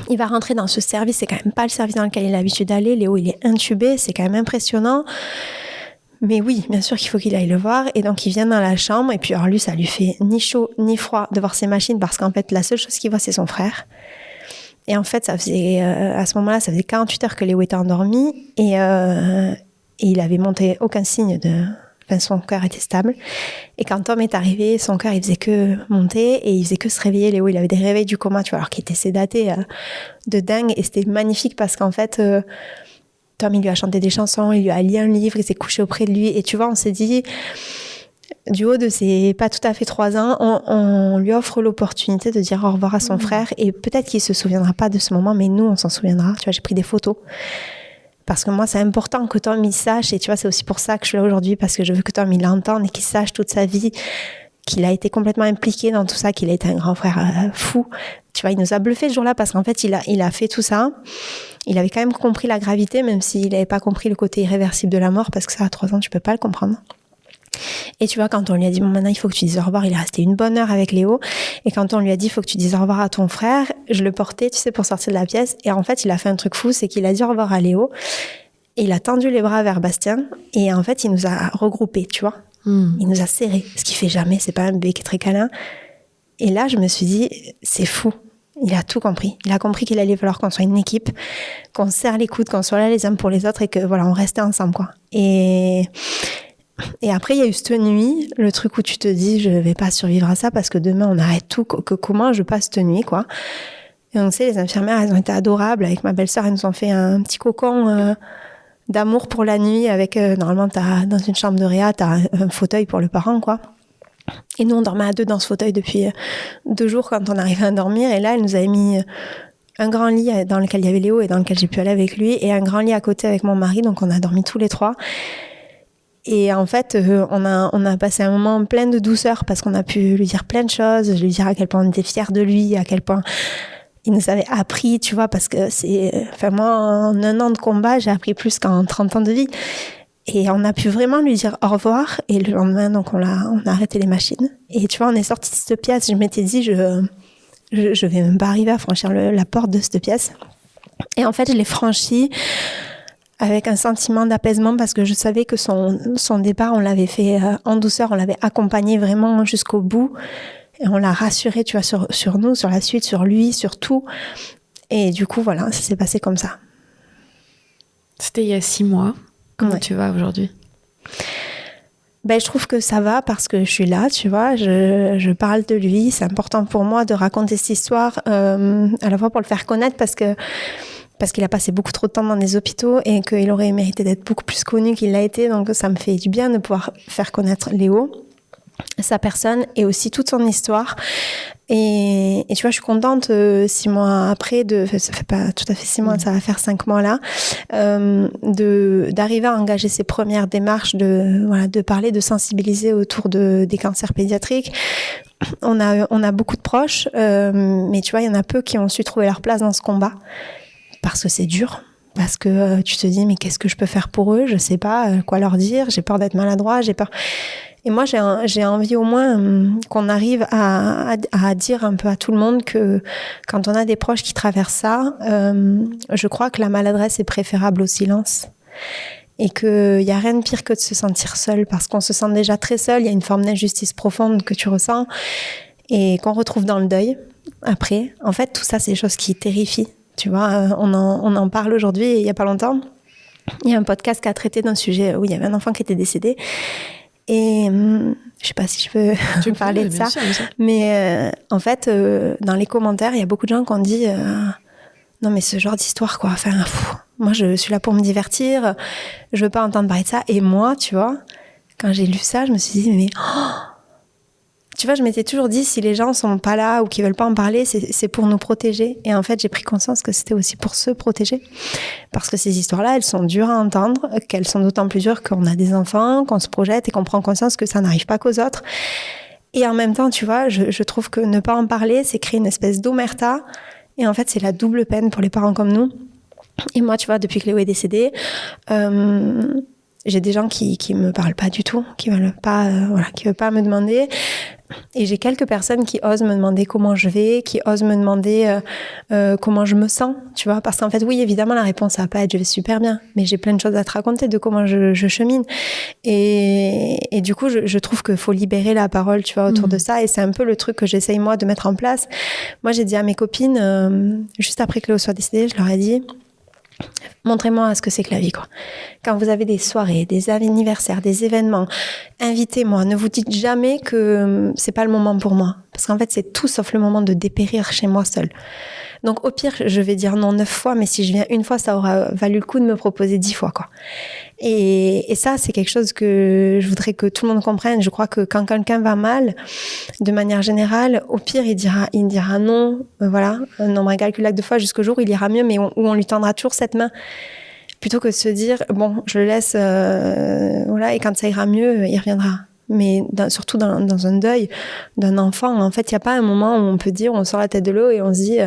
il va rentrer dans ce service, c'est quand même pas le service dans lequel il a l'habitude d'aller. Léo, il est intubé, c'est quand même impressionnant. Mais oui, bien sûr qu'il faut qu'il aille le voir. Et donc, il vient dans la chambre. Et puis, alors lui, ça lui fait ni chaud ni froid de voir ses machines parce qu'en fait, la seule chose qu'il voit, c'est son frère. Et en fait, ça faisait, à ce moment-là, ça faisait 48 heures que Léo était endormi. Et il avait monté aucun signe Enfin, son cœur était stable. Et quand Tom est arrivé, son cœur, il faisait que monter et il faisait que se réveiller. Léo, il avait des réveils du coma, tu vois, alors qu'il était sédaté de dingue. Et c'était magnifique parce qu'en fait, Tom, il lui a chanté des chansons, il lui a lu un livre, il s'est couché auprès de lui. Et tu vois, on s'est dit, du haut de ses pas tout à fait 3 ans, on lui offre l'opportunité de dire au revoir à son frère. Et peut-être qu'il se souviendra pas de ce moment, mais nous, on s'en souviendra. Tu vois, j'ai pris des photos. Parce que moi, c'est important que Tom, il sache. Et tu vois, c'est aussi pour ça que je suis là aujourd'hui, parce que je veux que Tom, il l'entende et qu'il sache toute sa vie qu'il a été complètement impliqué dans tout ça, qu'il a été un grand frère fou. Tu vois, il nous a bluffé ce jour-là parce qu'en fait, il a fait tout ça. Il avait quand même compris la gravité, même s'il n'avait pas compris le côté irréversible de la mort, parce que ça, à 3 ans, tu peux pas le comprendre. Et tu vois, quand on lui a dit, bon, maintenant, il faut que tu dises au revoir, il est resté une bonne heure avec Léo. Et quand on lui a dit, il faut que tu dises au revoir à ton frère, je le portais, tu sais, pour sortir de la pièce. Et en fait, il a fait un truc fou, c'est qu'il a dit au revoir à Léo. Et il a tendu les bras vers Bastien. Et en fait, il nous a regroupés, tu vois. Il nous a serrés. Ce qu'il fait jamais, c'est pas un bébé qui est très câlin. Et là, je me suis dit, c'est fou. Il a tout compris. Il a compris qu'il allait falloir qu'on soit une équipe, qu'on se serre les coudes, qu'on soit là les uns pour les autres et que, voilà, on restait ensemble, quoi. Et après, il y a eu cette nuit, le truc où tu te dis, je vais pas survivre à ça parce que demain, on arrête tout. Comment je passe cette nuit, quoi. Et on sait, les infirmières, elles ont été adorables. Avec ma belle-sœur, elles nous ont fait un petit cocon d'amour pour la nuit. Avec, normalement, dans une chambre de réa, t'as un fauteuil pour le parent, quoi. Et nous, on dormait à 2 dans ce fauteuil depuis 2 jours quand on arrivait à dormir. Et là, elle nous avait mis un grand lit dans lequel il y avait Léo et dans lequel j'ai pu aller avec lui. Et un grand lit à côté avec mon mari. Donc, on a dormi tous les 3. Et en fait, on a passé un moment plein de douceur parce qu'on a pu lui dire plein de choses, lui dire à quel point on était fiers de lui, à quel point il nous avait appris, tu vois, parce que enfin moi, en 1 an de combat, j'ai appris plus qu'en 30 ans de vie. Et on a pu vraiment lui dire au revoir. Et le lendemain, donc, on a arrêté les machines. Et tu vois, on est sorti de cette pièce. Je m'étais dit, je vais même pas arriver à franchir la porte de cette pièce. Et en fait, je l'ai franchie avec un sentiment d'apaisement parce que je savais que son départ, on l'avait fait en douceur, on l'avait accompagné vraiment jusqu'au bout et on l'a rassuré, tu vois, sur nous, sur la suite, sur lui, sur tout. Et du coup, voilà, ça s'est passé comme ça. C'était il y a 6 mois. Comment tu vas aujourd'hui ? Ben, je trouve que ça va parce que je suis là, tu vois, je parle de lui. C'est important pour moi de raconter cette histoire, à la fois pour le faire connaître parce qu'il a passé beaucoup trop de temps dans des hôpitaux et qu'il aurait mérité d'être beaucoup plus connu qu'il l'a été. Donc, ça me fait du bien de pouvoir faire connaître Léo, sa personne et aussi toute son histoire. Et tu vois, je suis contente 6 mois après, ça fait pas tout à fait 6 mois, ça va faire 5 mois là, d'arriver à engager ces premières démarches de parler, de sensibiliser autour des cancers pédiatriques. On a beaucoup de proches, mais tu vois, il y en a peu qui ont su trouver leur place dans ce combat. Parce que c'est dur, parce que tu te dis mais qu'est-ce que je peux faire pour eux, je sais pas quoi leur dire, j'ai peur d'être maladroit, j'ai peur. Et moi, j'ai envie au moins qu'on arrive à dire un peu à tout le monde que quand on a des proches qui traversent ça, je crois que la maladresse est préférable au silence. Et qu'il n'y a rien de pire que de se sentir seul, parce qu'on se sent déjà très seul, il y a une forme d'injustice profonde que tu ressens, et qu'on retrouve dans le deuil, après. En fait, tout ça, c'est des choses qui terrifient. Tu vois, on en parle aujourd'hui, il n'y a pas longtemps. Il y a un podcast qui a traité d'un sujet où il y avait un enfant qui était décédé. Et je ne sais pas si je peux parler de ça. Sûr. Mais en fait, dans les commentaires, il y a beaucoup de gens qui ont dit non, mais ce genre d'histoire, quoi. Enfin, moi, je suis là pour me divertir. Je veux pas entendre parler de ça. Et moi, tu vois, quand j'ai lu ça, je me suis dit, mais tu vois, je m'étais toujours dit, si les gens sont pas là ou qu'ils veulent pas en parler, c'est pour nous protéger. Et en fait, j'ai pris conscience que c'était aussi pour se protéger. Parce que ces histoires-là, elles sont dures à entendre, qu'elles sont d'autant plus dures qu'on a des enfants, qu'on se projette et qu'on prend conscience que ça n'arrive pas qu'aux autres. Et en même temps, tu vois, je trouve que ne pas en parler, c'est créer une espèce d'omerta. Et en fait, c'est la double peine pour les parents comme nous. Et moi, tu vois, depuis que Léo est décédé, j'ai des gens qui me parlent pas du tout, qui veulent pas me demander. Et j'ai quelques personnes qui osent me demander comment je vais, qui osent me demander comment je me sens, tu vois. Parce qu'en fait, oui, évidemment, la réponse, ça va pas être je vais super bien, mais j'ai plein de choses à te raconter de comment je chemine. Et du coup, je trouve qu'il faut libérer la parole, tu vois, autour de ça. Et c'est un peu le truc que j'essaye, moi, de mettre en place. Moi, j'ai dit à mes copines, juste après que Léo soit décédé, je leur ai dit, montrez-moi ce que c'est que la vie, quoi. Quand vous avez des soirées, des anniversaires, des événements, invitez-moi. Ne vous dites jamais que c'est pas le moment pour moi. Parce qu'en fait, c'est tout sauf le moment de dépérir chez moi seule. Donc, au pire, je vais dire non 9 fois, mais si je viens une fois, ça aura valu le coup de me proposer 10 fois, quoi. Et ça, c'est quelque chose que je voudrais que tout le monde comprenne. Je crois que quand quelqu'un va mal, de manière générale, au pire, il dira non, voilà, un nombre incalculable de fois jusqu'au jour où il ira mieux, mais où on lui tendra toujours cette main. Plutôt que de se dire, bon, je le laisse, voilà, et quand ça ira mieux, il reviendra. Mais surtout dans un deuil d'un enfant, en fait, il n'y a pas un moment où on peut dire, on sort la tête de l'eau et on se dit,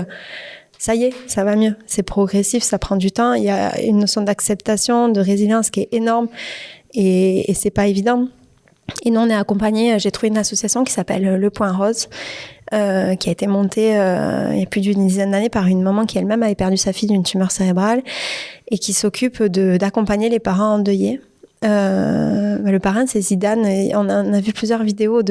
ça y est, ça va mieux. C'est progressif, ça prend du temps. Il y a une notion d'acceptation, de résilience qui est énorme et c'est pas évident. Et nous, on est accompagnés, j'ai trouvé une association qui s'appelle Le Point Rose, qui a été montée il y a plus d'une dizaine d'années par une maman qui elle-même avait perdu sa fille d'une tumeur cérébrale et qui s'occupe d'accompagner les parents endeuillés. Le parrain, c'est Zidane, et on a vu plusieurs vidéos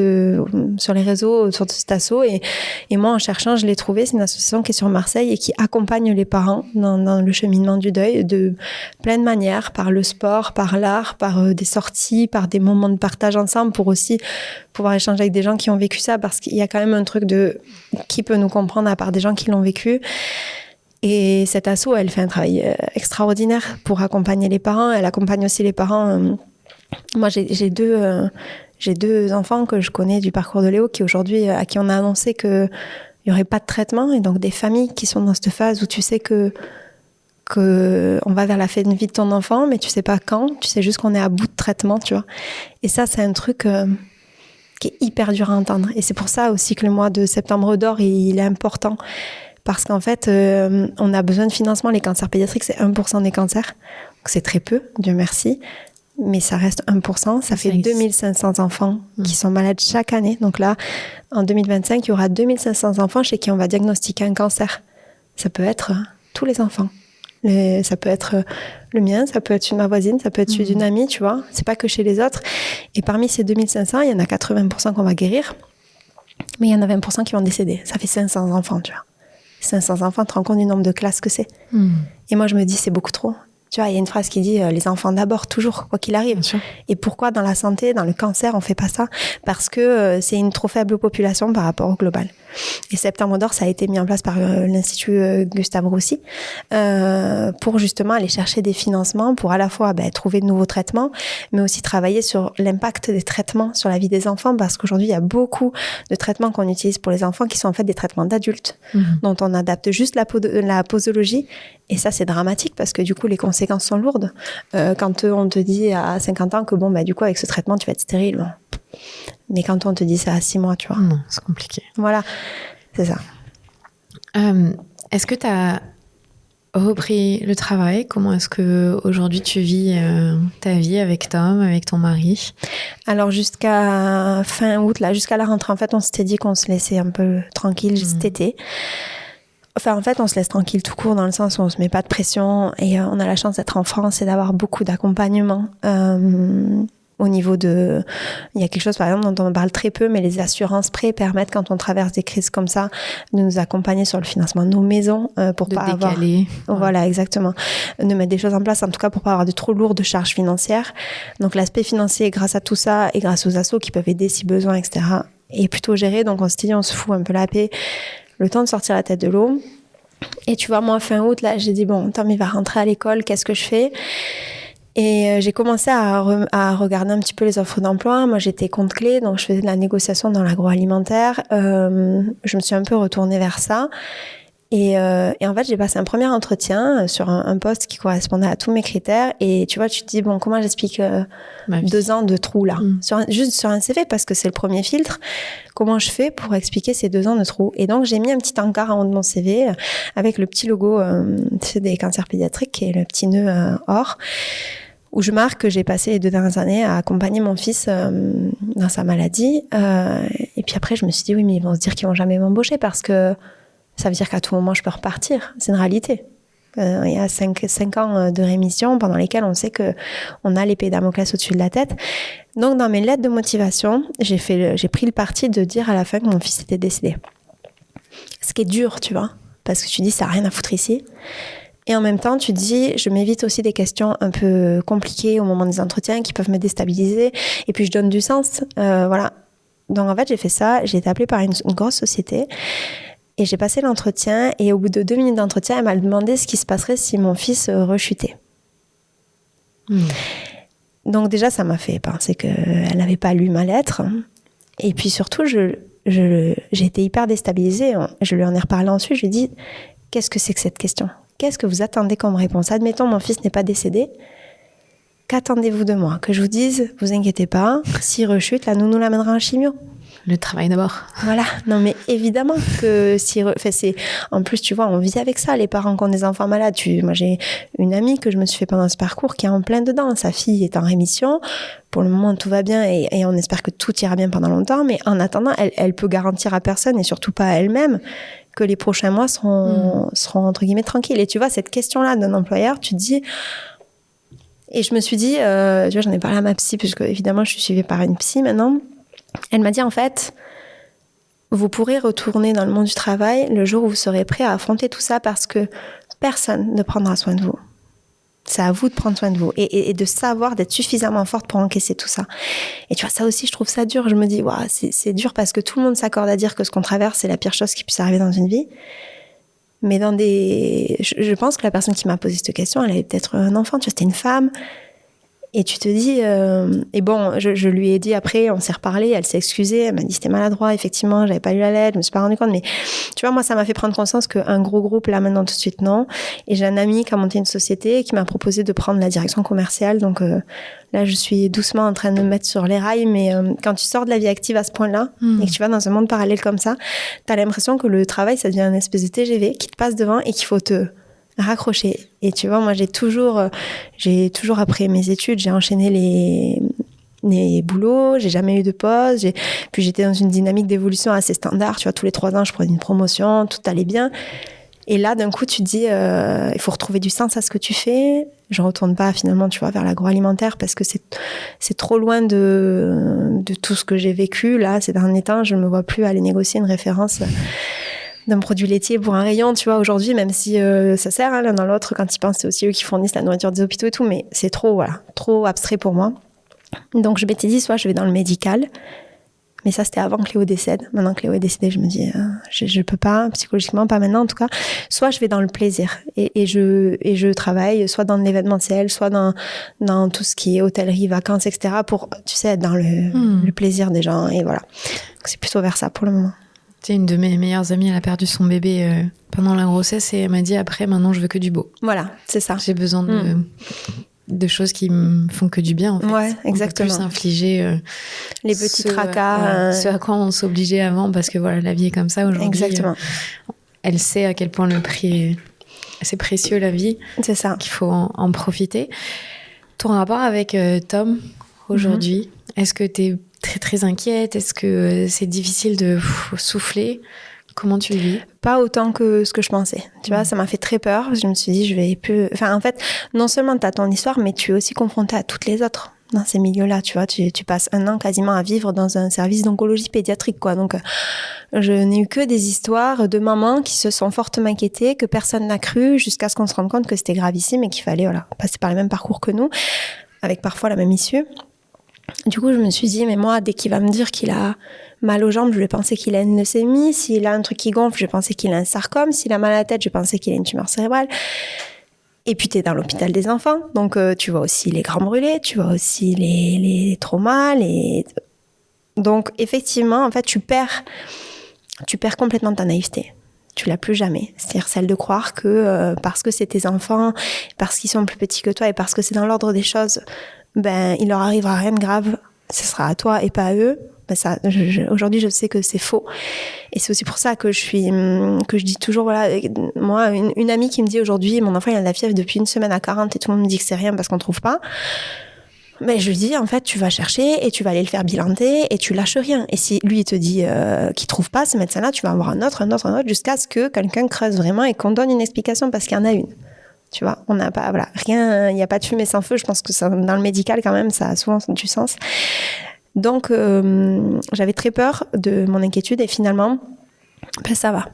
sur les réseaux sur cet asso, et moi en cherchant je l'ai trouvé. C'est une association qui est sur Marseille et qui accompagne les parents dans le cheminement du deuil de plein de manières, par le sport, par l'art, par des sorties, par des moments de partage ensemble, pour aussi pouvoir échanger avec des gens qui ont vécu ça, parce qu'il y a quand même un truc de qui peut nous comprendre à part des gens qui l'ont vécu. Et cette asso, elle fait un travail extraordinaire pour accompagner les parents. Elle accompagne aussi les parents. Moi, j'ai deux enfants que je connais du parcours de Léo, qui aujourd'hui, à qui on a annoncé qu'il n'y aurait pas de traitement. Et donc, des familles qui sont dans cette phase où tu sais que on va vers la fin de vie de ton enfant, mais tu sais pas quand. Tu sais juste qu'on est à bout de traitement, tu vois. Et ça, c'est un truc qui est hyper dur à entendre. Et c'est pour ça aussi que le mois de septembre d'or, il est important. Parce qu'en fait, on a besoin de financement. Les cancers pédiatriques, c'est 1% des cancers. Donc c'est très peu, Dieu merci. Mais ça reste 1%. Ça fait 2500 enfants qui sont malades chaque année. Donc là, en 2025, il y aura 2500 enfants chez qui on va diagnostiquer un cancer. Ça peut être tous les enfants. Ça peut être le mien, ça peut être celui de ma voisine, ça peut être celui d'une amie, tu vois. C'est pas que chez les autres. Et parmi ces 2500, il y en a 80% qu'on va guérir. Mais il y en a 20% qui vont décéder. Ça fait 500 enfants, tu vois. 500 enfants, tu te rends compte du nombre de classes que c'est. Et moi, je me dis, c'est beaucoup trop. Tu vois, il y a une phrase qui dit les enfants d'abord, toujours, quoi qu'il arrive. Et pourquoi dans la santé, dans le cancer, on fait pas ça? Parce que c'est une trop faible population par rapport au global. Et Septembre d'or, ça a été mis en place par l'Institut Gustave Roussy pour justement aller chercher des financements pour à la fois trouver de nouveaux traitements, mais aussi travailler sur l'impact des traitements sur la vie des enfants, parce qu'aujourd'hui, il y a beaucoup de traitements qu'on utilise pour les enfants qui sont en fait des traitements d'adultes, dont on adapte juste la posologie. Et ça, c'est dramatique parce que du coup, les conséquences sont lourdes. Quand on te dit à 50 ans que du coup, avec ce traitement, tu vas être stérile. Bon. Mais quand on te dit ça à 6 mois, tu vois. Non, c'est compliqué. Voilà, c'est ça. Est-ce que tu as repris le travail. Comment est-ce que aujourd'hui tu vis ta vie avec Tom, avec ton mari? Alors jusqu'à fin août, là, jusqu'à la rentrée, en fait, on s'était dit qu'on se laissait un peu tranquille cet été. Enfin, en fait, on se laisse tranquille tout court dans le sens où on se met pas de pression et on a la chance d'être en France et d'avoir beaucoup d'accompagnement. Au niveau de... Il y a quelque chose, par exemple, dont on parle très peu, mais les assurances prêts permettent, quand on traverse des crises comme ça, de nous accompagner sur le financement de nos maisons pour pas décaler. avoir... Voilà, exactement. De mettre des choses en place, en tout cas, pour pas avoir de trop lourdes charges financières. Donc, l'aspect financier, grâce à tout ça et grâce aux assos qui peuvent aider si besoin, etc., est plutôt géré. Donc, on se dit, on se fout un peu la paix, le temps de sortir la tête de l'eau. Et tu vois, moi, fin août, là, j'ai dit, bon, Tom, il va rentrer à l'école, qu'est-ce que je fais ? Et j'ai commencé à regarder un petit peu les offres d'emploi. Moi, j'étais compte clé, donc je faisais de la négociation dans l'agroalimentaire. Je me suis un peu retournée vers ça. Et en fait, j'ai passé un premier entretien sur un poste qui correspondait à tous mes critères. Et tu vois, tu te dis, bon, comment j'explique 2 ans de trou, là, juste sur un CV, parce que c'est le premier filtre. Comment je fais pour expliquer ces 2 ans de trou? Et donc, j'ai mis un petit encart en haut de mon CV avec le petit logo des cancers pédiatriques, qui est le petit nœud or, où je marque que j'ai passé les 2 dernières années à accompagner mon fils dans sa maladie. Et puis après, je me suis dit, oui, mais ils vont se dire qu'ils vont jamais m'embaucher parce que ça veut dire qu'à tout moment, je peux repartir. C'est une réalité. Il y a 5 ans de rémission pendant lesquels on sait qu'on a l'épée Damoclès au-dessus de la tête. Donc, dans mes lettres de motivation, j'ai pris le parti de dire à la fin que mon fils était décédé. Ce qui est dur, tu vois, parce que tu dis, ça n'a rien à foutre ici. Et en même temps, tu te dis, je m'évite aussi des questions un peu compliquées au moment des entretiens qui peuvent me déstabiliser. Et puis, je donne du sens. Voilà. Donc, en fait, j'ai fait ça. J'ai été appelée par une grosse société. Et j'ai passé l'entretien. Et au bout de 2 minutes d'entretien, elle m'a demandé ce qui se passerait si mon fils rechutait. Donc, déjà, ça m'a fait penser qu'elle n'avait pas lu ma lettre. Et puis, surtout, j'ai été hyper déstabilisée. Je lui en ai reparlé ensuite. Je lui ai dit, qu'est-ce que c'est que cette question ? Qu'est-ce que vous attendez comme réponse ? Admettons, mon fils n'est pas décédé. Qu'attendez-vous de moi ? Que je vous dise, vous inquiétez pas, s'il rechute, la nounou l'amènera en chimio. Le travail d'abord. Voilà. Non, mais évidemment que en plus, tu vois, on vit avec ça, les parents qui ont des enfants malades. Moi, j'ai une amie que je me suis fait pendant ce parcours qui est en plein dedans. Sa fille est en rémission. Pour le moment, tout va bien et on espère que tout ira bien pendant longtemps. Mais en attendant, elle peut garantir à personne et surtout pas à elle-même que les prochains mois seront entre guillemets tranquilles. Et tu vois, cette question-là d'un employeur, tu te dis... Et je me suis dit, tu vois, j'en ai parlé à ma psy, puisque évidemment, je suis suivie par une psy maintenant. Elle m'a dit, en fait, vous pourrez retourner dans le monde du travail le jour où vous serez prêt à affronter tout ça parce que personne ne prendra soin de vous. C'est à vous de prendre soin de vous et de savoir, d'être suffisamment forte pour encaisser tout ça. Et tu vois, ça aussi, je trouve ça dur. Je me dis, waouh, c'est dur parce que tout le monde s'accorde à dire que ce qu'on traverse, c'est la pire chose qui puisse arriver dans une vie. Mais je pense que la personne qui m'a posé cette question, elle avait peut-être un enfant, tu vois, c'était une femme. Et tu te dis... Et bon, je lui ai dit après, on s'est reparlé, elle s'est excusée, elle m'a dit c'était maladroit, effectivement, j'avais pas lu la lettre, je me suis pas rendu compte. Mais tu vois, moi, ça m'a fait prendre conscience qu'un gros groupe, là, maintenant, tout de suite, non. Et j'ai un ami qui a monté une société qui m'a proposé de prendre la direction commerciale. Donc là, je suis doucement en train de me mettre sur les rails. Mais quand tu sors de la vie active à ce point-là, et que tu vas dans un monde parallèle comme ça, t'as l'impression que le travail, ça devient une espèce de TGV qui te passe devant et qu'il faut te... raccrocher. Et tu vois, moi, j'ai toujours après mes études, j'ai enchaîné les boulots, j'ai jamais eu de pause, puis j'étais dans une dynamique d'évolution assez standard, tu vois, tous les 3 ans, je prenais une promotion, tout allait bien. Et là, d'un coup, tu te dis, il faut retrouver du sens à ce que tu fais. Je retourne pas, finalement, tu vois, vers l'agroalimentaire parce que c'est trop loin de tout ce que j'ai vécu. Là, ces derniers temps, je me vois plus aller négocier une référence d'un produit laitier pour un rayon, tu vois, aujourd'hui, même si ça sert l'un dans l'autre, quand ils pensent, c'est aussi eux qui fournissent la nourriture des hôpitaux et tout, mais c'est trop abstrait pour moi. Donc, je m'étais dit, soit je vais dans le médical, mais ça, c'était avant que Léo décède. Maintenant que Léo est décédé, je me dis, je peux pas, psychologiquement, pas maintenant en tout cas. Soit je vais dans le plaisir et je travaille soit dans l'événementiel, soit dans tout ce qui est hôtellerie, vacances, etc. pour, tu sais, être dans le plaisir des gens, et voilà. Donc, c'est plutôt vers ça pour le moment. Tu sais, une de mes meilleures amies, elle a perdu son bébé pendant la grossesse et elle m'a dit après, maintenant, je veux que du beau. Voilà, c'est ça. J'ai besoin de choses qui me font que du bien, en fait. Ouais, exactement. On peut plus s'infliger les petits tracas. Ce à quoi on s'obligeait avant, parce que voilà, la vie est comme ça aujourd'hui. Exactement. Elle sait à quel point le prix c'est précieux la vie. C'est ça. Qu'il faut en profiter. Ton rapport avec Tom aujourd'hui, est-ce que tu es très très inquiète? Est-ce que c'est difficile de souffler? Comment tu le vis? Pas autant que ce que je pensais. Tu vois, ça m'a fait très peur. Je me suis dit, je vais plus... Enfin, en fait, non seulement tu as ton histoire, mais tu es aussi confronté à toutes les autres dans ces milieux-là. Tu vois, tu passes 1 an quasiment à vivre dans un service d'oncologie pédiatrique, quoi. Donc, je n'ai eu que des histoires de mamans qui se sont fortement inquiétées, que personne n'a cru, jusqu'à ce qu'on se rende compte que c'était gravissime et qu'il fallait passer par le même parcours que nous, avec parfois la même issue. Du coup, je me suis dit, mais moi, dès qu'il va me dire qu'il a mal aux jambes, je vais penser qu'il a une leucémie. S'il a un truc qui gonfle, je vais penser qu'il a un sarcome. S'il a mal à la tête, je vais penser qu'il a une tumeur cérébrale. Et puis, tu es dans l'hôpital des enfants. Donc, tu vois aussi les grands brûlés, tu vois aussi les traumas. Donc, effectivement, en fait, tu perds complètement ta naïveté. Tu l'as plus jamais. C'est-à-dire celle de croire que parce que c'est tes enfants, parce qu'ils sont plus petits que toi et parce que c'est dans l'ordre des choses, il leur arrivera rien de grave. Ce sera à toi et pas à eux. Aujourd'hui, je sais que c'est faux. Et c'est aussi pour ça que je dis toujours, voilà, moi, une amie qui me dit aujourd'hui, mon enfant, il a de la fièvre depuis 1 semaine à 40 et tout le monde me dit que c'est rien parce qu'on trouve pas. Mais je lui dis, en fait, tu vas chercher et tu vas aller le faire bilanter et tu lâches rien. Et si lui, il te dit qu'il trouve pas ce médecin-là, tu vas avoir un autre, jusqu'à ce que quelqu'un creuse vraiment et qu'on donne une explication parce qu'il y en a une. Tu vois, on n'a pas, voilà, rien, il n'y a pas de fumée sans feu. Je pense que ça, dans le médical, quand même, ça a souvent du sens. Donc, j'avais très peur de mon inquiétude et finalement, ça va.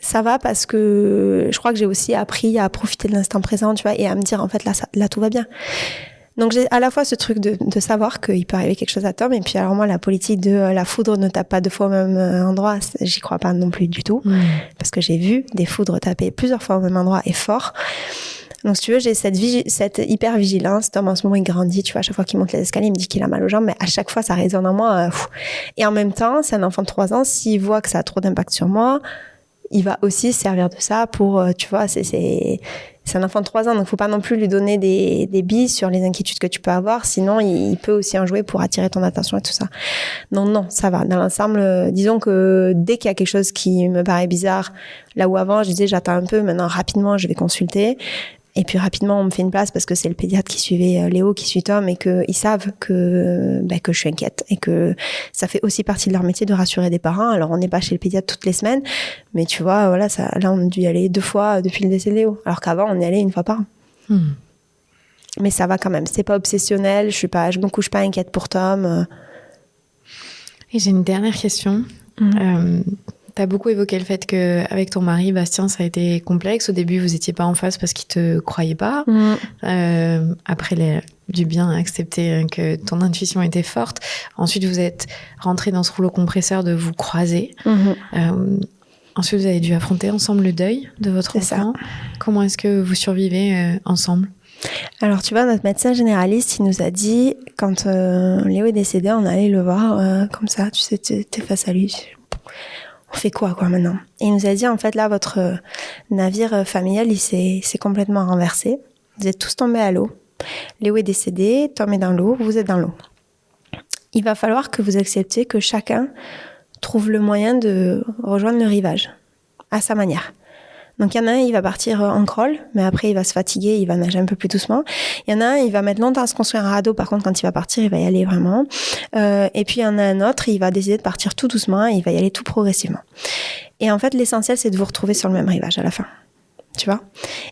Ça va parce que je crois que j'ai aussi appris à profiter de l'instant présent, tu vois, et à me dire, en fait, là tout va bien. Donc, j'ai à la fois ce truc de savoir qu'il peut arriver quelque chose à Tom, et puis alors moi, la politique de la foudre ne tape pas 2 fois au même endroit, j'y crois pas non plus du tout, parce que j'ai vu des foudres taper plusieurs fois au même endroit et fort. Donc, si tu veux, j'ai cette hyper vigilance. Tom, en ce moment, il grandit, tu vois, à chaque fois qu'il monte les escaliers, il me dit qu'il a mal aux jambes, mais à chaque fois, ça résonne en moi. Et en même temps, c'est un enfant de 3 ans, s'il voit que ça a trop d'impact sur moi, il va aussi se servir de ça pour, tu vois, c'est un enfant de 3 ans, donc faut pas non plus lui donner des billes sur les inquiétudes que tu peux avoir, sinon il peut aussi en jouer pour attirer ton attention et tout ça. Non, ça va. Dans l'ensemble, disons que dès qu'il y a quelque chose qui me paraît bizarre, là où avant je disais j'attends un peu, maintenant rapidement je vais consulter. Et puis rapidement, on me fait une place parce que c'est le pédiatre qui suivait Léo, qui suit Tom, et qu'ils savent que je suis inquiète et que ça fait aussi partie de leur métier de rassurer des parents. Alors, on n'est pas chez le pédiatre toutes les semaines, mais tu vois, voilà, là, on a dû y aller 2 fois depuis le décès de Léo, alors qu'avant, on y allait 1 fois par an. Mais ça va quand même, c'est pas obsessionnel, je me couche pas inquiète pour Tom. Et j'ai une dernière question. Tu as beaucoup évoqué le fait qu'avec ton mari, Bastien, ça a été complexe. Au début, vous n'étiez pas en face parce qu'il ne te croyait pas. Après, du bien accepter que ton intuition était forte. Ensuite, vous êtes rentrés dans ce rouleau compresseur de vous croiser. Ensuite, vous avez dû affronter ensemble le deuil de votre enfant. Comment est-ce que vous survivez ensemble ? Alors, tu vois, notre médecin généraliste, il nous a dit, quand Léo est décédé, on allait le voir comme ça. Tu sais, t'es face à lui. On fait quoi maintenant ? Et il nous a dit, en fait, là, votre navire familial, il s'est complètement renversé. Vous êtes tous tombés à l'eau. Léo est décédé, Tom est dans l'eau, vous êtes dans l'eau. Il va falloir que vous acceptiez que chacun trouve le moyen de rejoindre le rivage, à sa manière. Donc, il y en a un, il va partir en crawl, mais après, il va se fatiguer, il va nager un peu plus doucement. Il y en a un, il va mettre longtemps à se construire un radeau. Par contre, quand il va partir, il va y aller vraiment. Et puis, il y en a un autre, il va décider de partir tout doucement et il va y aller tout progressivement. Et en fait, l'essentiel, c'est de vous retrouver sur le même rivage à la fin. Tu vois ?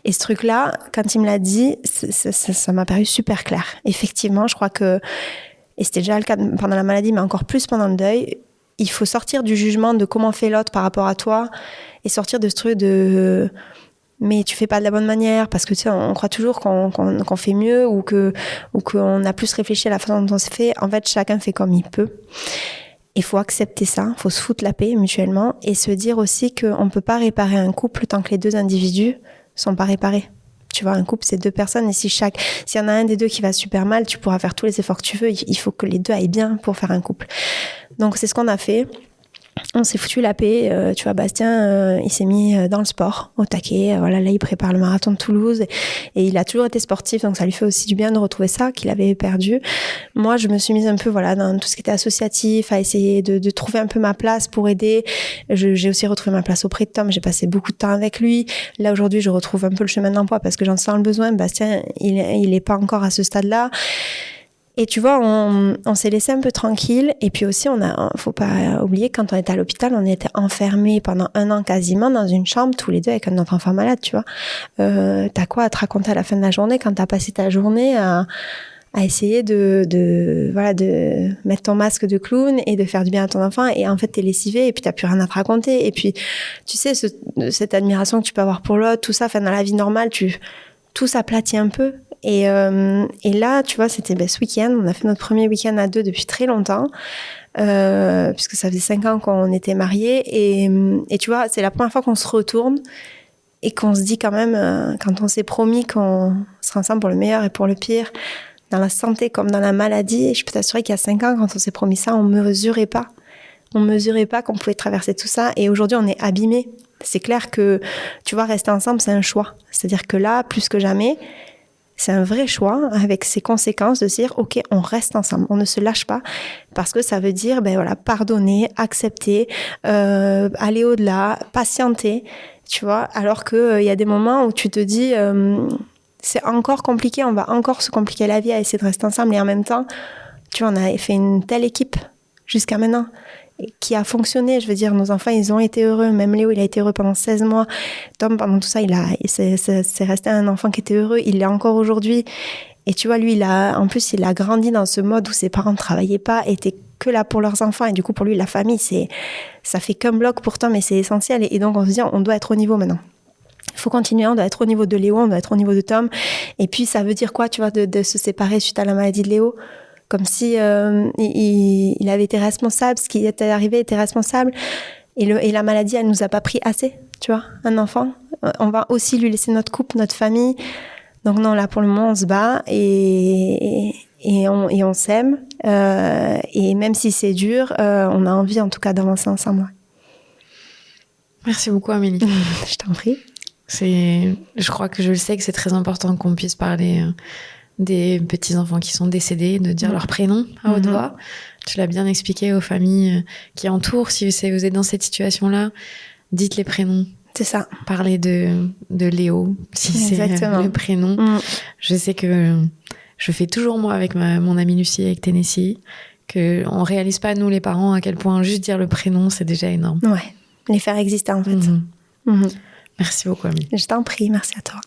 Et ce truc-là, quand il me l'a dit, ça m'a paru super clair. Effectivement, je crois que, et c'était déjà le cas pendant la maladie, mais encore plus pendant le deuil, il faut sortir du jugement de comment fait l'autre par rapport à toi et sortir de ce truc de mais tu fais pas de la bonne manière parce que tu sais, on croit toujours qu'on fait mieux ou qu'on a plus réfléchi à la façon dont on s'est fait. En fait, chacun fait comme il peut. Il faut accepter ça, il faut se foutre la paix mutuellement et se dire aussi qu'on peut pas réparer un couple tant que les 2 individus sont pas réparés. Tu vois, un couple, c'est 2 personnes et s'il y en a un des 2 qui va super mal, tu pourras faire tous les efforts que tu veux. Il faut que les 2 aillent bien pour faire un couple. Donc, c'est ce qu'on a fait. On s'est foutu la paix, tu vois, Bastien, il s'est mis dans le sport, au taquet, voilà, là il prépare le marathon de Toulouse et il a toujours été sportif, donc ça lui fait aussi du bien de retrouver ça qu'il avait perdu. Moi, je me suis mise un peu, voilà, dans tout ce qui était associatif, à essayer de trouver un peu ma place pour aider. J'ai aussi retrouvé ma place auprès de Tom, j'ai passé beaucoup de temps avec lui. Là, aujourd'hui, je retrouve un peu le chemin de l'emploi parce que j'en sens le besoin. Bastien, il est pas encore à ce stade-là. Et tu vois, on s'est laissé un peu tranquille. Et puis aussi, faut pas oublier, quand on était à l'hôpital, on était enfermés pendant 1 an quasiment dans une chambre, tous les deux, avec notre enfant malade, tu vois. T'as quoi à te raconter à la fin de la journée quand t'as passé ta journée à essayer de mettre ton masque de clown et de faire du bien à ton enfant. Et en fait, t'es lessivé et puis t'as plus rien à te raconter. Et puis, tu sais, cette admiration que tu peux avoir pour l'autre, tout ça, enfin, dans la vie normale, tout s'aplatit un peu. Et là, tu vois, c'était ce week-end. On a fait notre premier week-end à 2 depuis très longtemps, puisque ça faisait 5 ans qu'on était mariés. Et tu vois, c'est la première fois qu'on se retourne et qu'on se dit quand même, quand on s'est promis qu'on serait ensemble pour le meilleur et pour le pire, dans la santé comme dans la maladie. Et je peux t'assurer qu'il y a 5 ans, quand on s'est promis ça, on mesurait pas. On mesurait pas qu'on pouvait traverser tout ça. Et aujourd'hui, on est abîmés. C'est clair que, tu vois, rester ensemble, c'est un choix. C'est-à-dire que là, plus que jamais, c'est un vrai choix avec ses conséquences de se dire, OK, on reste ensemble, on ne se lâche pas, parce que ça veut dire, pardonner, accepter, aller au-delà, patienter, tu vois, alors que y a des moments où tu te dis, c'est encore compliqué, on va encore se compliquer la vie à essayer de rester ensemble, et en même temps, tu vois, on a fait une telle équipe jusqu'à maintenant, qui a fonctionné. Je veux dire, nos enfants, ils ont été heureux. Même Léo, il a été heureux pendant 16 mois. Tom, pendant tout ça, c'est resté un enfant qui était heureux. Il l'est encore aujourd'hui. Et tu vois, lui, il a grandi dans ce mode où ses parents ne travaillaient pas, étaient que là pour leurs enfants. Et du coup, pour lui, la famille, ça fait qu'un bloc pour Tom, mais c'est essentiel. Et donc, on se dit, on doit être au niveau maintenant. Il faut continuer, on doit être au niveau de Léo, on doit être au niveau de Tom. Et puis, ça veut dire quoi, tu vois, de se séparer suite à la maladie de Léo? Comme si il avait été responsable, ce qui était arrivé était responsable. Et la maladie, elle nous a pas pris assez, tu vois. Un enfant, on va aussi lui laisser notre couple, notre famille. Donc non, là, pour le moment, on se bat et on s'aime. Et même si c'est dur, on a envie, en tout cas, d'avancer ensemble. Merci beaucoup, Amélie. Je t'en prie. Je crois que je le sais que c'est très important qu'on puisse parler des petits-enfants qui sont décédés, de dire leur prénom à haute voix. Tu l'as bien expliqué aux familles qui entourent. Si vous êtes dans cette situation-là, dites les prénoms. C'est ça. Parlez de Léo, si Exactement. C'est le prénom. Je sais que je fais toujours, moi, avec mon amie Lucie, avec Tennessee, qu'on réalise pas, nous, les parents, à quel point juste dire le prénom, c'est déjà énorme. Ouais, les faire exister, en fait. Merci beaucoup, Amélie. Je t'en prie, merci à toi.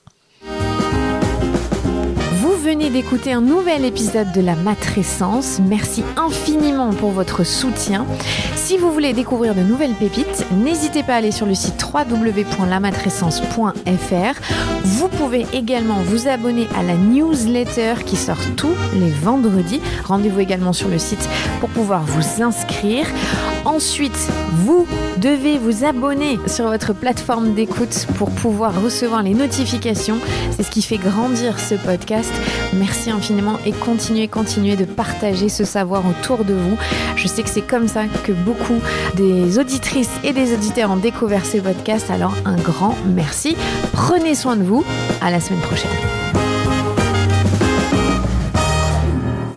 Vous venez d'écouter un nouvel épisode de La Matrescence. Merci infiniment pour votre soutien. Si vous voulez découvrir de nouvelles pépites, n'hésitez pas à aller sur le site www.lamatrescence.fr. Vous pouvez également vous abonner à la newsletter qui sort tous les vendredis. Rendez-vous également sur le site pour pouvoir vous inscrire. Ensuite, vous devez vous abonner sur votre plateforme d'écoute pour pouvoir recevoir les notifications. C'est ce qui fait grandir ce podcast. Merci infiniment et continuez de partager ce savoir autour de vous. Je sais que c'est comme ça que beaucoup des auditrices et des auditeurs ont découvert ce podcast. Alors un grand merci. Prenez soin de vous. À la semaine prochaine.